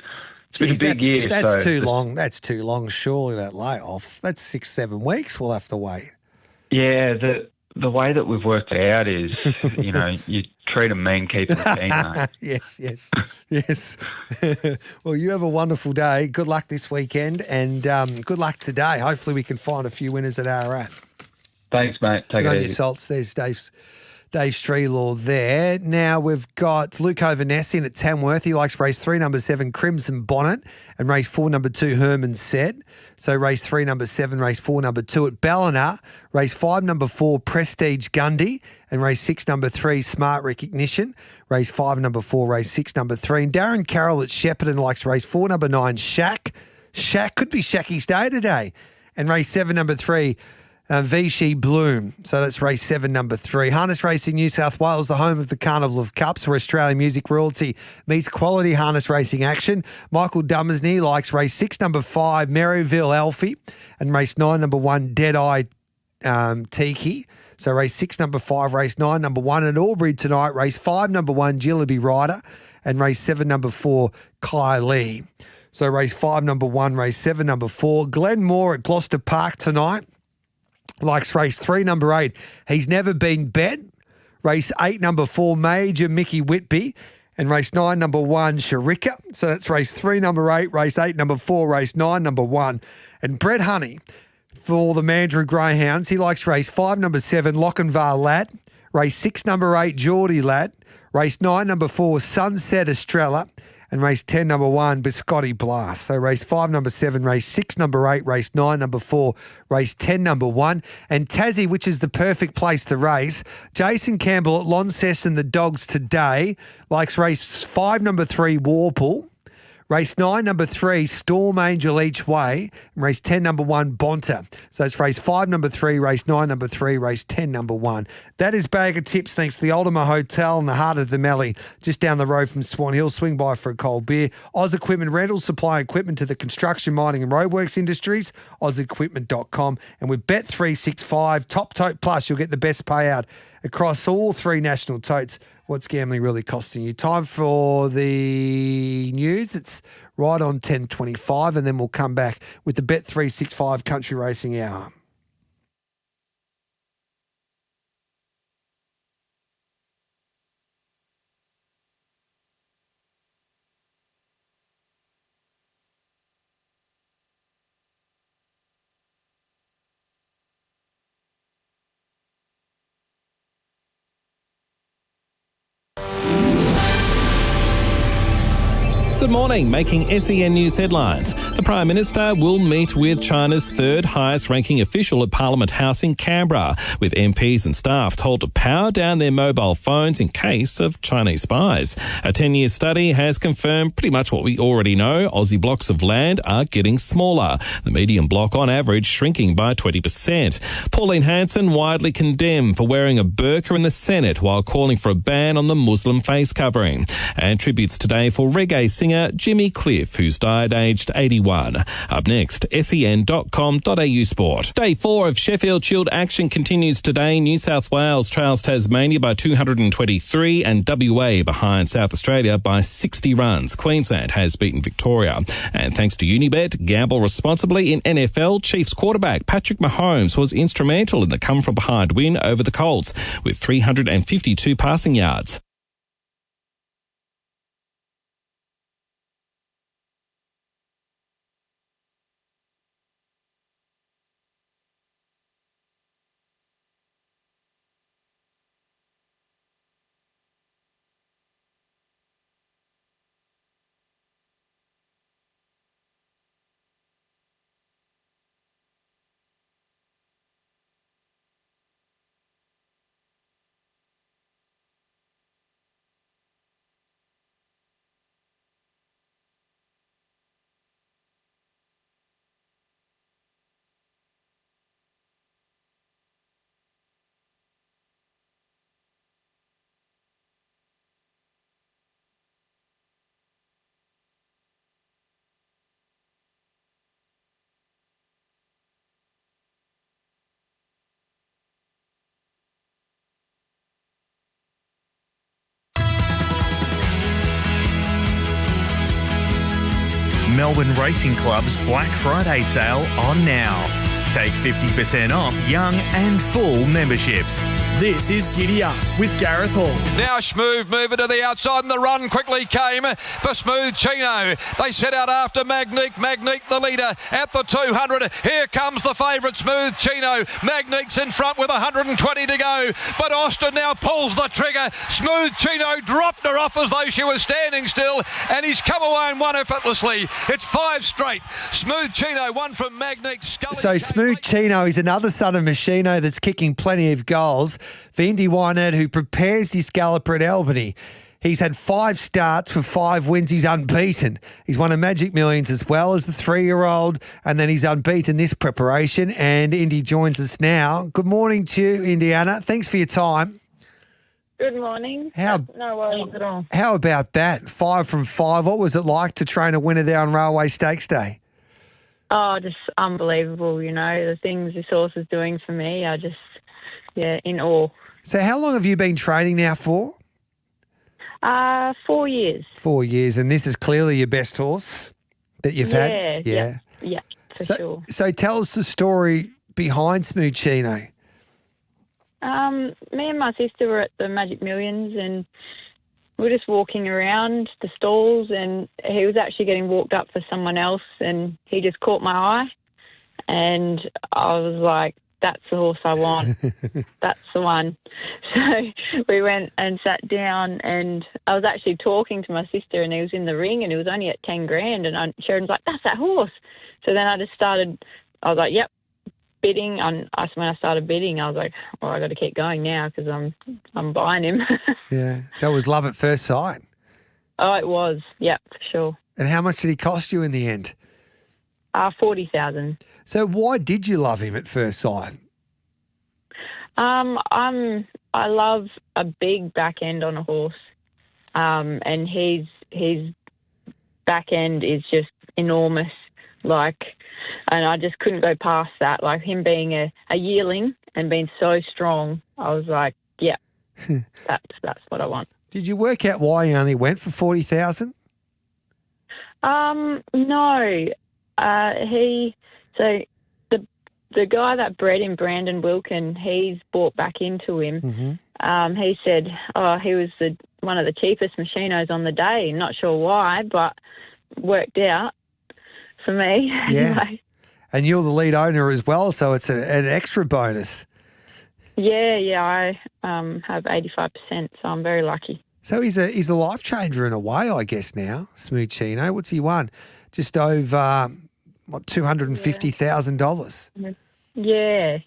U: it's been a big year.
E: That's too long. That's too long, surely, that layoff. That's 6-7 weeks we'll have to wait.
U: Yeah, the way that we've worked it out is, you treat them mean, keep them keen, mate.
E: Yes. Well, you have a wonderful day. Good luck this weekend, and good luck today. Hopefully we can find a few winners at Ararat.
U: Thanks, mate. Take
E: Good on
U: it
E: your
U: easy.
E: salts. There's Dave Strelaw there. Now we've got Luke Ovanesi in at Tamworth. He likes race 3, number 7, Crimson Bonnet, and race 4, number 2, Herman Set. So race 3, number 7, race 4, number 2 at Ballina, race 5, number 4, Prestige Gundy, and race 6, number 3, Smart Recognition, race 5, number 4, race 6, number 3. And Darren Carroll at Shepparton likes race 4, number 9, Shack. Shack could be Shacky's day today. And race 7, number 3, Vichy Bloom. So that's race 7, number 3. Harness Racing New South Wales, the home of the Carnival of Cups, where Australian music royalty meets quality harness racing action. Michael Dummersney likes race 6, number 5, Maryville Alfie, and race 9, number 1, Deadeye Tiki. So race 6, number 5, race 9, number 1 at Albury tonight, race 5, number 1, Jillaby Rider, and race 7, number 4, Kai Lee. So race 5, number 1, race 7, number 4, Glenn Moore at Gloucester Park tonight. Likes race 3, number 8. He's never been bet. Race 8, number 4, Major Mickey Whitby. And race 9, number 1, Sharika. So that's race 3, number 8, race 8, number 4, race 9, number 1. And Brett Honey for the Mandurah Greyhounds. He likes race 5, number 7, Lochinvar Lad. Race 6, number 8, Geordie Lad. Race 9, number 4, Sunset Estrella. And race 10, number 1, Biscotti Blast. So race 5, number 7, race 6, number 8, race 9, number 4, race 10, number 1. And Tassie, which is the perfect place to race, Jason Campbell at Launceston, the Dogs today, likes race 5, number 3, Warple. Race 9, number 3, Storm Angel each way. And race 10, number 1, Bonta. So it's race 5, number 3, race 9, number 3, race 10, number 1. That is Bag of Tips, thanks to the Ultima Hotel in the heart of the Mallee, just down the road from Swan Hill. Swing by for a cold beer. Oz Equipment Rental, supply equipment to the construction, mining and roadworks industries. OzEquipment.com. And with Bet365 Top Tote Plus, you'll get the best payout across all 3 national totes. What's gambling really costing you? Time for the news. It's right on 10:25, and then we'll come back with the Bet365 Country Racing Hour.
A: Good morning. Making SEN News headlines. The Prime Minister will meet with China's 3rd highest ranking official at Parliament House in Canberra, with MPs and staff told to power down their mobile phones in case of Chinese spies. A 10-year study has confirmed pretty much what we already know. Aussie blocks of land are getting smaller, the median block on average shrinking by 20%. Pauline Hanson widely condemned for wearing a burqa in the Senate while calling for a ban on the Muslim face covering. And tributes today for reggae singer Jimmy Cliff, who's died aged 81. Up next, sen.com.au sport. Day 4 of Sheffield Shield action continues today. New South Wales trails Tasmania by 223 and WA behind South Australia by 60 runs. Queensland has beaten Victoria. And thanks to Unibet, gamble responsibly in NFL. Chiefs quarterback Patrick Mahomes was instrumental in the come-from-behind win over the Colts with 352 passing yards.
C: Melbourne Racing Club's Black Friday sale on now. Take 50% off young and full memberships.
D: This is Giddy Up with Gareth Hall.
B: Now Schmoove moving to the outside and the run quickly came for Smooth Chino. They set out after Magnique. Magnique the leader at the 200. Here comes the favourite Smooth Chino. Magnique's in front with 120 to go. But Austin now pulls the trigger. Smooth Chino dropped her off as though she was standing still and he's come away and won effortlessly. It's 5 straight. Smooth Chino won from Magnique.
E: So Smooth Chino is another son of Machino that's kicking plenty of goals. For Indy Wynette, who prepares his galloper at Albany. He's had 5 starts for 5 wins. He's unbeaten. He's won a Magic Millions as well as the 3-year-old, and then he's unbeaten this preparation. And Indy joins us now. Good morning to you, Indiana. Thanks for your time.
V: Good morning. No worries at all.
E: How about that? 5 from 5. What was it like to train a winner there on Railway Stakes Day?
V: Oh, just unbelievable, you know, the things this horse is doing for me. I just, in awe.
E: So how long have you been training now for?
V: 4 years.
E: 4 years, and this is clearly your best horse that you've had?
V: Yeah, for sure.
E: So tell us the story behind Smooth Chino.
V: Me and my sister were at the Magic Millions and we were just walking around the stalls and he was actually getting walked up for someone else and he just caught my eye and I was like, that's the horse I want. That's the one. So we went and sat down and I was actually talking to my sister and he was in the ring and it was only at 10 grand and Sharon's like, that's that horse. So then I was like, yep, bidding. And when I started bidding, I was like, oh, I got to keep going now because I'm buying him.
E: Yeah. So it was love at first sight.
V: Oh, it was. Yeah, for sure.
E: And how much did he cost you in the end?
V: 40,000.
E: So why did you love him at first sight?
V: I love a big back end on a horse, and his back end is just enormous. And I just couldn't go past that. Like him being a yearling and being so strong, I was like, yeah, that's what I want.
E: Did you work out why he only went for 40,000?
V: No. The guy that bred him, Brandon Wilkin, he's bought back into him.
E: Mm-hmm.
V: He said, he was one of the cheapest machinos on the day. Not sure why, but worked out for me.
E: Yeah.
V: Anyway.
E: And you're the lead owner as well, so it's an extra bonus.
V: Yeah, I have 85%, so I'm very lucky.
E: So he's a life changer in a way, I guess now, Smooth Chino. What's he won? Just over, $250,000?
V: Yeah.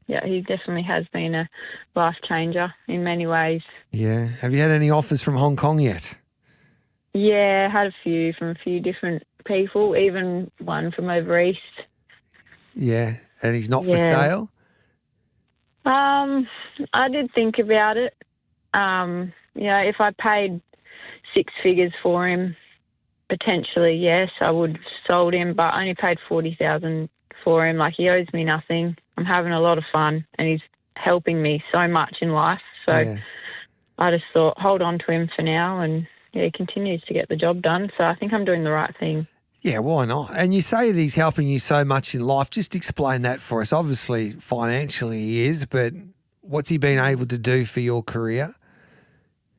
V: Yeah, he definitely has been a life changer in many ways.
E: Yeah. Have you had any offers from Hong Kong yet?
V: Yeah, had a few from a few different people, even one from over east.
E: Yeah, and he's not for sale?
V: I did think about it. If I paid 6 figures for him, potentially, yes, I would have sold him, but I only paid 40,000 for him. Like, he owes me nothing. I'm having a lot of fun, and he's helping me so much in life. So I just thought, hold on to him for now, and he continues to get the job done. So I think I'm doing the right thing.
E: Yeah, why not? And you say that he's helping you so much in life. Just explain that for us. Obviously, financially he is, but what's he been able to do for your career?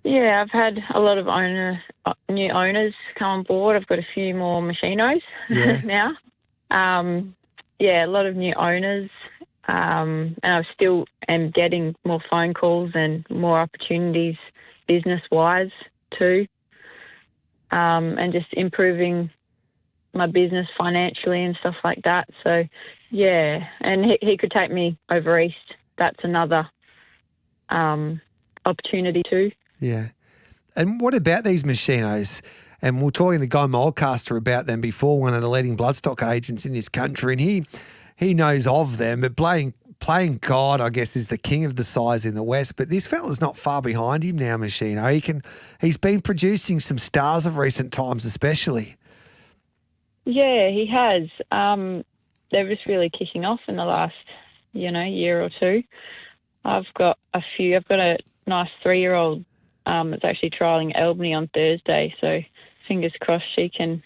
V: Yeah, I've had a lot of new owners come on board. I've got a few more machinos now. A lot of new owners. And I still am getting more phone calls and more opportunities business-wise too. And just improving my business financially and stuff like that. So, yeah, and he could take me over east. That's another opportunity too.
E: Yeah. And what about these machinos? And we were talking to Guy Mulcaster about them before, one of the leading bloodstock agents in this country, and he knows of them. But playing God, I guess, is the king of the size in the West. But this fella's not far behind him now, Machino. He's been producing some stars of recent times, especially.
V: Yeah, he has. They're just really kicking off in the last, year or two. I've got a few. I've got a nice 3-year-old that's actually trialling Albany on Thursday. So fingers crossed she can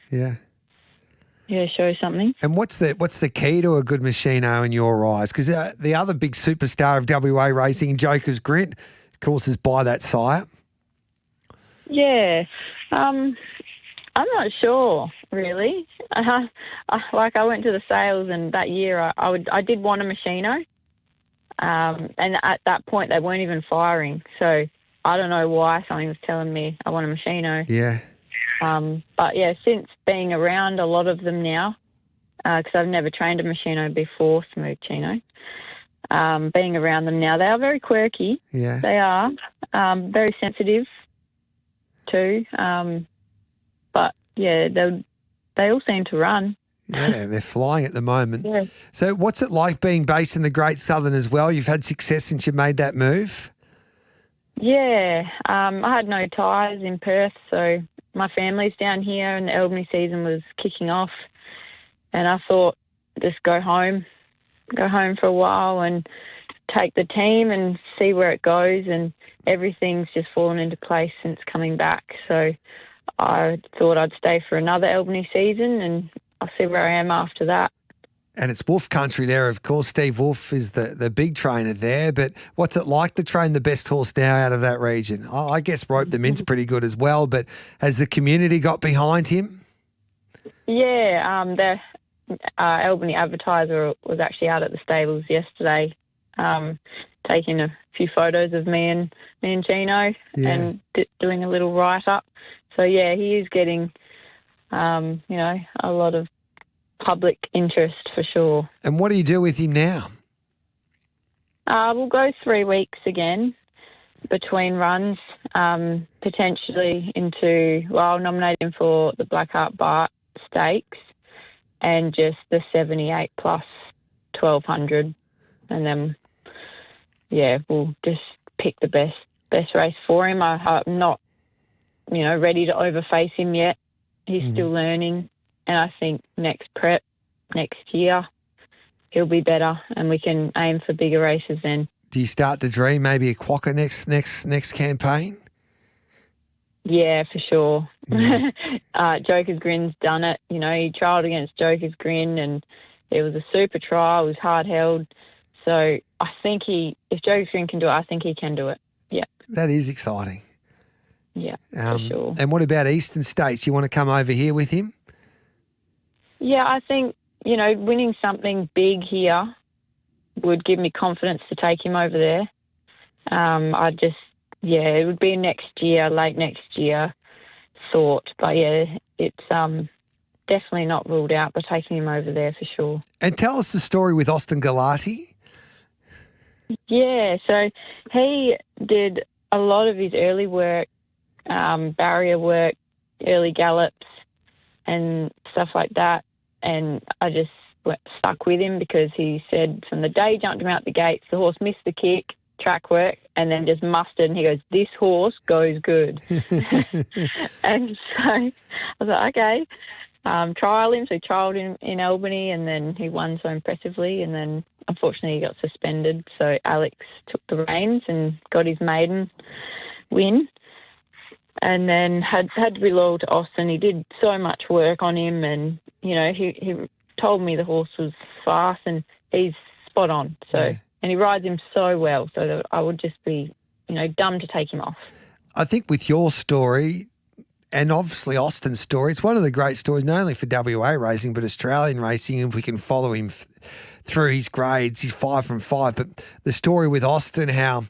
V: show something.
E: And what's the key to a good Machino in your eyes? Because the other big superstar of WA racing, Joker's Grit, of course, is by that sire.
V: Yeah, I'm not sure really. I went to the sales, and that year I did want a Machino, and at that point they weren't even firing. So I don't know why something was telling me I want a Machino.
E: Yeah.
V: But yeah, since being around a lot of them now, because I've never trained a Machino before Smooth Chino, being around them now, they are very quirky.
E: Yeah.
V: They are very sensitive too. But yeah, they all seem to run.
E: Yeah, they're flying at the moment.
V: Yeah.
E: So what's it like being based in the Great Southern as well? You've had success since you made that move?
V: Yeah, I had no ties in Perth, so my family's down here and the Albany season was kicking off, and I thought just go home for a while and take the team and see where it goes, and everything's just fallen into place since coming back. So I thought I'd stay for another Albany season and I'll see where I am after that.
E: And it's Wolf country there, of course. Steve Wolf is the big trainer there. But what's it like to train the best horse now out of that region? I guess Rope the Mint's pretty good as well, but has the community got behind him?
V: Yeah, the Albany Advertiser was actually out at the stables yesterday, taking a few photos of me and Chino and doing a little write-up. So, yeah, he is getting, a lot of public interest for sure.
E: And what do you do with him now?
V: We'll go 3 weeks again between runs, potentially I'll nominate him for the Blackheart Bart Stakes and just the 78 plus 1200. And then, we'll just pick the best race for him. I'm not, ready to overface him yet. He's still learning. And I think next year, he'll be better and we can aim for bigger races then.
E: Do you start to dream maybe a quokka next campaign?
V: Yeah, for sure. Yeah. Joker's Grin's done it. He trialled against Joker's Grin and it was a super trial. It was hard held. So I think if Joker's Grin can do it, I think he can do it. Yeah.
E: That is exciting.
V: Yeah, for sure.
E: And what about Eastern States? You want to come over here with him?
V: Yeah, I think, winning something big here would give me confidence to take him over there. It would be late next year thought. But, it's definitely not ruled out by taking him over there for sure.
E: And tell us the story with Austin Galati.
V: Yeah, so he did a lot of his early work, barrier work, early gallops and stuff like that. And I just stuck with him because he said from the day he jumped him out the gates, the horse missed the kick, track work, and then just mustered. And he goes, this horse goes good. And so I was like, okay, trial him. So he trialled him in Albany and then he won so impressively. And then unfortunately he got suspended. So Alex took the reins and got his maiden win. And then had to be loyal to Austin. He did so much work on him and, he told me the horse was fast and he's spot on. So, and he rides him so well. So that I would just be, dumb to take him off.
E: I think with your story and obviously Austin's story, it's one of the great stories, not only for WA racing, but Australian racing. If we can follow him through his grades, he's 5 from 5. But the story with Austin, how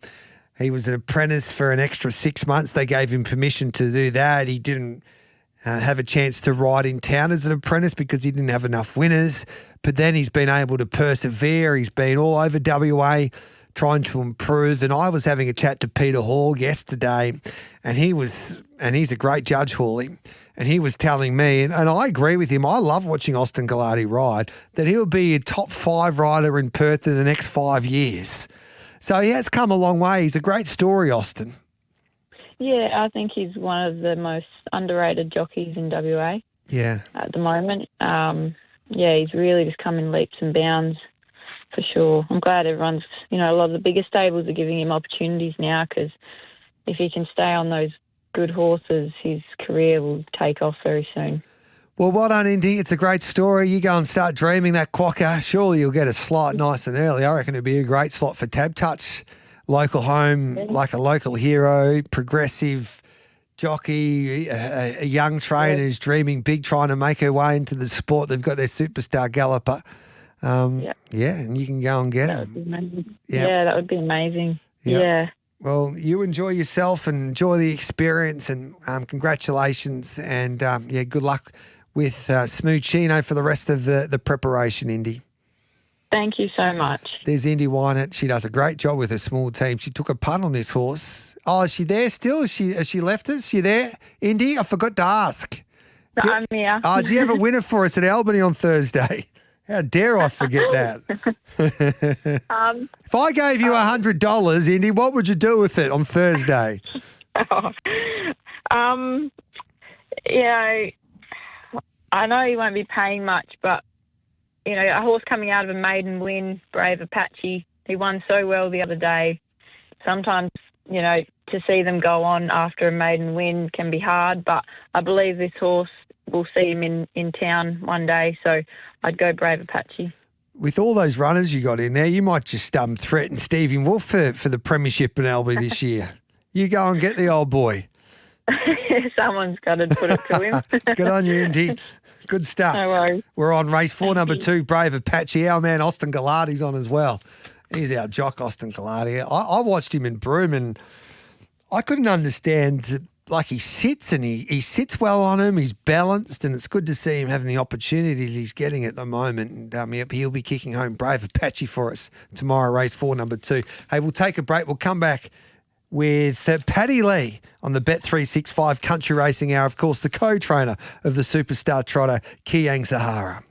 E: he was an apprentice for an extra 6 months. They gave him permission to do that. He didn't have a chance to ride in town as an apprentice because he didn't have enough winners. But then he's been able to persevere. He's been all over WA trying to improve. And I was having a chat to Peter Hall yesterday, and he's a great judge, Hawley, and he was telling me, and I agree with him, I love watching Austin Galati ride, that he'll be a top 5 rider in Perth in the next 5 years. So he has come a long way. He's a great story, Austin.
V: Yeah, I think he's one of the most underrated jockeys in WA.
E: Yeah.
V: At the moment. He's really just come in leaps and bounds for sure. I'm glad everyone's, a lot of the bigger stables are giving him opportunities now because if he can stay on those good horses, his career will take off very soon.
E: Well, well done, Indy. It's a great story. You go and start dreaming that quokka. Surely you'll get a slot nice and early. I reckon it'd be a great slot for Tab Touch. Local home, like a local hero, progressive jockey, a young trainer who's dreaming big, trying to make her way into the sport. They've got their superstar galloper. Yeah, and you can go and get him.
V: Yeah, that would be amazing.
E: Yep.
V: Yeah.
E: Well, you enjoy yourself and enjoy the experience, and congratulations, and good luck with Smooth Chino for the rest of the preparation, Indy.
V: Thank you so much.
E: There's Indy Wynett. She does a great job with her small team. She took a punt on this horse. Oh, is she there still? Has she left us? She there, Indy? I forgot to ask.
V: No, I'm here.
E: Oh, do you have a winner for us at Albany on Thursday? How dare I forget that? If I gave you $100, Indy, what would you do with it on Thursday?
V: I know you won't be paying much, but, a horse coming out of a maiden win, Brave Apache, he won so well the other day. Sometimes, to see them go on after a maiden win can be hard, but I believe this horse will see him in town one day, so I'd go Brave Apache.
E: With all those runners you got in there, you might just threaten Stephen Wolf for the premiership in Albany this year. You go and get the old boy.
V: Someone's got to put it to him.
E: Good on you, Indy. Good stuff.
V: No worries.
E: We're on race 4, number 2, Brave Apache. Our man Austin Gallardi's on as well. He's our jock, Austin Gallardi. I watched him in Broome and I couldn't understand. Like he sits and he sits well on him. He's balanced, and it's good to see him having the opportunities he's getting at the moment. And he'll be kicking home Brave Apache for us tomorrow, race 4, number 2. Hey, we'll take a break. We'll come back with Paddy Lee on the Bet365 Country Racing Hour. Of course, the co-trainer of the superstar trotter, Kiang Sahara.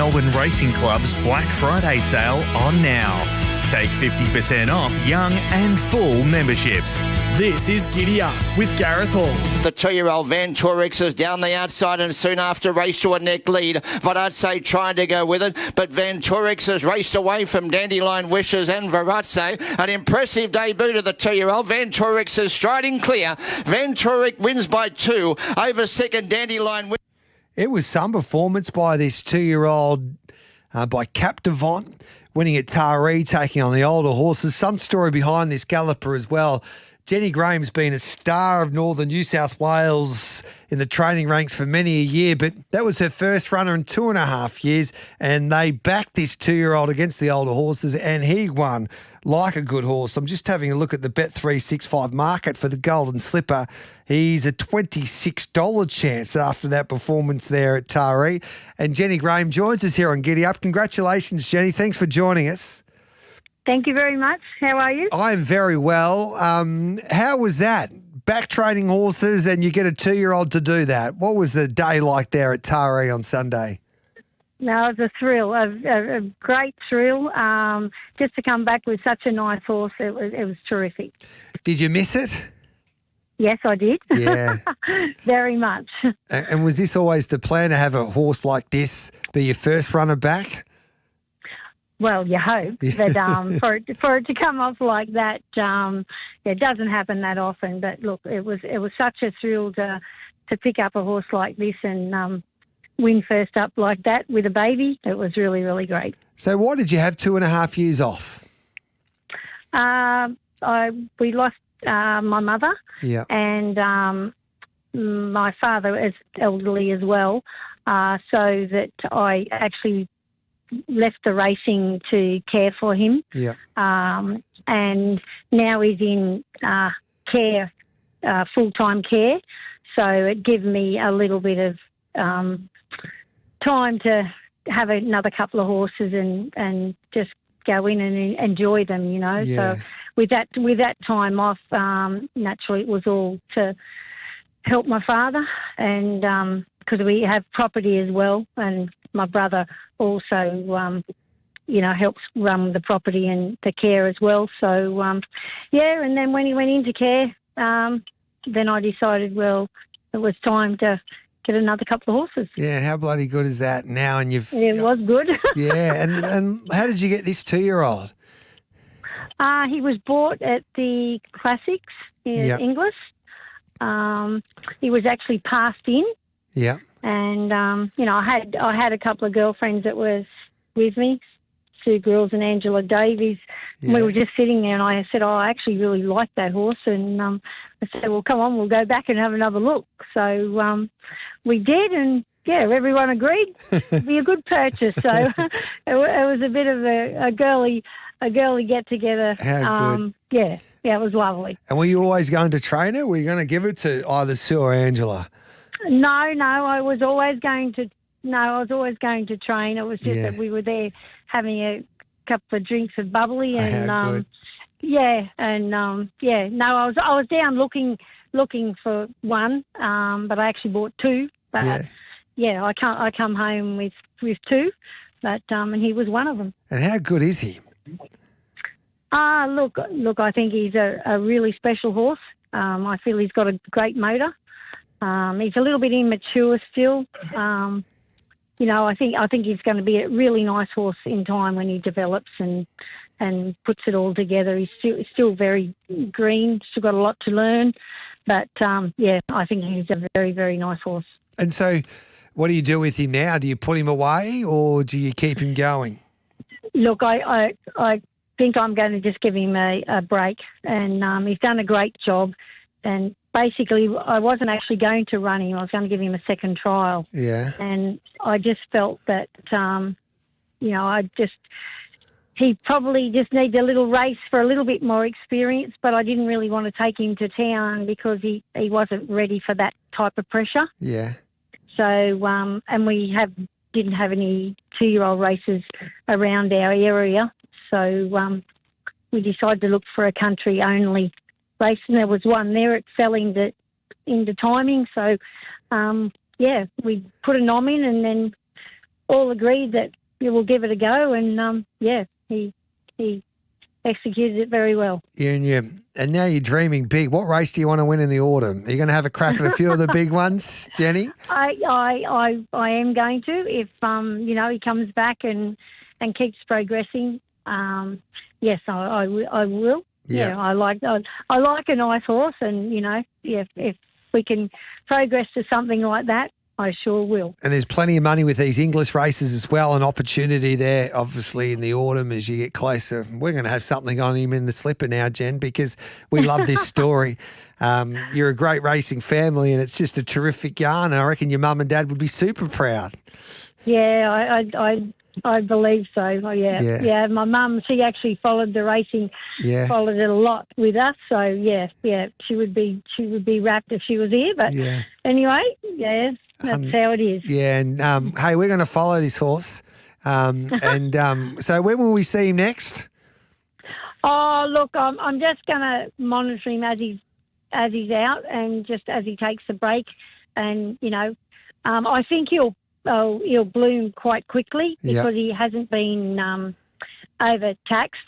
C: Melbourne Racing Club's Black Friday sale on now. Take 50% off young and full memberships.
D: This is Giddy Up with Gareth Hall.
G: The 2-year-old Van Torix is down the outside and soon after raced to a neck lead. Varazze trying to go with it, but Van Torix has raced away from Dandelion Wishes and Varazze. An impressive debut to the 2-year-old. Van Torix is striding clear. Van Torix wins by 2 over second Dandelion Wishes.
E: It was some performance by this 2-year-old by Captivant, winning at Taree, taking on the older horses. Some story behind this galloper as well. Jenny Graham's been a star of Northern New South Wales in the training ranks for many a year, but that was her first runner in 2.5 years, and they backed this 2-year-old against the older horses, and he won like a good horse. I'm just having a look at the Bet365 market for the Golden Slipper. He's a $26 chance after that performance there at Taree. And Jenny Graham joins us here on Giddy Up. Congratulations, Jenny. Thanks for joining us.
J: Thank you very much. How are you?
E: I'm very well. How was that? Back training horses and you get a 2-year-old to do that. What was the day like there at Taree on Sunday?
J: No, it was a thrill, a great thrill. Just to come back with such a nice horse, it was terrific.
E: Did you miss it?
J: Yes, I did.
E: Yeah.
J: Very much.
E: And was this always the plan to have a horse like this be your first runner back?
J: Well, you hope, but for it to come off like that, it doesn't happen that often. But look, it was such a thrill to pick up a horse like this and win first up like that with a baby. It was really, really great.
E: So why did you have 2.5 years off?
J: We lost my mother,
E: yeah,
J: and my father is elderly as well, so that I actually left the racing to care for him.
E: Yeah.
J: And now he's in care, full-time care, so it gave me a little bit of time to have another couple of horses and just go in and enjoy them, you know.
E: Yeah.
J: So with that time off, naturally it was all to help my father, and because we have property as well, and my brother also, helps run the property and the care as well. So, and then when he went into care, then I decided, well, it was time to get another couple of horses.
E: Yeah, how bloody good is that now? And
J: it was good.
E: Yeah, and how did you get this 2-year-old?
J: He was bought at the Classics in Inglis. He was actually passed in.
E: Yeah.
J: And I had a couple of girlfriends that was with me, Sue Grills and Angela Davies. Yeah. We were just sitting there, and I said, I actually really like that horse. And I said, well, come on, we'll go back and have another look. So we did, and everyone agreed it'd be a good purchase. So it was a bit of a girly get together.
E: How good.
J: Yeah, it was lovely.
E: And were you always going to train her? Were you going to give it to either Sue or Angela?
J: No, I was always going to. No, I was always going to train. It was just that we were there having a couple of drinks of bubbly, and No, I was down looking for one, but I actually bought 2. But I come home with 2, but and he was one of them.
E: And how good is he?
J: Look, I think he's a really special horse. I feel he's got a great motor. He's a little bit immature still. I think he's going to be a really nice horse in time when he develops and puts it all together. He's still very green, still got a lot to learn. But, I think he's a very, very nice horse.
E: And so what do you do with him now? Do you put him away or do you keep him going?
J: Look, I think I'm going to just give him a break. And he's done a great job. And basically, I wasn't actually going to run him. I was going to give him a second trial.
E: Yeah.
J: And I just felt that, he probably just needs a little race for a little bit more experience, but I didn't really want to take him to town because he wasn't ready for that type of pressure.
E: Yeah.
J: So, and we didn't have any 2-year-old races around our area. So we decided to look for a country-only race, and there was one there. It fell into timing. So, we put a nom in, and then all agreed that we'll give it a go, and he executed it very well.
E: And now you're dreaming big. What race do you want to win in the autumn? Are you going to have a crack at a few of the big ones, Jenny?
J: I am going to if he comes back and keeps progressing. Yes, I will. Yeah, I like a nice horse, and if we can progress to something like that, I sure will.
E: And there's plenty of money with these English races as well, an opportunity there, obviously, in the autumn as you get closer. We're going to have something on him in the slipper now, Jen, because we love this story. You're a great racing family, and it's just a terrific yarn. And I reckon your mum and dad would be super proud.
J: Yeah, I believe so. Oh, yeah. My mum, she actually followed the racing, followed it a lot with us. So yeah, she would be wrapped if she was here. But anyway, that's how it is.
E: Yeah, and hey, we're going to follow this horse. So when will we see him next?
J: Oh, look, I'm just going to monitor him as he's out, and just as he takes a break, and I think he'll bloom quite quickly because he hasn't been overtaxed.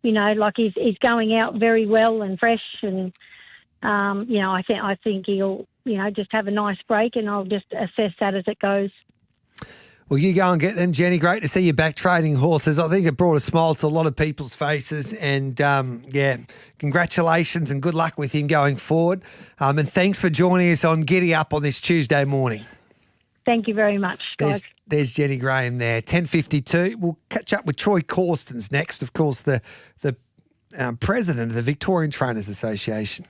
J: Like he's going out very well and fresh, and I think he'll just have a nice break, and I'll just assess that as it goes.
E: Well, you go and get them, Jenny. Great to see you back trading horses. I think it brought a smile to a lot of people's faces. And, congratulations and good luck with him going forward. And thanks for joining us on Giddy Up on this Tuesday morning.
J: Thank you very much, guys.
E: There's Jenny Graham there. 10:52. We'll catch up with Troy Corstens next, of course, the president of the Victorian Trainers Association.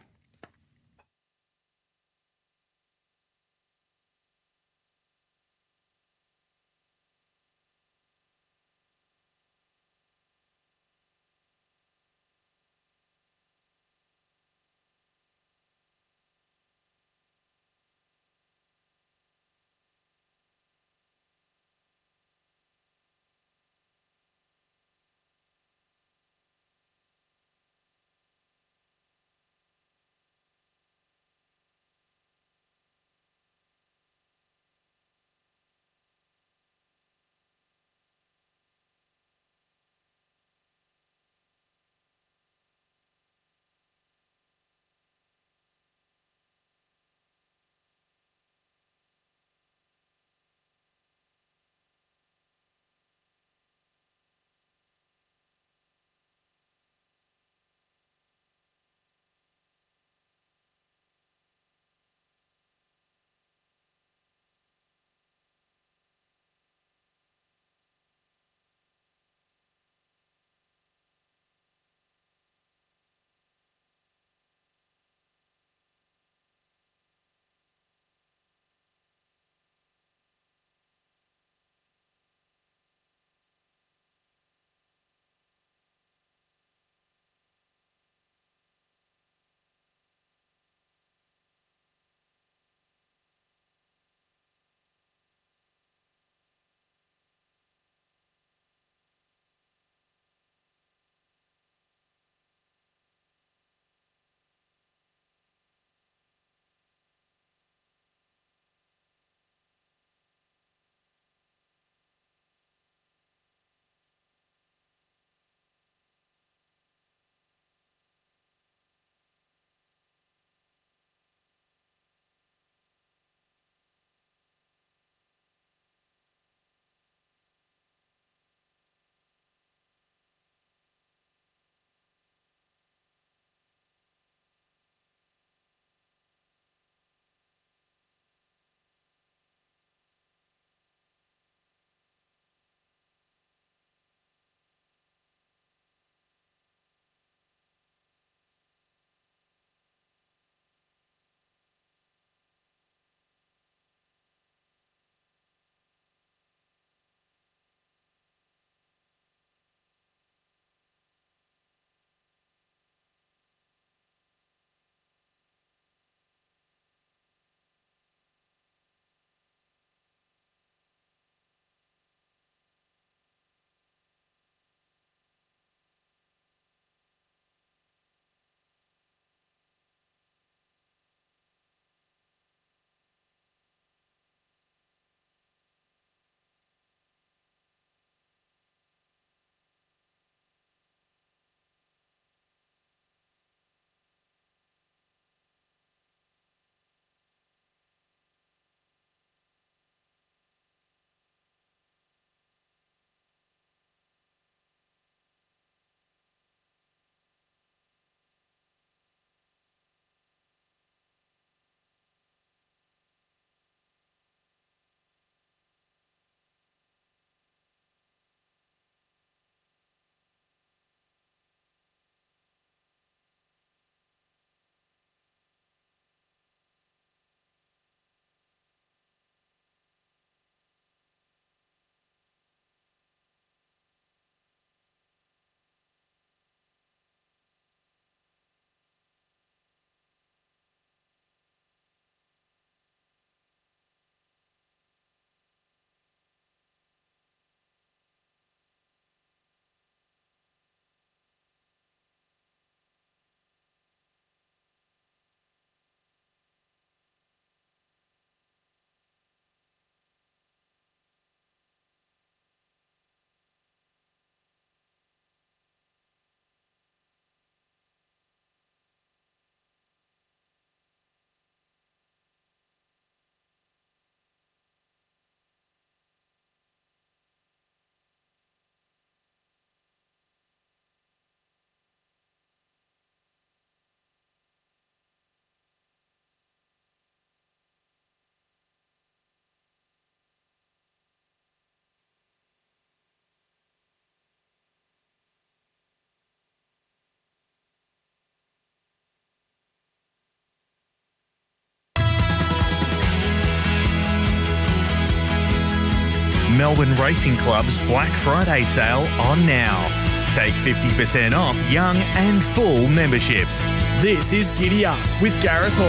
C: Melbourne Racing Club's Black Friday sale on now. Take 50% off young and full memberships.
D: This is Giddy Up with Gareth Hall.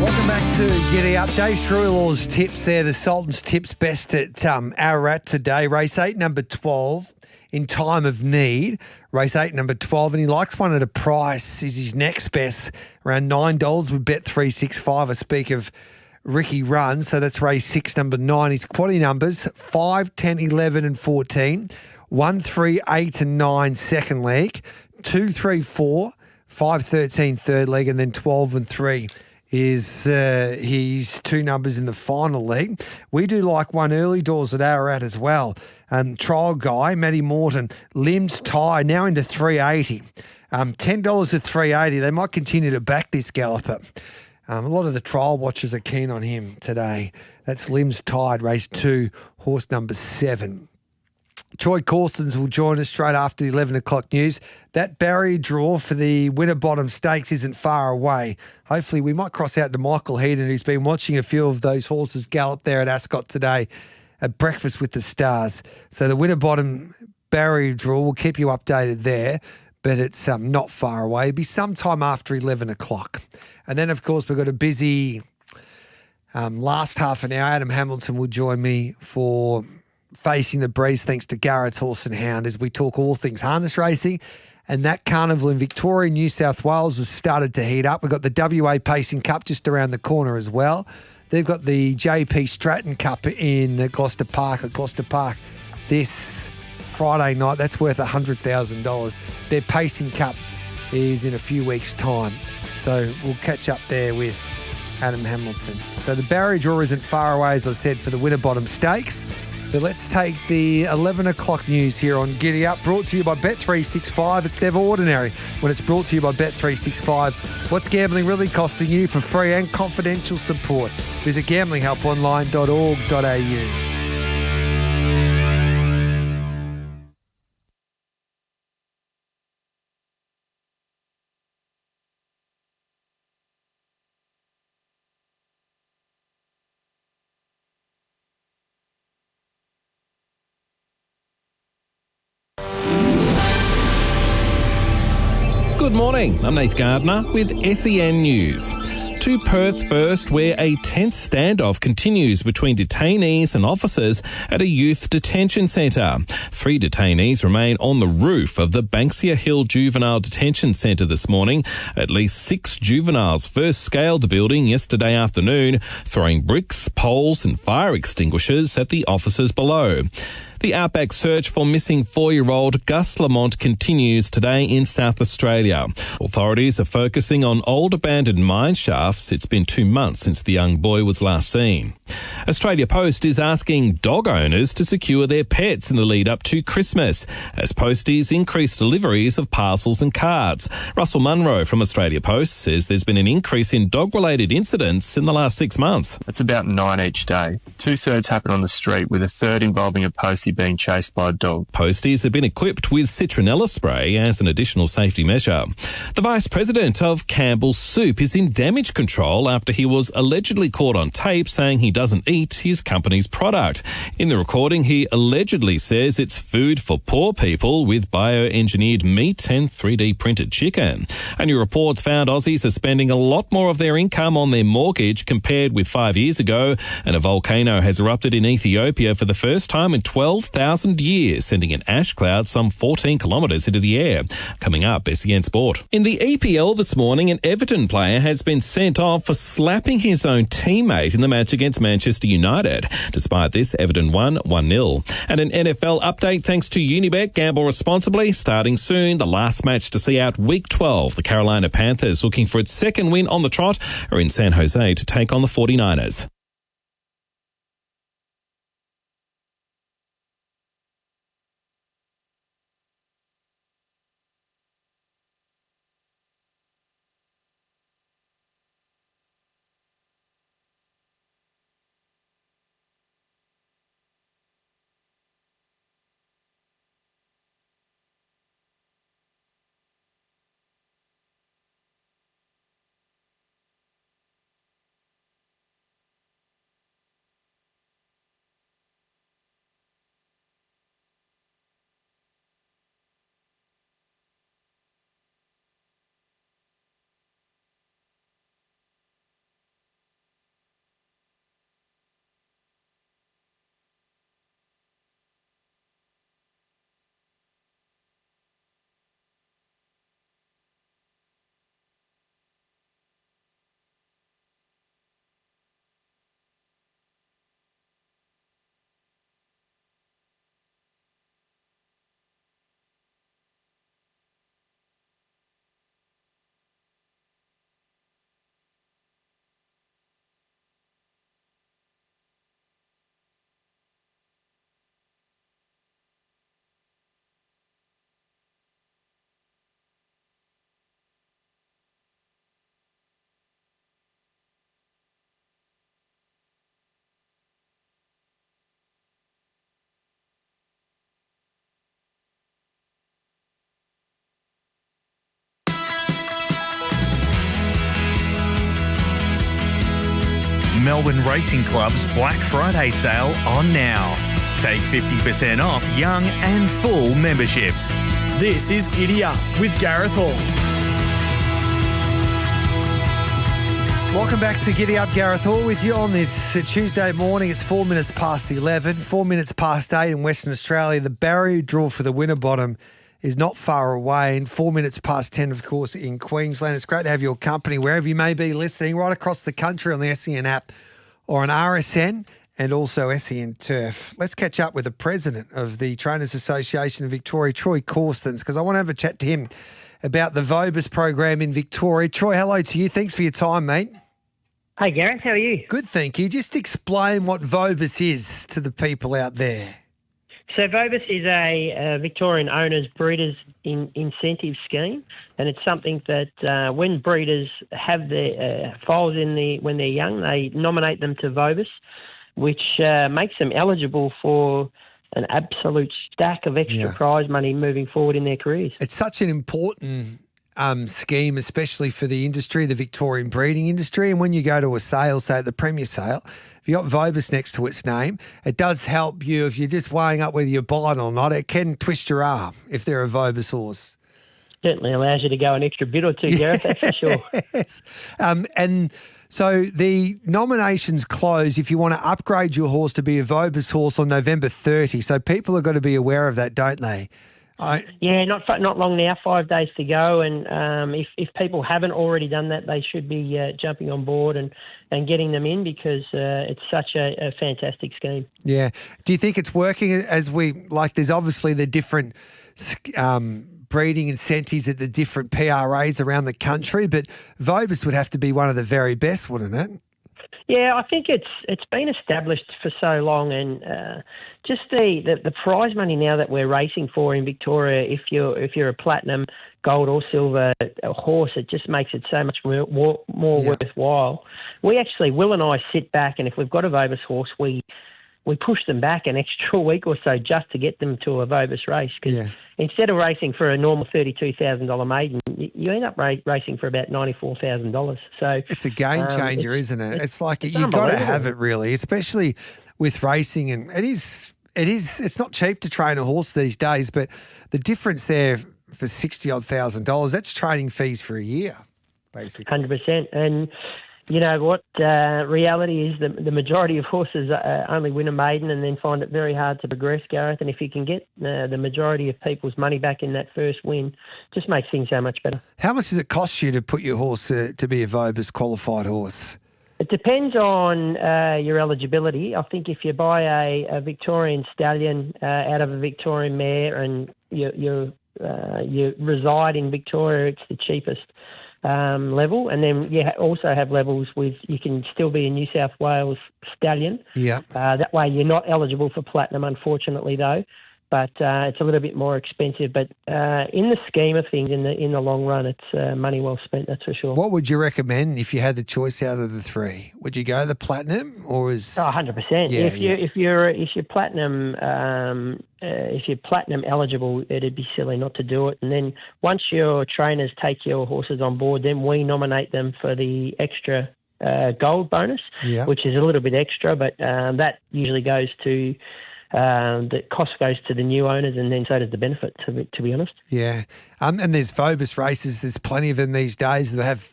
E: Welcome back to Giddy Up. Dave Shrewlaw's tips there. The Sultan's tips best at Ararat today. Race 8, number 12, In Time of Need. Race 8, number 12. And he likes one at a price. Is his next best. Around $9 with Bet365. I speak of Ricky Run. So that's race 6, number 9. His quaddy numbers 5, 10, 11 and 14. 1, 3, 8 and 9 second leg. 2, 3, 4. 5, 13 third leg. And then 12 and 3. Is his two numbers in the final leg. We do like one early doors at Ararat as well. Trial guy, Matty Morton, limbs tie, now into 380. $10 at 380. They might continue to back this galloper. A lot of the trial watchers are keen on him today. That's limbs tied, race 2, horse number 7. Troy Corstens will join us straight after the 11 o'clock news. That barrier draw for the Winterbottom Stakes isn't far away. Hopefully we might cross out to Michael Heaton, who's been watching a few of those horses gallop there at Ascot today at Breakfast with the Stars. So the Winterbottom barrier draw, will keep you updated there, but it's not far away. It'll be sometime after 11 o'clock. And then, of course, we've got a busy last half an hour. Adam Hamilton will join me for Facing the Breeze, thanks to Garrett's Horse and Hound, as we talk all things harness racing. And that carnival in Victoria, New South Wales has started to heat up. We've got the WA Pacing Cup just around the corner as well. They've got the JP Stratton Cup in Gloucester Park this Friday night. That's worth $100,000. Their Pacing Cup is in a few weeks' time. So we'll catch up there with Adam Hamilton. So the barrier draw isn't far away, as I said, for the Winterbottom Stakes. But let's take the 11 o'clock news here on Giddy Up, brought to you by Bet365. It's never ordinary when it's brought to you by Bet365. What's gambling really costing you? For free and confidential support, visit gamblinghelponline.org.au.
A: Good morning, I'm Nate Gardner with SEN News. To Perth first, where a tense standoff continues between detainees and officers at a youth detention centre. 3 detainees remain on the roof of the Banksia Hill Juvenile Detention Centre this morning. At least 6 juveniles first scaled the building yesterday afternoon, throwing bricks, poles and fire extinguishers at the officers below. The outback search for missing 4-year-old Gus Lamont continues today in South Australia. Authorities are focusing on old abandoned mine shafts. It's been 2 months since the young boy was last seen. Australia Post is asking dog owners to secure their pets in the lead up to Christmas, as posties increase deliveries of parcels and cards. Russell Munro from Australia Post says there's been an increase in dog-related incidents in the last 6 months.
F: It's about 9 each day. 2/3 happen on the street, with a third involving a postie being chased by a dog.
A: Posties have been equipped with citronella spray as an additional safety measure. The Vice President of Campbell's Soup is in damage control after he was allegedly caught on tape saying he doesn't eat his company's product. In the recording, he allegedly says it's food for poor people with bioengineered meat and 3D printed chicken. A new report's found Aussies are spending a lot more of their income on their mortgage compared with 5 years ago, and a volcano has erupted in Ethiopia for the first time in 12,000 years, sending an ash cloud some 14 kilometres into the air. Coming up, SEN Sport. In the EPL this morning, an Everton player has been sent off for slapping his own teammate in the match against Manchester United. Despite this, Everton won 1-0. And an NFL update thanks to Unibet. Gamble responsibly. Starting soon, the last match to see out Week 12. The Carolina Panthers, looking for its second win on the trot, are in San Jose to take on the 49ers.
C: Melbourne Racing Club's Black Friday sale on now. Take 50% off young and full memberships.
D: This is Giddy Up with Gareth Hall.
E: Welcome back to Giddy Up. Gareth Hall with you on this Tuesday morning. It's 4 minutes past 11, 4 minutes past 8 in Western Australia. The barrier draw for the Winterbottom is not far away, and 4 minutes past 10, of course, in Queensland. It's great to have your company wherever you may be listening, right across the country on the SEN app or on RSN and also SEN Turf. Let's catch up with the president of the Trainers Association of Victoria, Troy Corstens, because I want to have a chat to him about the VOBIS program in Victoria. Troy, hello to you. Thanks for your time, mate.
H: Hey, Gareth, how are you?
E: Good, thank you. Just explain what VOBIS is to the people out there.
H: So VOBIS is a Victorian owners breeders incentive scheme, and it's something that when breeders have their foals when they're young, they nominate them to VOBIS, which makes them eligible for an absolute stack of extra prize money moving forward in their careers.
E: It's such an important scheme, especially for the industry, the Victorian breeding industry. And when you go to a sale, say at the Premier sale, if you got VOBIS next to its name, it does help you if you're just weighing up whether you buy it or not. It can twist your arm if they're a VOBIS horse.
H: Certainly allows you to go an extra bit or two, Gareth, that's for sure.
E: Yes. And so the nominations close if you want to upgrade your horse to be a VOBIS horse on November 30. So people have got to be aware of that, don't they?
H: Yeah, not long now, 5 days to go. And if people haven't already done that, they should be jumping on board and getting them in because it's such a fantastic scheme.
E: Yeah. Do you think it's working there's obviously the different breeding incentives at the different PRAs around the country, but VOBIS would have to be one of the very best, wouldn't it?
H: Yeah, I think it's been established for so long, and just the prize money now that we're racing for in Victoria, if you're a platinum, gold or silver horse, it just makes it so much more worthwhile. Will and I sit back, and if we've got a VOBIS horse, we push them back an extra week or so just to get them to a VOBIS race because instead of racing for a normal $32,000 maiden, you end up racing for about $94,000. So
E: it's a game changer, isn't it? It's like you've got to have it really, especially with racing, and it's not cheap to train a horse these days, but the difference there for $60,000, that's training fees for a year, basically.
H: 100%. And you know what? Reality is the majority of horses only win a maiden and then find it very hard to progress, Gareth. And if you can get the majority of people's money back in that first win, just makes things so much better.
E: How much does it cost you to put your horse to be a VOBIS qualified horse?
H: It depends on your eligibility. I think if you buy a Victorian stallion out of a Victorian mare and you reside in Victoria, it's the cheapest level. And then you also have levels with you can still be a New South Wales stallion.
E: Yeah.
H: That way you're not eligible for platinum, unfortunately, though. But it's a little bit more expensive. But in the scheme of things, in the long run, it's money well spent, that's for sure.
E: What would you recommend if you had the choice out of the three? Would you go the platinum or is?
H: 100%.
E: Yeah,
H: if you're platinum eligible, it'd be silly not to do it. And then once your trainers take your horses on board, then we nominate them for the extra gold bonus, which is a little bit extra, but that usually goes to. The cost goes to the new owners and then so does the benefit, to be honest.
E: Yeah. And there's VOBIS races. There's plenty of them these days. They have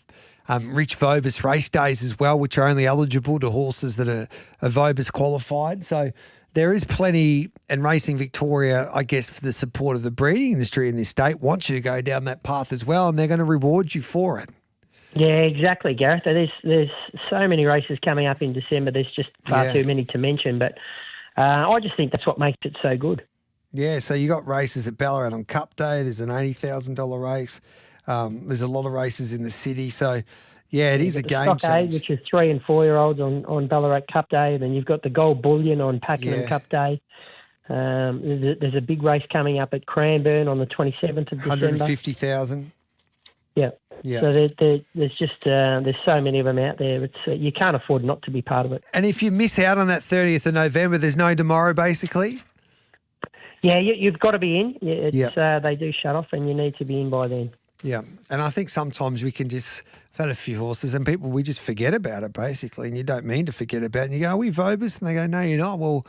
E: rich VOBIS race days as well, which are only eligible to horses that are VOBIS qualified. So there is plenty, and Racing Victoria, I guess, for the support of the breeding industry in this state, wants you to go down that path as well, and they're going to reward you for it.
H: Yeah, exactly, Gareth. There's so many races coming up in December. There's just far too many to mention, but I just think that's what makes it so good.
E: Yeah, so you got races at Ballarat on Cup Day. There's an $80,000 race. There's a lot of races in the city. So, yeah, it is a game change.
H: Which is 3 and 4 year olds on Ballarat Cup Day. Then you've got the Gold Bullion on Pakenham Cup Day. There's a big race coming up at Cranbourne on the 27th of December.
E: 150,000.
H: Yeah.
E: Yeah.
H: So there's just there's so many of them out there. It's you can't afford not to be part of it.
E: And if you miss out on that 30th of November, there's no tomorrow, basically.
H: Yeah, you've got to be in. They do shut off, and you need to be in by then.
E: Yeah, and I think sometimes we can just I've had a few horses and people, we just forget about it basically, and you don't mean to forget about it. And you go, are we Vobis? And they go, no, you're not. Well,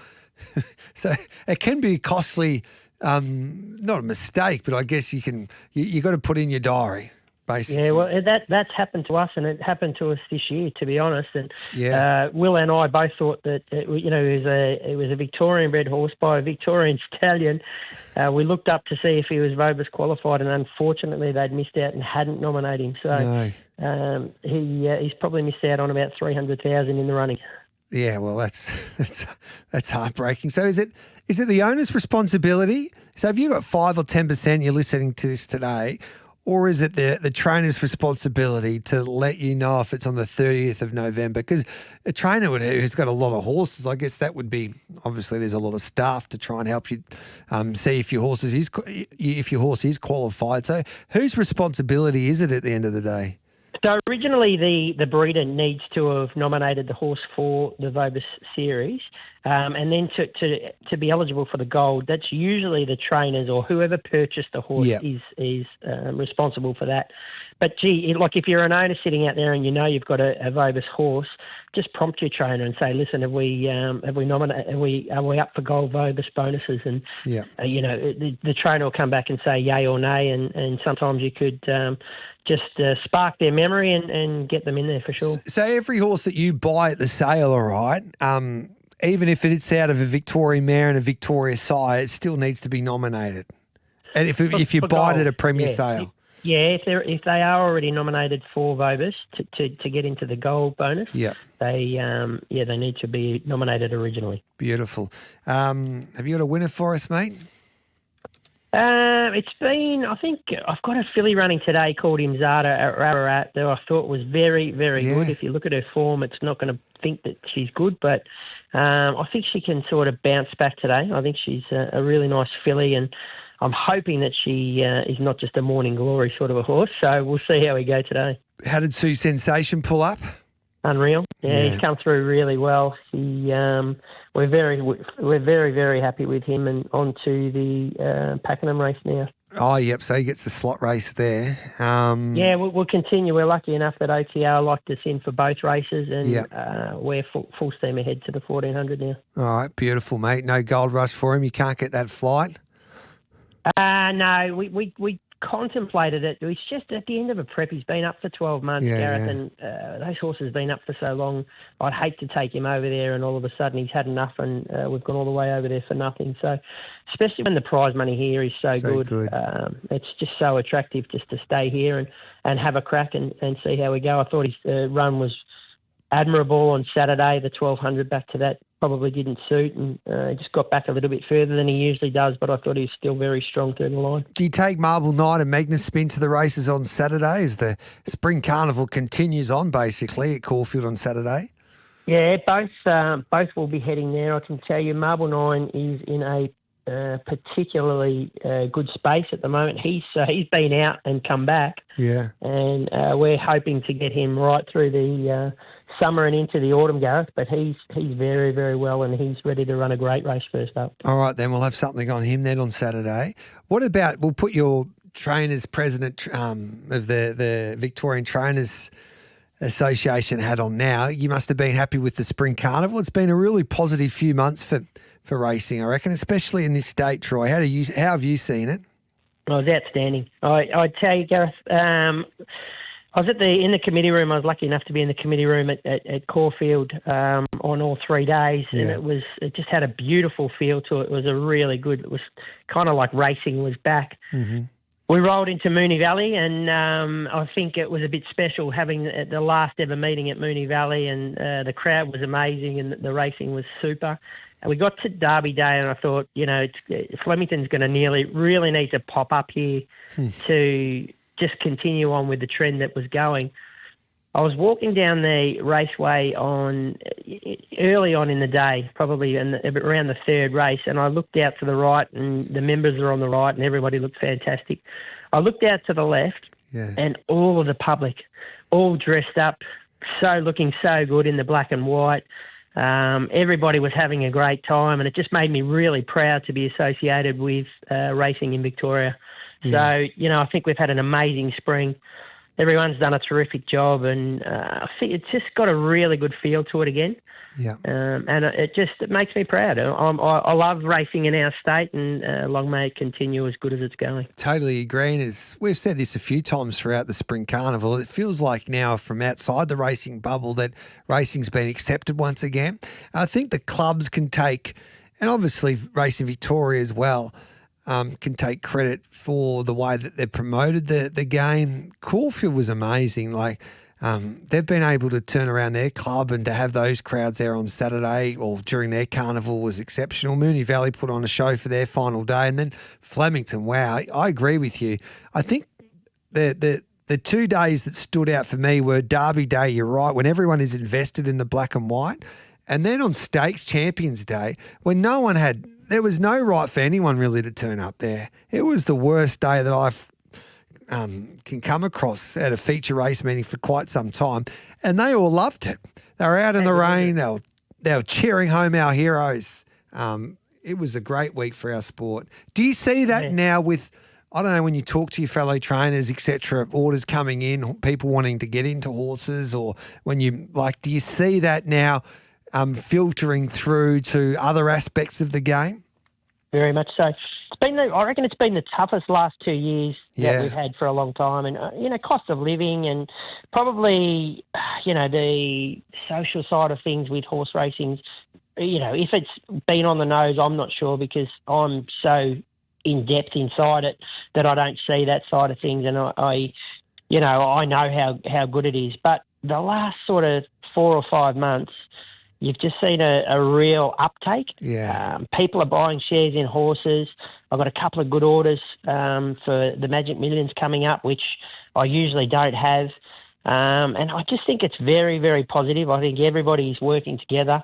E: so it can be costly, not a mistake, but I guess you got to put in your diary. Basically.
H: Yeah, well, that's happened to us, and it happened to us this year, to be honest. And
E: Yeah.
H: Will and I both thought that it was a Victorian-bred horse by a Victorian stallion. We looked up to see if he was Vobis qualified, and unfortunately, they'd missed out and hadn't nominated him. So he's probably missed out on about 300,000 in the running.
E: Yeah, well, that's heartbreaking. So is it the owner's responsibility? So have you got 5 or 10%? You're listening to this today. Or is it the trainer's responsibility to let you know if it's on the 30th of November? Because a trainer who's got a lot of horses, I guess that would be, obviously there's a lot of staff to try and help you see if your horse is qualified. So whose responsibility is it at the end of the day?
H: So originally the breeder needs to have nominated the horse for the Vobis series, and then to be eligible for the gold, that's usually the trainers or whoever purchased the horse is responsible for that. But gee, like if you're an owner sitting out there and you know you've got a Vobis horse, just prompt your trainer and say, listen, are we up for gold Vobis bonuses? And the trainer will come back and say yay or nay, and sometimes you could just spark their memory and get them in there for sure.
E: So every horse that you buy at the sale, all right, even if it's out of a Victorian mare and a Victoria sire, it still needs to be nominated. And if you buy it at a premier sale.
H: Yeah, if they are already nominated for Vobis to get into the gold bonus, they need to be nominated originally.
E: Beautiful. Have you got a winner for us, mate?
H: It's been, I think, I've got a filly running today called Imzada at Ararat that I thought was very, very good. If you look at her form, it's not going to think that she's good, but I think she can sort of bounce back today. I think she's a really nice filly, and I'm hoping that she is not just a morning glory sort of a horse. So we'll see how we go today.
E: How did Sue Sensation pull up?
H: Unreal. Yeah, he's come through really well. We're very, very happy with him, and on to the Pakenham race now.
E: Oh, yep. So he gets a slot race there.
H: Yeah, we'll continue. We're lucky enough that OTR liked us in for both races, and we're full steam ahead to the 1400 now.
E: All right, beautiful, mate. No gold rush for him. You can't get that flight.
H: No, we contemplated it. It's just at the end of a prep. He's been up for 12 months, Gareth, and those horses have been up for so long. I'd hate to take him over there and all of a sudden he's had enough and we've gone all the way over there for nothing. So, especially when the prize money here is so good. It's just so attractive just to stay here and have a crack and see how we go. I thought his run was admirable on Saturday. The 1200 back to that probably didn't suit, and just got back a little bit further than he usually does, but I thought he was still very strong through the line.
E: Do you take Marble Night and Magnus Spin to the races on Saturday as the Spring Carnival continues on basically at Caulfield on Saturday?
H: Yeah, both will be heading there. I can tell you Marble Nine is in a particularly good space at the moment. He's been out and come back.
E: Yeah.
H: And we're hoping to get him right through the summer and into the autumn, Gareth, but he's very, very well and he's ready to run a great race first up.
E: All right, then we'll have something on him then on Saturday. What about, we'll put your trainers president of the Victorian Trainers Association hat on now. You must have been happy with the Spring Carnival. It's been a really positive few months for racing, I reckon, especially in this state, Troy. How have you seen it?
H: Oh, it was outstanding. I'd tell you, Gareth, I was in the committee room. I was lucky enough to be in the committee room at Caulfield on all 3 days, and it just had a beautiful feel to it. It was a really good. It was kind of like racing was back.
E: Mm-hmm.
H: We rolled into Moonee Valley, and I think it was a bit special having the last ever meeting at Moonee Valley, and the crowd was amazing, and the racing was super. And we got to Derby Day, and I thought, Flemington's going to really need to pop up here to just continue on with the trend that was going. I was walking down the raceway early on in the day, probably around the third race, and I looked out to the right, and the members are on the right, and everybody looked fantastic. I looked out to the left, and all of the public, all dressed up, looking so good in the black and white. Everybody was having a great time, and it just made me really proud to be associated with racing in Victoria. So, I think we've had an amazing spring. everyone's done a terrific job, and I think it's just got a really good feel to it again.
E: Yeah.
H: And it makes me proud. I love racing in our state, and long may it continue as good as it's going.
E: Totally agree. And as we've said this a few times throughout the Spring Carnival, it feels like now from outside the racing bubble that racing's been accepted once again. I think the clubs can take, and obviously Racing Victoria as well, can take credit for the way that they've promoted the game. Caulfield was amazing. They've been able to turn around their club, and to have those crowds there on Saturday or during their carnival was exceptional. Moonee Valley put on a show for their final day, and then Flemington. Wow, I agree with you. I think the 2 days that stood out for me were Derby Day. You're right, when everyone is invested in the black and white, and then on Stakes Champions Day when there was no right for anyone really to turn up there. It was the worst day that I've can come across at a feature race meeting for quite some time, and they all loved it. They were out in the rain. They were cheering home our heroes. It was a great week for our sport. Do you see that now with, I don't know, when you talk to your fellow trainers, etc., orders coming in, people wanting to get into horses, or when do you see that now filtering through to other aspects of the game?
H: Very much so. I reckon it's been the toughest last 2 years that we've had for a long time. And, cost of living and probably, the social side of things with horse racing, if it's been on the nose, I'm not sure, because I'm so in depth inside it that I don't see that side of things. And I know how good it is. But the last sort of 4 or 5 months, you've just seen a real uptake.
E: Yeah.
H: People are buying shares in horses. I've got a couple of good orders for the Magic Millions coming up, which I usually don't have. And I just think it's very, very positive. I think everybody's working together.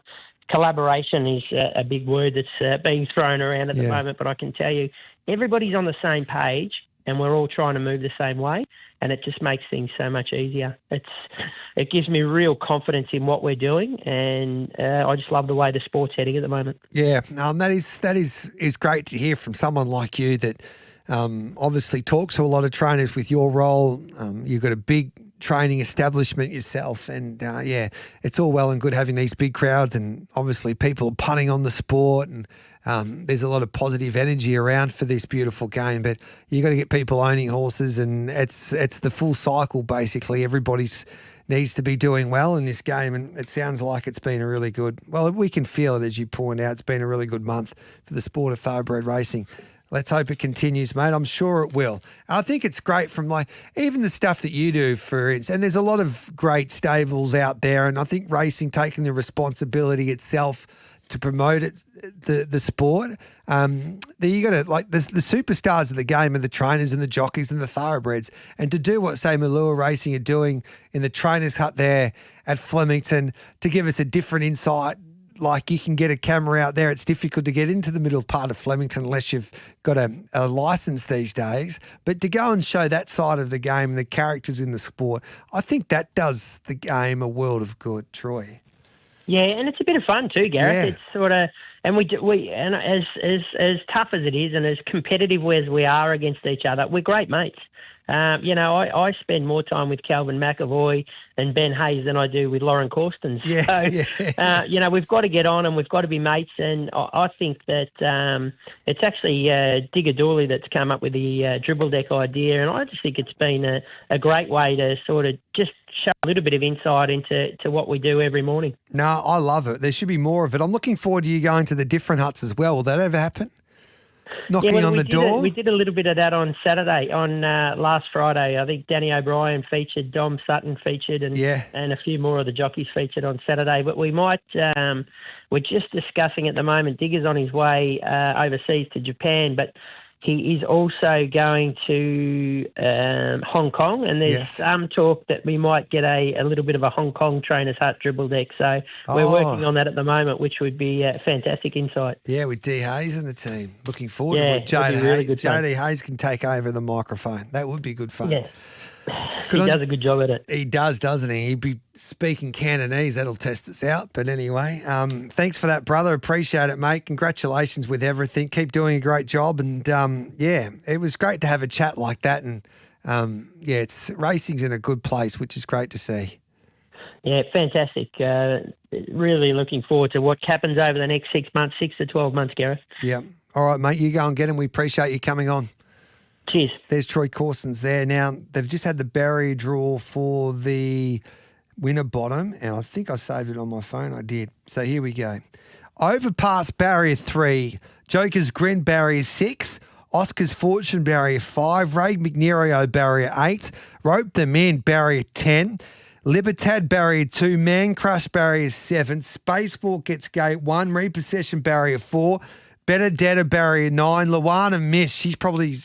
H: Collaboration is a big word that's being thrown around at the moment, but I can tell you everybody's on the same page, and we're all trying to move the same way, and it just makes things so much easier. It gives me real confidence in what we're doing, and I just love the way the sport's heading at the moment.
E: Yeah, that is great to hear from someone like you that obviously talks to a lot of trainers with your role. You've got a big training establishment yourself, and it's all well and good having these big crowds, and obviously people are punting on the sport, and there's a lot of positive energy around for this beautiful game, but you got to get people owning horses, and it's the full cycle basically. Everybody's needs to be doing well in this game, and it sounds like it's been a really good. Well, we can feel it, as you point out. It's been a really good month for the sport of thoroughbred racing. Let's hope it continues, mate. I'm sure it will. I think it's great from even the stuff that you do, for instance, and there's a lot of great stables out there, and I think racing taking the responsibility itself to promote it, the sport. You got to the superstars of the game are the trainers and the jockeys and the thoroughbreds, and to do what say Malua Racing are doing in the trainers' hut there at Flemington to give us a different insight. Like, you can get a camera out there. It's difficult to get into the middle part of Flemington unless you've got a license these days. But to go and show that side of the game and the characters in the sport, I think that does the game a world of good, Troy.
H: Yeah, and it's a bit of fun too, Gareth.
E: Yeah.
H: It's sort of, and we and as tough as it is, and as competitive as we are against each other, we're great mates. I spend more time with Calvin McAvoy and Ben Hayes than I do with Lauren Corstens. So, we've got to get on and we've got to be mates. And I think that it's actually Digger Dooley that's come up with the dribble deck idea. And I just think it's been a great way to sort of just show a little bit of insight into what we do every morning.
E: No, I love it. There should be more of it. I'm looking forward to you going to the different huts as well. Will that ever happen? Knocking on the door?
H: We did a little bit of that on Saturday, on last Friday. I think Danny O'Brien featured, Dom Sutton featured, and a few more of the jockeys featured on Saturday. But we might, we're just discussing at the moment, Digger's on his way overseas to Japan, but he is also going to Hong Kong, and there's some talk that we might get a little bit of a Hong Kong trainers hut dribble deck. So we're working on that at the moment, which would be a fantastic insight.
E: Yeah, with D. Hayes and the team. Looking forward to it. JD Hayes can take over the microphone. That would be good fun.
H: Yeah. He does a good job at it.
E: He does, doesn't he? He'd be speaking Cantonese. That'll test us out. But anyway, thanks for that, brother. Appreciate it, mate. Congratulations with everything. Keep doing a great job. And, it was great to have a chat like that and It's racing's in a good place, which is great to see.
H: Yeah, fantastic. Really looking forward to what happens over the next 6 months, 6 to 12 months, Gareth.
E: Yeah. All right, mate, you go and get him. We appreciate you coming on.
H: Cheers.
E: There's Troy Corson's there. Now, they've just had the barrier draw for the winner bottom, and I think I saved it on my phone. I did. So here we go. Overpass barrier 3, Joker's Grin barrier 6, Oscar's Fortune barrier 5, Ray McNerio barrier 8, Rope Them In barrier 10, Libertad barrier 2, Man Crush barrier 7, Spacewalk gets gate 1, Repossession barrier 4, Better Detta barrier 9, Luana Miss, she's probably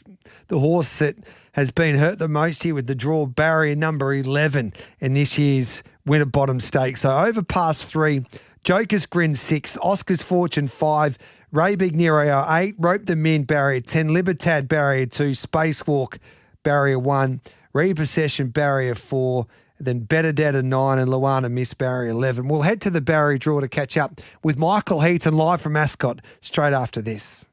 E: the horse that has been hurt the most here with the draw, barrier number 11 in this year's winner bottom stakes. So Overpass 3, Joker's Grin 6, Oscar's Fortune 5, Ray Big Nero 8, Rope Them In barrier 10, Libertad barrier 2, Spacewalk barrier 1, Repossession barrier 4, then Better Data 9 and Luana Miss barrier 11. We'll head to the barrier draw to catch up with Michael Heaton live from Ascot straight after this.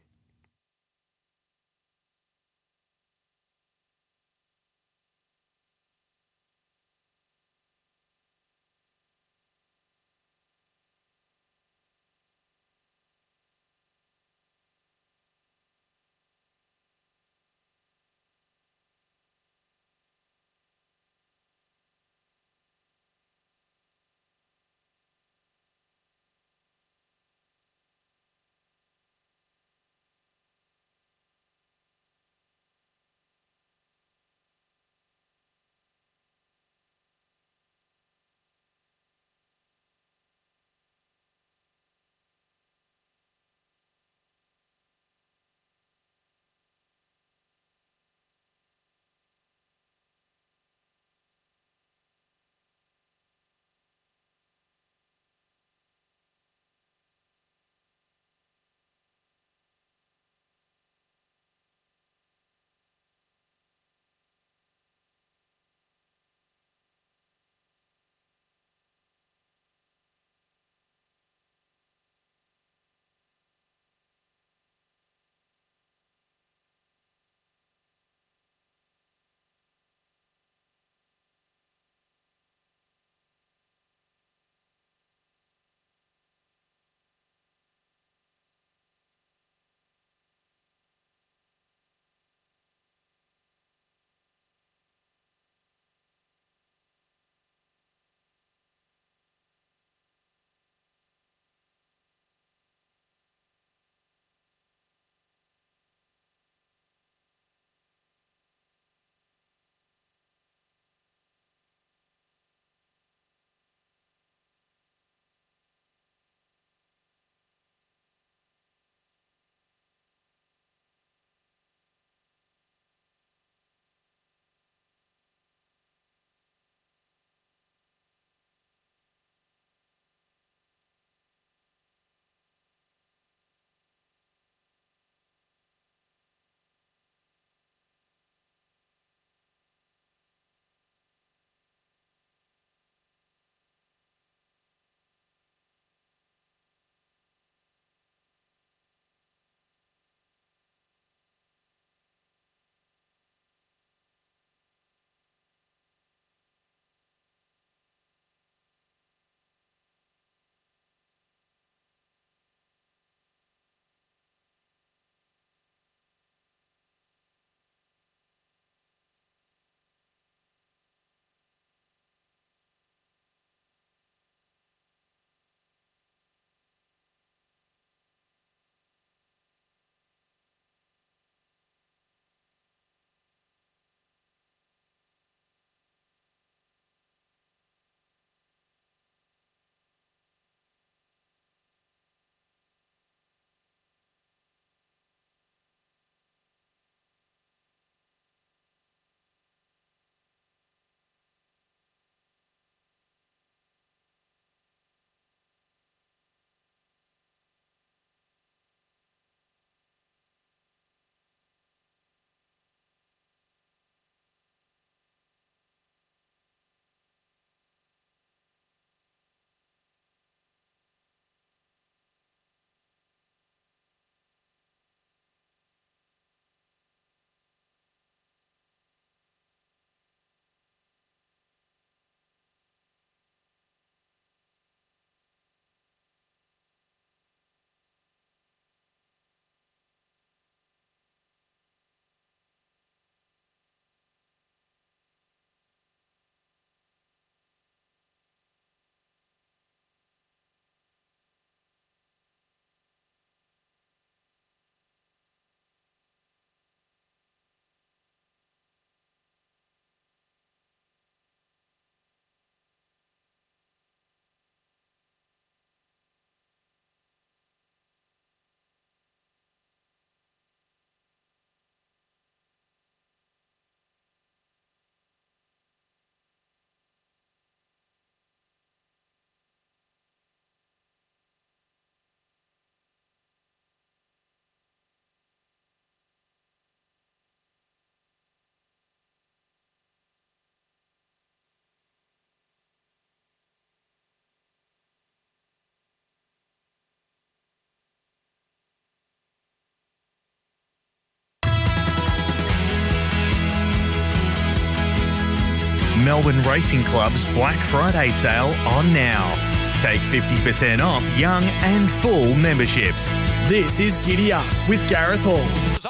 C: Melbourne Racing Club's Black Friday sale on now. Take 50% off young and full memberships.
D: This is Giddy Up with Gareth Hall.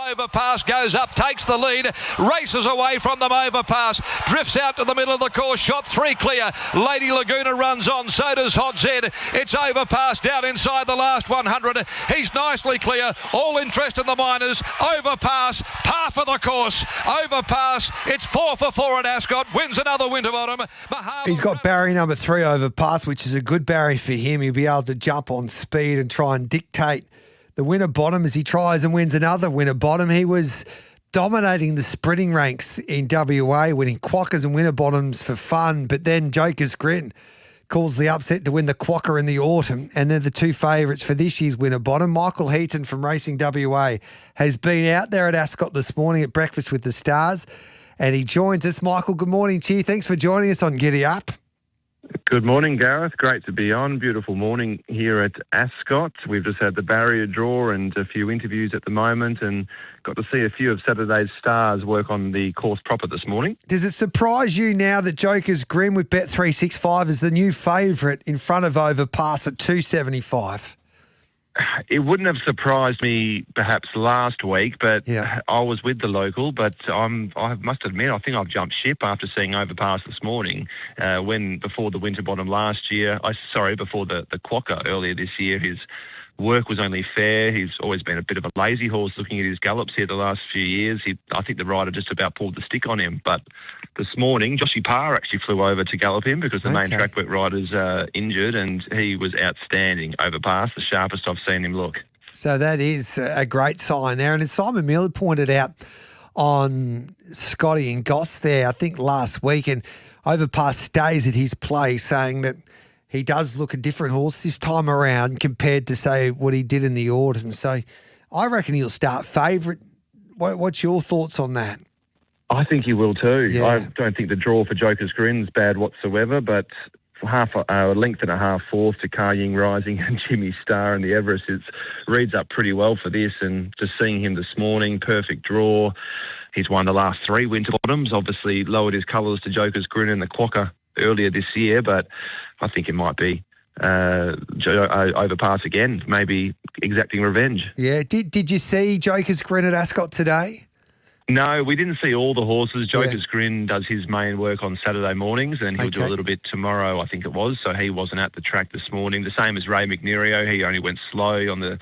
B: Overpass goes up, takes the lead, races away from them. Overpass drifts out to the middle of the course, shot 3 clear. Lady Laguna runs on, so does Hot Zed. It's Overpass down inside the last 100. He's nicely clear. All interest in the minors. Overpass, par for the course. Overpass, it's 4 for 4 at Ascot, wins another Winterbottom.
E: He's got barrier number 3 Overpass, which is a good barrier for him. He'll be able to jump on speed and try and dictate the Winterbottom as he tries and wins another Winterbottom. He was dominating the sprinting ranks in WA, winning Quackers and Winterbottoms for fun, but then Joker's Grin calls the upset to win the Quacker in the autumn, and they're the 2 favourites for this year's Winterbottom. Michael Heaton from Racing WA has been out there at Ascot this morning at Breakfast with the Stars, and he joins us. Michael, good morning to you. Thanks for joining us on Giddy Up.
I: Good morning, Gareth. Great to be on. Beautiful morning here at Ascot. We've just had the barrier draw and a few interviews at the moment and got to see a few of Saturday's stars work on the course proper this morning.
E: Does it surprise you now that Joker's Grim with Bet365 is the new favourite in front of Overpass at $2.75?
I: It wouldn't have surprised me perhaps last week, but I was with the local. But I must admit, I think I've jumped ship after seeing Overpass this morning. Before the Winterbottom last year, before the Quokka earlier this year, his work was only fair. He's always been a bit of a lazy horse looking at his gallops here the last few years. I think the rider just about pulled the stick on him. But this morning, Joshy Parr actually flew over to gallop him because the main track work rider's injured, and he was outstanding. Overpass, the sharpest I've seen him look.
E: So that is a great sign there. And as Simon Miller pointed out on Scotty and Goss there, I think last week, and Overpass stays at his place saying that he does look a different horse this time around compared to, say, what he did in the autumn. So I reckon he'll start favourite. What's your thoughts on that?
I: I think he will too.
E: Yeah.
I: I don't think the draw for Joker's Grin's bad whatsoever, but a length and a half fourth to Car Ying Rising and Jimmy Star and the Everest, it reads up pretty well for this. And just seeing him this morning, perfect draw. He's won the last 3 Winterbottoms, obviously lowered his colours to Joker's Grin and the Quokka earlier this year, but I think it might be Overpass again, maybe exacting revenge.
E: Yeah. Did you see Joker's Grin at Ascot today?
I: No, we didn't see all the horses. Joker's Grin does his main work on Saturday mornings, and he'll do a little bit tomorrow, I think it was. So he wasn't at the track this morning. The same as Ray McNerio. He only went slow on the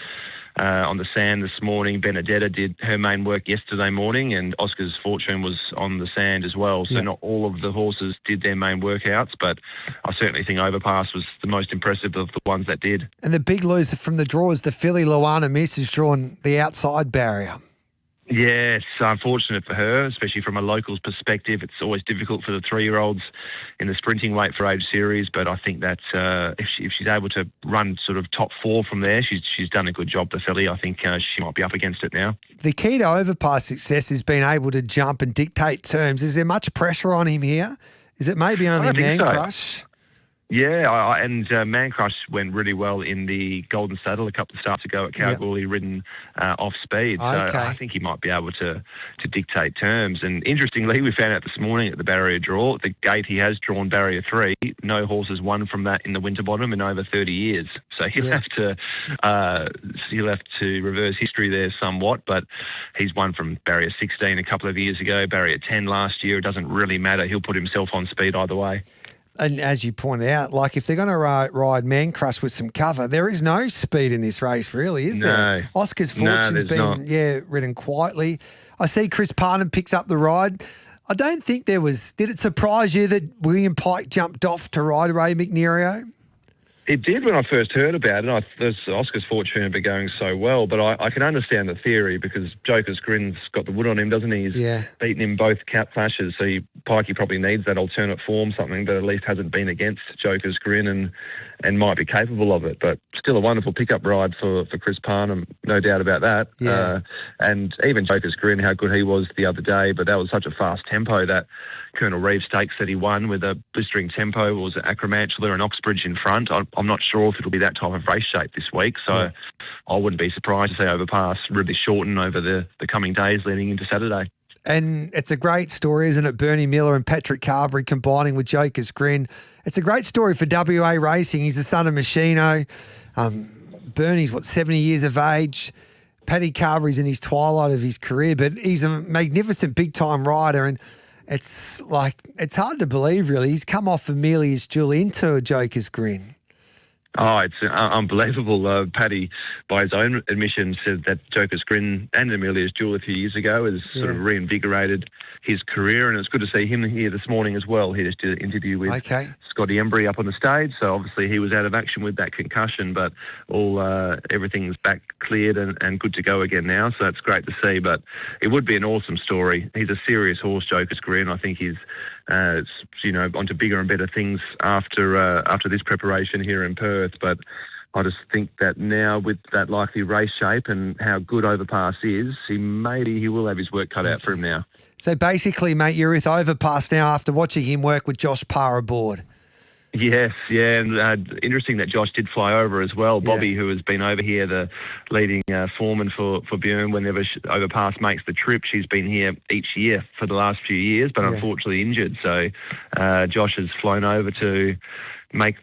I: sand this morning. Benedetta did her main work yesterday morning, and Oscar's Fortune was on the sand as well. So not all of the horses did their main workouts, but I certainly think Overpass was the most impressive of the ones that did.
E: And the big loser from the draw is the filly Luana Miss, who's drawn the outside barrier.
I: Yes, unfortunate for her, especially from a local's perspective. It's always difficult for the 3-year-olds in the sprinting weight for age series, but I think that if she's able to run sort of top 4 from there, she's done a good job, the filly. I think she might be up against it now.
E: The key to Overpass success is being able to jump and dictate terms. Is there much pressure on him here? Is it maybe only Man Crush?
I: Yeah, and Man Crush went really well in the Golden Saddle a couple of starts ago at Kalgoorlie, ridden off speed. So I think he might be able to dictate terms. And interestingly, we found out this morning at the barrier draw, the gate he has drawn barrier 3, no horses won from that in the Winterbottom in over 30 years. So he'll have to reverse history there somewhat, but he's won from barrier 16 a couple of years ago, barrier 10 last year. It doesn't really matter. He'll put himself on speed either way.
E: And as you pointed out, like if they're going to ride Man Crush with some cover, there is no speed in this race, really, is there? Oscar's Fortune's been ridden quietly. I see Chris Parnham picks up the ride. I don't think there was. Did it surprise you that William Pike jumped off to ride Ray McNerio?
I: It did when I first heard about it. Oscar's Fortune had been going so well, but I can understand the theory because Joker's Grin's got the wood on him, doesn't he? He's beaten him both cap clashes, so Pikey probably needs that alternate form, something that at least hasn't been against Joker's Grin and might be capable of it. But still a wonderful pickup ride for Chris Parnham, no doubt about that.
E: Yeah.
I: And even Joker's Grin, how good he was the other day, but that was such a fast tempo that Colonel Reeve Stakes that he won with a blistering tempo was Acromantula and Oxbridge in front. I'm not sure if it'll be that type of race shape this week, so I wouldn't be surprised to see Overpass really shorten over the coming days leading into Saturday.
E: And it's a great story, isn't it? Bernie Miller and Patrick Carberry combining with Joker's Grin. It's a great story for WA racing. He's the son of Machino. Bernie's, 70 years of age. Paddy Carberry's in his twilight of his career, but he's a magnificent big-time rider, and it's hard to believe, really. He's come off Amelia's Jewel into a Joker's Grin.
I: Oh, it's unbelievable. Paddy, by his own admission, said that Joker's Grin and Amelia's Jewel a few years ago has sort of reinvigorated his career, and it's good to see him here this morning as well. He just did an interview with Scotty Embry up on the stage, so obviously he was out of action with that concussion, but everything's back cleared and good to go again now, so that's great to see. But it would be an awesome story. He's a serious horse, Joker's Grin. I think he's onto bigger and better things after this preparation here in Perth. But I just think that now with that likely race shape and how good Overpass is, he will have his work cut out for him now.
E: So basically, mate, you're with Overpass now after watching him work with Josh Parr aboard.
I: Yes, yeah, and interesting that Josh did fly over as well. Bobby, who has been over here, the leading foreman for Bjorn, whenever Overpass makes the trip, she's been here each year for the last few years, but unfortunately injured. So Josh has flown over to ride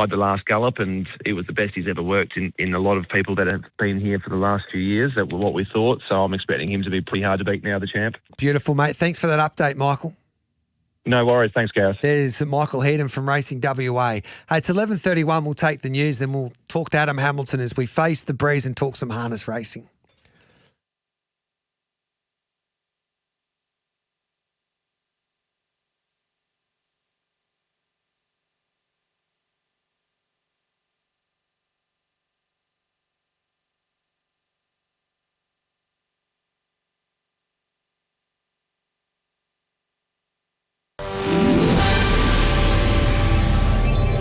I: the last gallop, and it was the best he's ever worked in a lot of people that have been here for the last few years. That were what we thought. So I'm expecting him to be pretty hard to beat now, the champ.
E: Beautiful, mate. Thanks for that update, Michael.
I: No worries. Thanks, Gareth.
E: There's Michael Heedham from Racing WA. Hey, it's 11:31. We'll take the news, then we'll talk to Adam Hamilton as we face the breeze and talk some harness racing.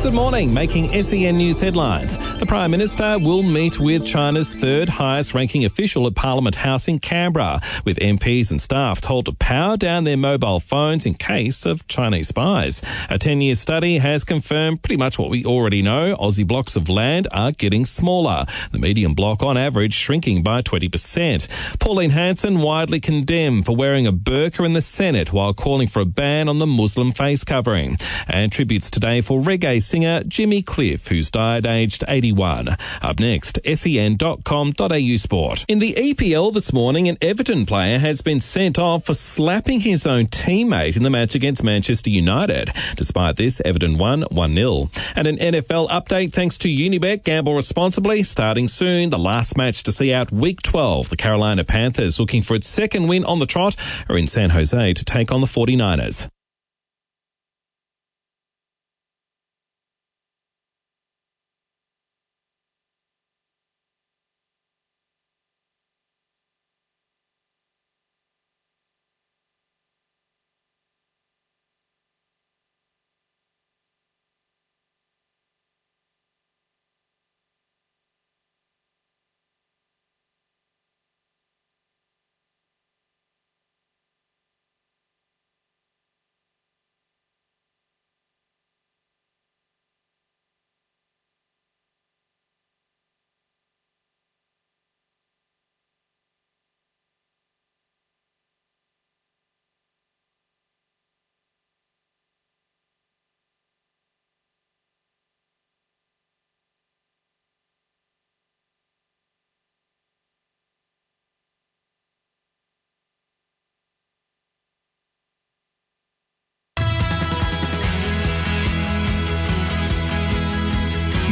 A: Good morning. Making SEN News headlines. The Prime Minister will meet with China's third highest ranking official at Parliament House in Canberra, with MPs and staff told to power down their mobile phones in case of Chinese spies. A 10-year study has confirmed pretty much what we already know. Aussie blocks of land are getting smaller, the median block on average shrinking by 20%. Pauline Hanson widely condemned for wearing a burqa in the Senate while calling for a ban on the Muslim face covering. And tributes today for reggae singer Jimmy Cliff, who's died aged 81. Up next, sen.com.au sport. In the EPL this morning, an Everton player has been sent off for slapping his own teammate in the match against Manchester United. Despite this, Everton won 1-0. And an NFL update thanks to Unibet. Gamble responsibly. Starting soon, the last match to see out Week 12. The Carolina Panthers, looking for its second win on the trot, are in San Jose to take on the 49ers.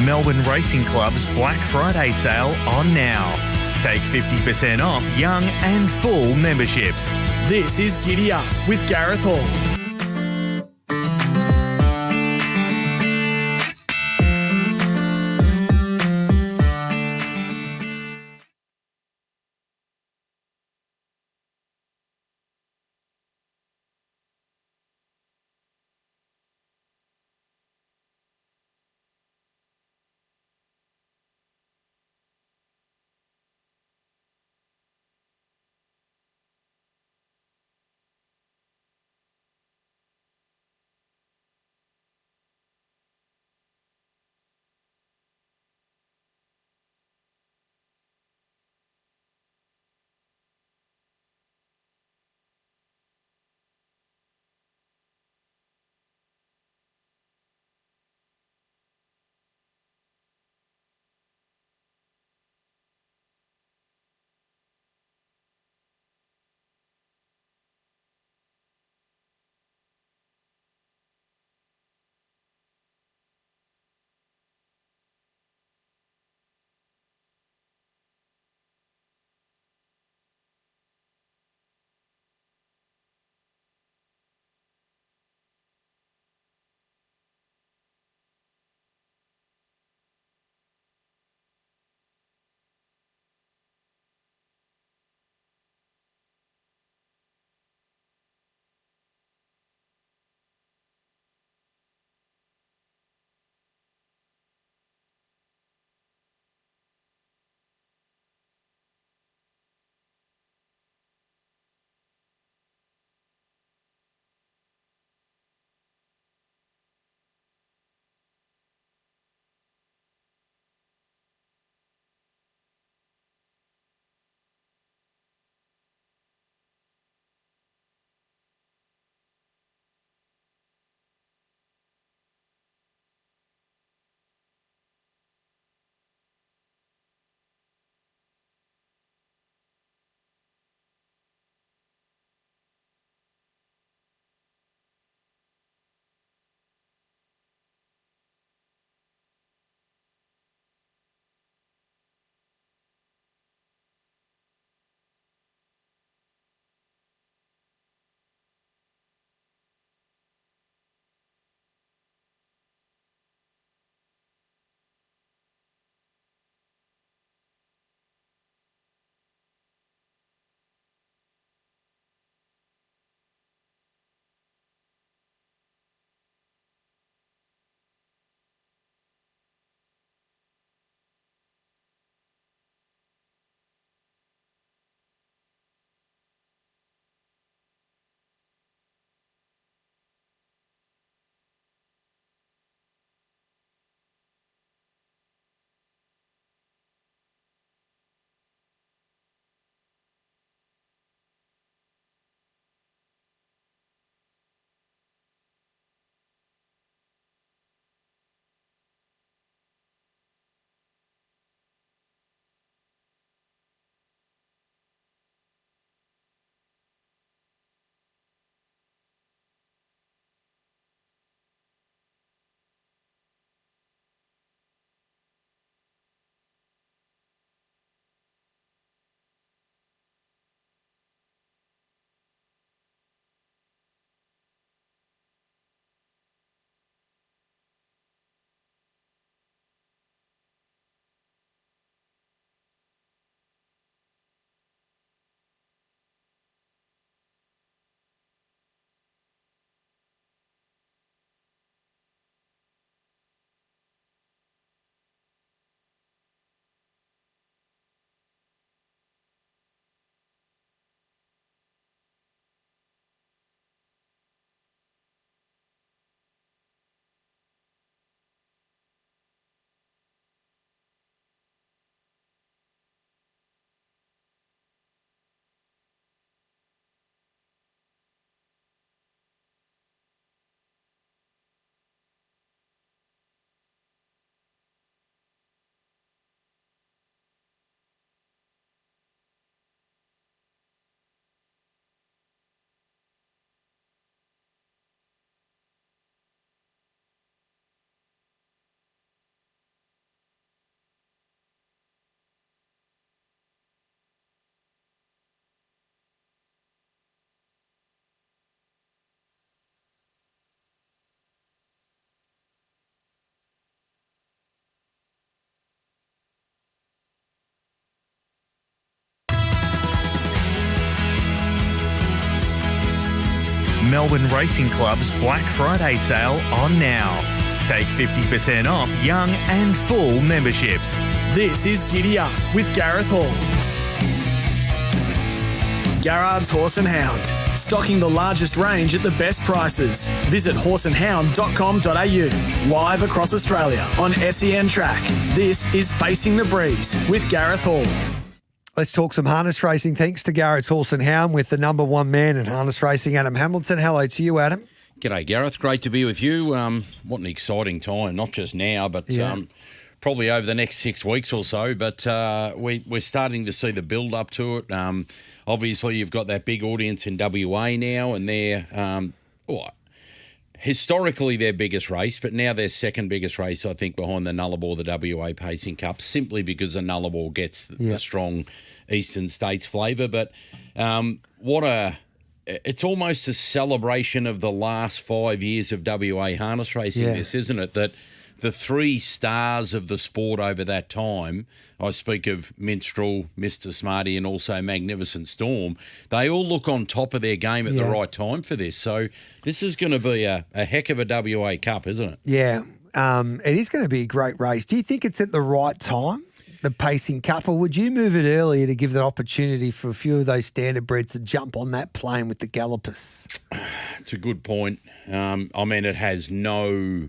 C: Melbourne Racing Club's Black Friday sale on now. Take 50% off young and full memberships.
D: This is Giddy Up with Gareth Hall.
C: Melbourne Racing Club's Black Friday sale on now. Take 50% off young and full memberships.
D: This is Giddy Up with Gareth Hall. Garrard's Horse and Hound, stocking the largest range at the best prices. Visit horseandhound.com.au. Live across Australia on SEN Track. This is Facing the Breeze with Gareth Hall.
E: Let's talk some harness racing. Thanks to Garrett's Horse and Hound with the number one man in harness racing, Adam Hamilton. Hello to you, Adam.
K: G'day, Gareth. Great to be with you. What an exciting time, not just now, but probably over the next 6 weeks or so. But we're starting to see the build-up to it. Obviously, you've got that big audience in WA now, and they're historically their biggest race, but now their second biggest race, I think, behind the Nullarbor, the WA Pacing Cup, simply because the Nullarbor gets the strong Eastern States flavour. But it's almost a celebration of the last 5 years of WA harness racing, this, isn't it? That the three stars of the sport over that time, I speak of Minstrel, Mr. Smarty, and also Magnificent Storm, they all look on top of their game at the right time for this. So this is going to be a heck of a WA Cup, isn't it?
E: Yeah, it is going to be a great race. Do you think it's at the right time, the Pacing Cup, or would you move it earlier to give the opportunity for a few of those standardbreds to jump on that plane with the gallopers?
K: It's a good point. I mean, it has no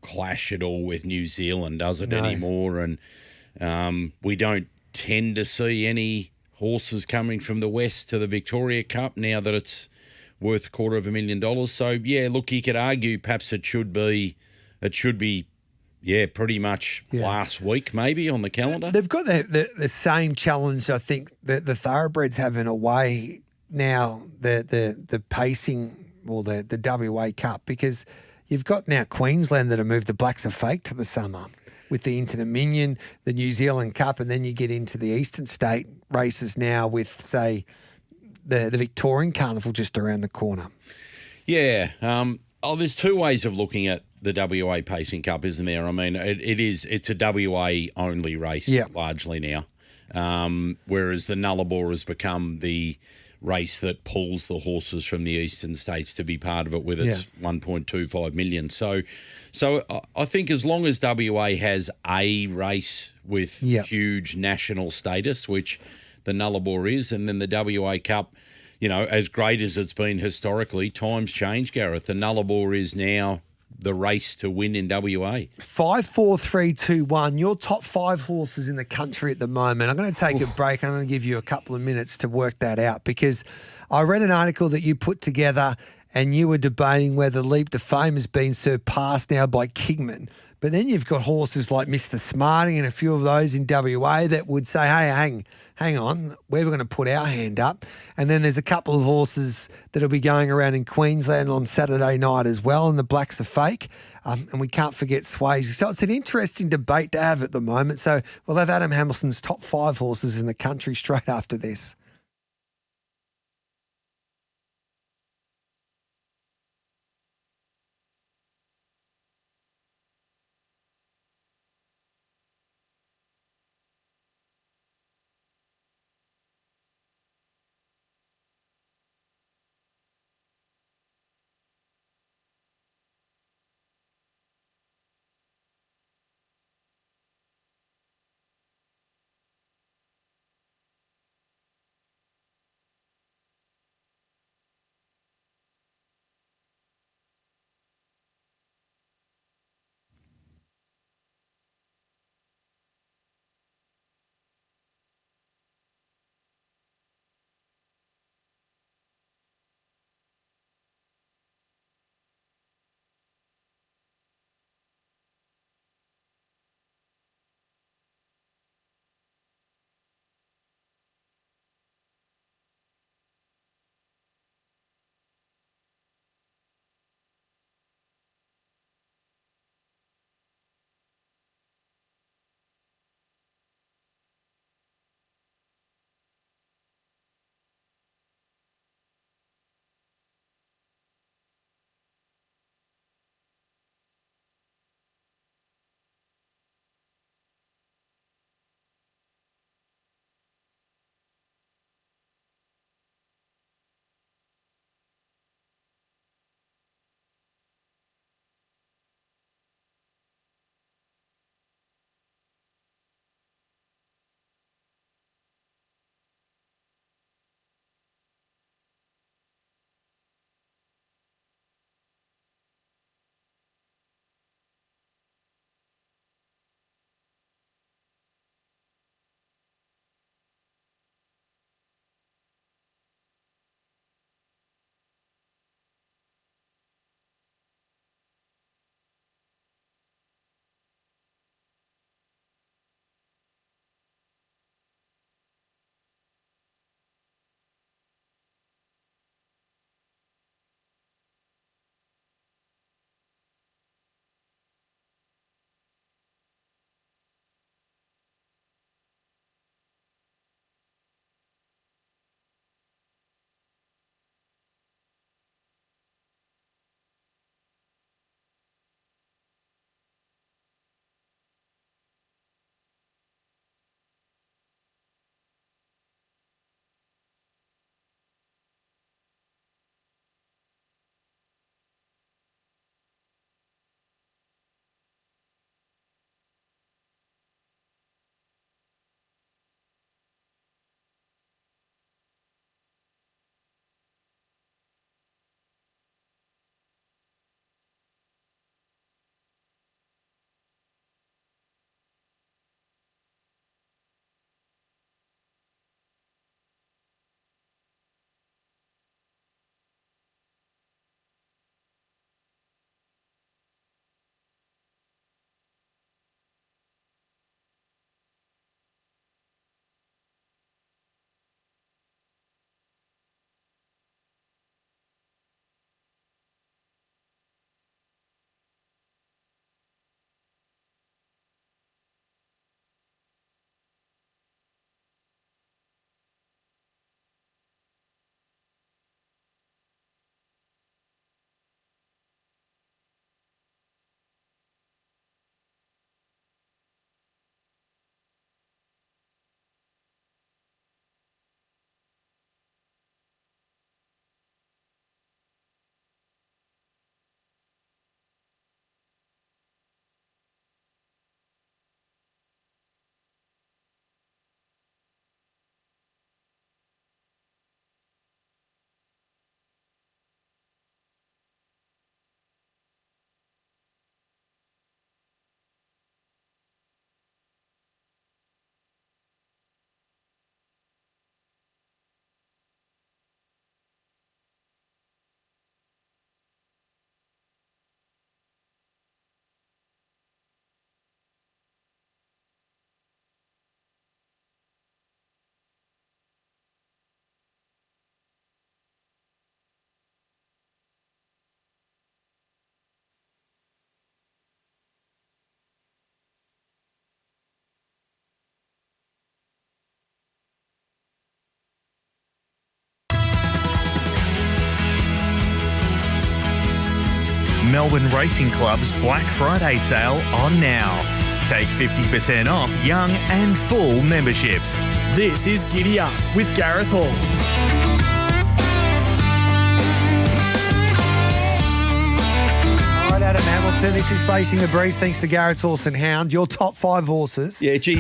K: clash at all with New Zealand, does it, anymore? And we don't tend to see any horses coming from the West to the Victoria Cup now that it's worth $250,000. So, yeah, look, you could argue perhaps it should be pretty much last week maybe on the calendar.
E: They've got the same challenge, I think, that the thoroughbreds have in a way now, the pacing or the WA Cup, because you've got now Queensland that have moved the Blacks Are Fake to the summer with the Inter-Dominion, the New Zealand Cup, and then you get into the Eastern State races now with, say, the Victorian Carnival just around the corner.
K: Yeah. There's two ways of looking at the WA Pacing Cup, isn't there? I mean, it's a WA-only race largely now, whereas the Nullarbor has become the race that pulls the horses from the eastern states to be part of it with its $1.25 million. So I think as long as WA has a race with huge national status, which the Nullarbor is, and then the WA Cup, you know, as great as it's been historically, times change, Gareth. The Nullarbor is now the race to win in WA.
E: 5, 4, 3, 2, 1. Your top 5 horses in the country at the moment. I'm going to take a break. I'm going to give you a couple of minutes to work that out, because I read an article that you put together and you were debating whether Leap to Fame has been surpassed now by Kingman. But then you've got horses like Mr. Smarting and a few of those in WA that would say, hey, hang on, we're going to put our hand up. And then there's a couple of horses that will be going around in Queensland on Saturday night as well, and the Blacks Are Fake. And we can't forget Swayze. So it's an interesting debate to have at the moment. So we'll have Adam Hamilton's top 5 horses in the country straight after this.
C: Melbourne Racing Club's Black Friday sale on now. Take 50% off young and full memberships.
D: This is Giddy Up with Gareth Hall.
E: Adam Hamilton, this is Facing the Breeze, thanks to Garrett's Horse and Hound. Your top 5 horses.
K: Yeah, gee,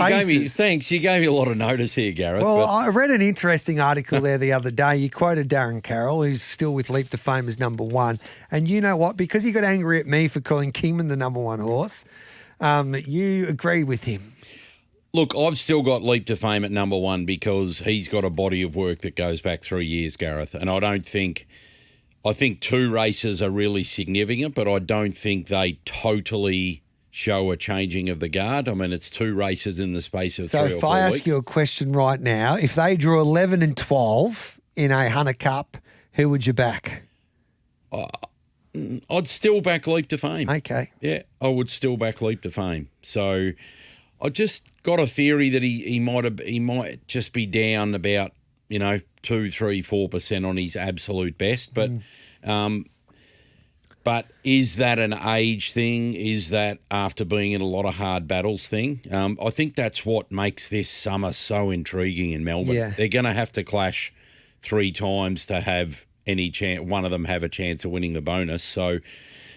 K: thanks. You gave me a lot of notice here, Gareth.
E: Well, I read an interesting article there the other day. You quoted Darren Carroll, who's still with Leap to Fame as number 1. And you know what? Because he got angry at me for calling Kingman the number 1 horse, you agree with him.
K: Look, I've still got Leap to Fame at number 1 because he's got a body of work that goes back 3 years, Gareth. And I think 2 races are really significant, but I don't think they totally show a changing of the guard. I mean, it's 2 races in the space of 3 or 4 weeks.
E: So if I ask you a question right now, if they drew 11 and 12 in a Hunter Cup, who would you back?
K: I'd still back Leap to Fame.
E: Okay.
K: Yeah, I would still back Leap to Fame. So I just got a theory that he might just be down about, 2, 3, 4% on his absolute best. But is that an age thing? Is that after being in a lot of hard battles thing? I think that's what makes this summer so intriguing in Melbourne.
E: Yeah.
K: They're going to have to clash 3 times to have any chance, one of them have a chance of winning the bonus. So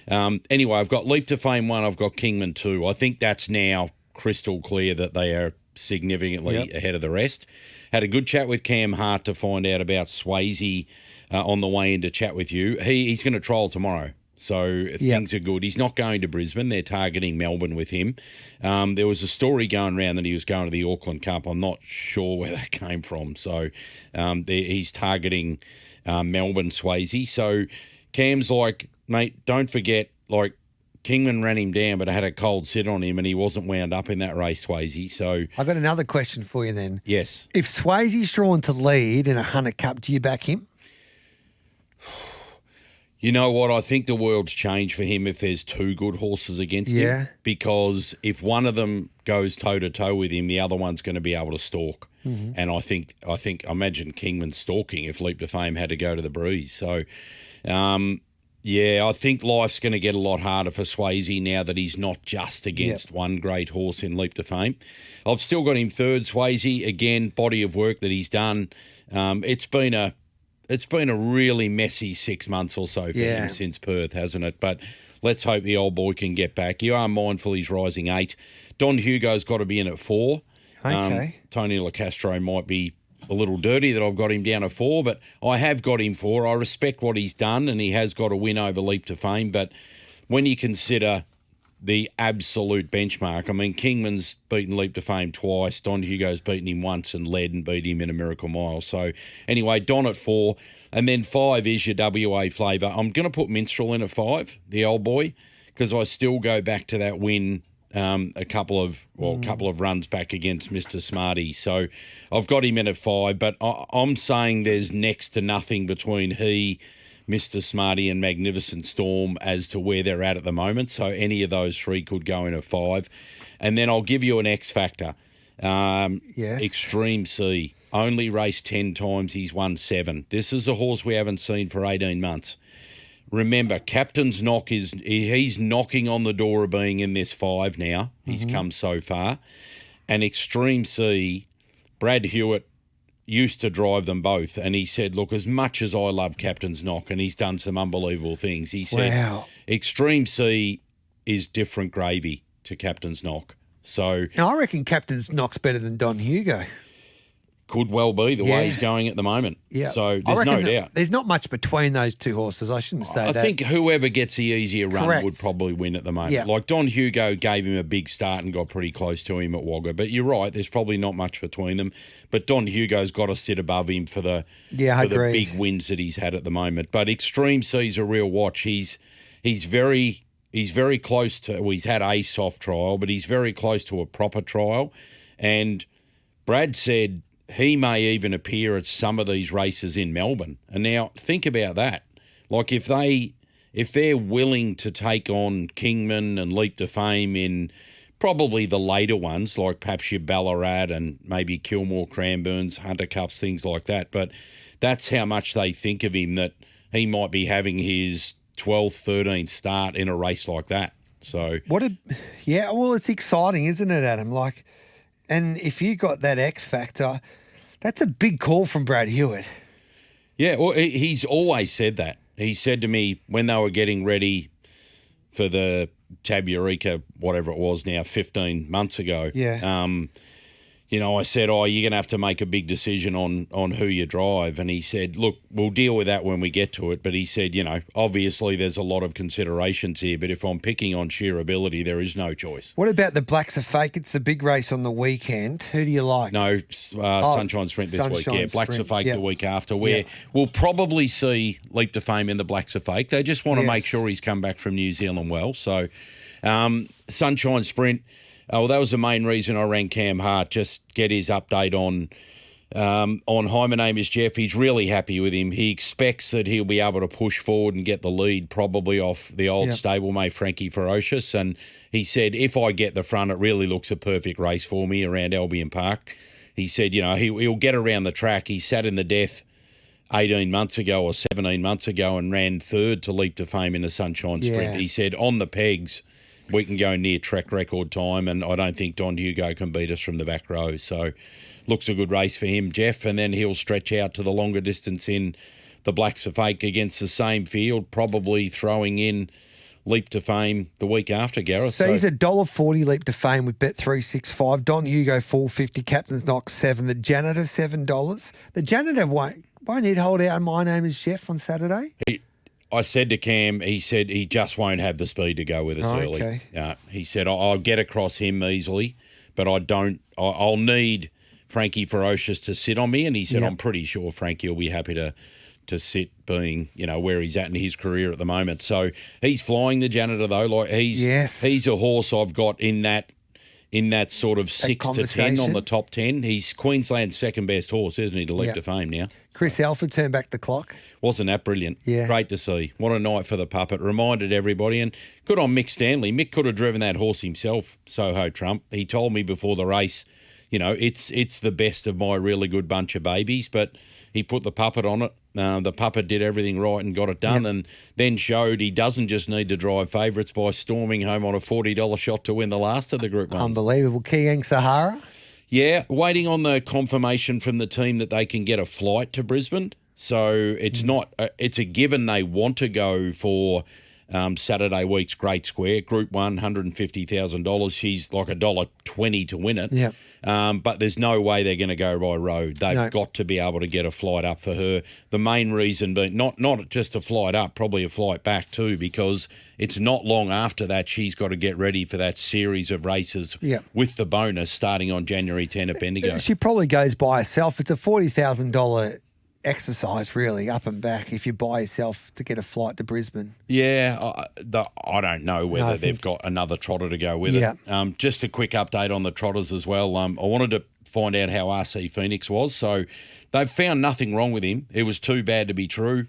K: anyway, I've got Leap to Fame 1, I've got Kingman 2. I think that's now crystal clear that they are significantly ahead of the rest. Had a good chat with Cam Hart to find out about Swayze on the way in to chat with you. He's going to trial tomorrow, so things are good. He's not going to Brisbane. They're targeting Melbourne with him. There was a story going around that he was going to the Auckland Cup. I'm not sure where that came from. So he's targeting Melbourne Swayze. So Cam's like, mate, don't forget, Kingman ran him down, but I had a cold sit on him and he wasn't wound up in that race, Swayze. So
E: I've got another question for you then.
K: Yes.
E: If Swayze's drawn to lead in a Hunter Cup, do you back him?
K: You know what? I think the world's changed for him if there's 2 good horses against him. Because if one of them goes toe-to-toe with him, the other one's going to be able to stalk.
E: Mm-hmm.
K: And I imagine Kingman stalking if Leap to Fame had to go to the breeze. So, I think life's going to get a lot harder for Swayze now that he's not just against one great horse in Leap to Fame. I've still got him 3rd, Swayze. Again, body of work that he's done. It's been a really messy 6 months or so for him since Perth, hasn't it? But let's hope the old boy can get back. You are mindful he's rising 8. Don Hugo's got to be in at 4.
E: Okay.
K: Tony LaCastro might be a little dirty that I've got him down at 4, but I have got him 4. I respect what he's done, and he has got a win over Leap to Fame. But when you consider the absolute benchmark, I mean, Kingman's beaten Leap to Fame twice. Don Hugo's beaten him once and led and beat him in a Miracle Mile. So anyway, Don at 4. And then 5 is your WA flavour. I'm going to put Minstrel in at 5, the old boy, because I still go back to that win a couple of runs back against Mr. Smarty. So I've got him in at 5, but I'm saying there's next to nothing between he, Mr. Smarty and Magnificent Storm as to where they're at the moment. So any of those 3 could go in at 5. And then I'll give you an X factor. Extreme C. Only raced 10 times. He's won 7. This is a horse we haven't seen for 18 months. Remember, Captain's Knock he's knocking on the door of being in this 5 now. He's come so far. And Extreme C, Brad Hewitt used to drive them both. And he said, look, as much as I love Captain's Knock, and he's done some unbelievable things, he said, Extreme C is different gravy to Captain's Knock. So
E: now, I reckon Captain's Knock's better than Don Hugo.
K: Could well be the way he's going at the moment.
E: Yeah.
K: So there's no doubt.
E: There's not much between those 2 horses. I shouldn't say that.
K: I think whoever gets the easier run would probably win at the moment.
E: Yeah.
K: Like Don Hugo gave him a big start and got pretty close to him at Wagga. But you're right, there's probably not much between them. But Don Hugo's got to sit above him for the big wins that he's had at the moment. But Extreme C's a real watch. He's very close to, well, he's had a soft trial, but he's very close to a proper trial. And Brad said he may even appear at some of these races in Melbourne. And now think about that. Like if they're willing to take on Kingman and Leap to Fame in probably the later ones, like perhaps your Ballarat and maybe Kilmore Cranbournes, Hunter Cups, things like that. But that's how much they think of him, that he might be having his 12th, 13th start in a race like that. So
E: well, it's exciting, isn't it, Adam? Like, and if you got that X factor, that's a big call from Brad Hewitt.
K: Yeah, well, he's always said that. He said to me when they were getting ready for the Tab Eureka, whatever it was now, 15 months ago.
E: Yeah.
K: I said, you're going to have to make a big decision on who you drive. And he said, look, we'll deal with that when we get to it. But he said, obviously there's a lot of considerations here. But if I'm picking on sheer ability, there is no choice.
E: What about the Blacks of Fake? It's the big race on the weekend. Who do you like?
K: No, Sunshine Sprint this week. Yeah, Blacks of Fake the week after, where we'll probably see Leap to Fame in the Blacks of Fake. They just want to make sure he's come back from New Zealand well. So Sunshine Sprint. That was the main reason I rang Cam Hart, just get his update on Hi, my name is Jeff. He's really happy with him. He expects that he'll be able to push forward and get the lead probably off the old stablemate Frankie Ferocious. And he said, if I get the front, it really looks a perfect race for me around Albion Park. He said, he'll get around the track. He sat in the death 18 months ago or 17 months ago and ran third to Leap to Fame in the Sunshine Sprint. He said, on the pegs, we can go near track record time, and I don't think Don Hugo can beat us from the back row. So looks a good race for him, Jeff, and then he'll stretch out to the longer distance in the Blacks of Fake against the same field, probably throwing in Leap to Fame the week after, Gareth.
E: So he's $1.40 Leap to Fame with Bet365. Don Hugo $4.50, Captain's Knock $7, the Janitor $7. The Janitor won't he'd hold out My Name is Jeff on Saturday?
K: I said to Cam, he said he just won't have the speed to go with us early.
E: Okay.
K: He said, I'll get across him easily, but I'll need Frankie Ferocious to sit on me. And he said, I'm pretty sure Frankie will be happy to sit being, where he's at in his career at the moment. So he's flying the Janitor though. Like he's a horse I've got in that sort of 6 to 10 on the top 10. He's Queensland's second best horse, isn't he, to Leap to Fame now?
E: Chris Alford turned back the clock.
K: Wasn't that brilliant?
E: Yeah.
K: Great to see. What a night for the puppet. Reminded everybody. And good on Mick Stanley. Mick could have driven that horse himself, Soho Trump. He told me before the race, it's the best of my really good bunch of babies, but he put the puppet on it. The puppet did everything right and got it done, and then showed he doesn't just need to drive favourites by storming home on a $40 shot to win the last of the Group 1s.
E: Unbelievable. Kiang Sahara?
K: Yeah, waiting on the confirmation from the team that they can get a flight to Brisbane. So it's not it's a given they want to go for Saturday week's Great Square, Group 1, $150,000. She's like $1.20 to win it.
E: Yeah.
K: But there's no way they're going to go by road. They've got to be able to get a flight up for her. The main reason being not just a flight up, probably a flight back too, because it's not long after that she's got to get ready for that series of races with the bonus starting on January 10 at Bendigo.
E: She probably goes by herself. It's a $40,000 exercise, really, up and back, if you buy yourself to get a flight to Brisbane.
K: Yeah, I don't know whether they've got another trotter to go with it. Just a quick update on the trotters as well. I wanted to find out how RC Phoenix was. So they've found nothing wrong with him. It was too bad to be true.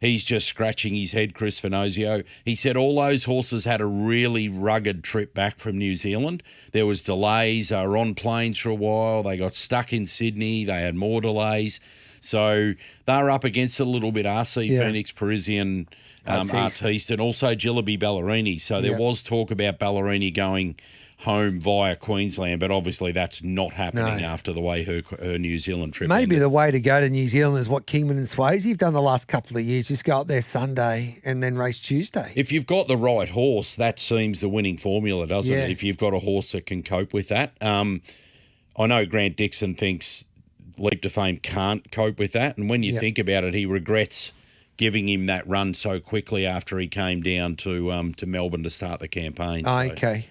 K: He's just scratching his head, Chris Finozio. He said all those horses had a really rugged trip back from New Zealand. There was delays. They were on planes for a while. They got stuck in Sydney. They had more delays. So they're up against it a little bit, RC Phoenix, Parisian, Artiste, and also Gillaby Ballerini. So there was talk about Ballerini going home via Queensland, but obviously that's not happening after the way her New Zealand trip ended.
E: The way to go to New Zealand is what Kingman and Swayze have done the last couple of years. Just go up there Sunday and then race Tuesday.
K: If you've got the right horse, that seems the winning formula, doesn't it? If you've got a horse that can cope with that. I know Grant Dixon thinks Leap to Fame can't cope with that. And when you think about it, he regrets giving him that run so quickly after he came down to Melbourne to start the campaign.
E: So. Okay.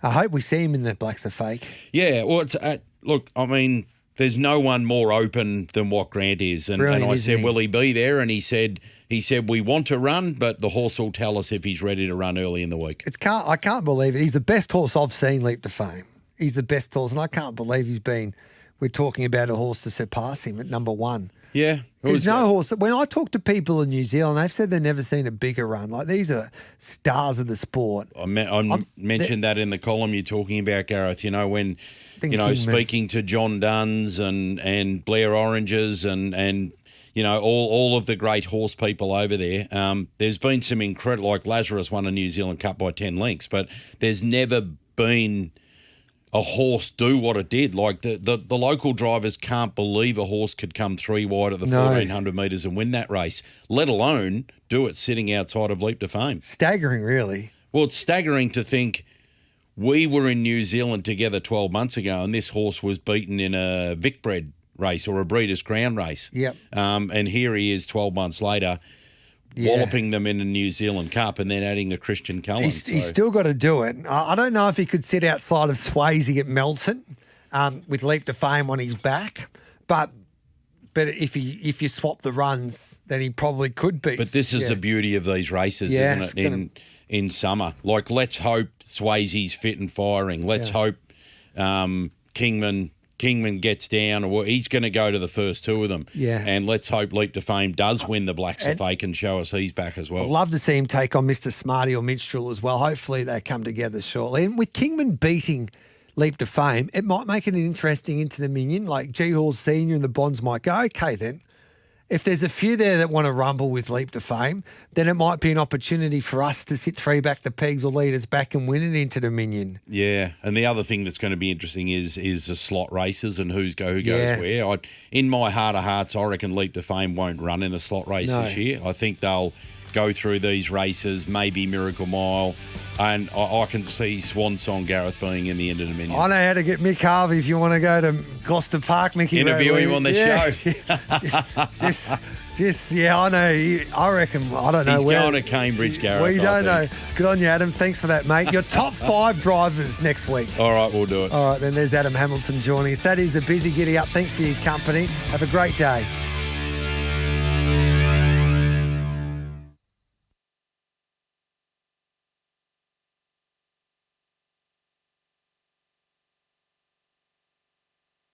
E: I hope we see him in the Blacks of Fake.
K: Yeah, well, look, I mean, there's no one more open than what Grant is. And I said, will he be there? And he said, we want to run, but the horse will tell us if he's ready to run early in the week.
E: I can't believe it. He's the best horse I've seen Leap to Fame. He's the best horse, and I can't believe we're talking about a horse to surpass him at number 1.
K: Yeah.
E: There's no horse. When I talk to people in New Zealand, they've said they've never seen a bigger run. Like, these are stars of the sport.
K: I mentioned that in the column you're talking about, Gareth. When, speaking to John Duns and Blair Oranges and all of the great horse people over there. There's been some incredible, like Lazarus won a New Zealand Cup by 10 lengths, but there's never been a horse do what it did. Like the local drivers can't believe a horse could come 3 wide at the 1,400 metres and win that race, let alone do it sitting outside of Leap to Fame.
E: Staggering, really.
K: Well, it's staggering to think we were in New Zealand together 12 months ago and this horse was beaten in a Vicbred race or a Breeders' Crown race.
E: Yep.
K: And here he is 12 months later, walloping them in the New Zealand Cup and then adding the Christian Cullen.
E: He's still got to do it. I don't know if he could sit outside of Swayze at Melton with Leap to Fame on his back, but if you swap the runs, then he probably could be.
K: But this is the beauty of these races, isn't it? In summer, like let's hope Swayze's fit and firing. Let's hope Kingman gets down, or he's going to go to the first 2 of them.
E: Yeah.
K: And let's hope Leap to Fame does win the Blacks if they can show us he's back as well.
E: I'd love to see him take on Mr. Smarty or Minstrel as well. Hopefully they come together shortly. And with Kingman beating Leap to Fame, it might make it an interesting Inter-Dominion. Like G Hall Senior and the Bonds might go, okay then. If there's a few there that want to rumble with Leap to Fame, then it might be an opportunity for us to sit 3 back the pegs or lead us back and win it into Dominion.
K: Yeah, and the other thing that's going to be interesting is the slot races and who goes where. In my heart of hearts, I reckon Leap to Fame won't run in a slot race this year. I think they'll go through these races, maybe Miracle Mile, and I can see Swan Song Gareth being in the Inter-Dominion.
E: I know how to get Mick Harvey if you want to go to Gloucester Park, Mickey.
K: Interview him on the show.
E: I know. I reckon, I don't know
K: He's
E: where.
K: going to Cambridge, Gareth.
E: We don't know. Good on you, Adam. Thanks for that, mate. Your top 5 drivers next week.
K: All right, we'll do it.
E: All right, then there's Adam Hamilton joining us. That is a busy Giddy Up. Thanks for your company. Have a great day.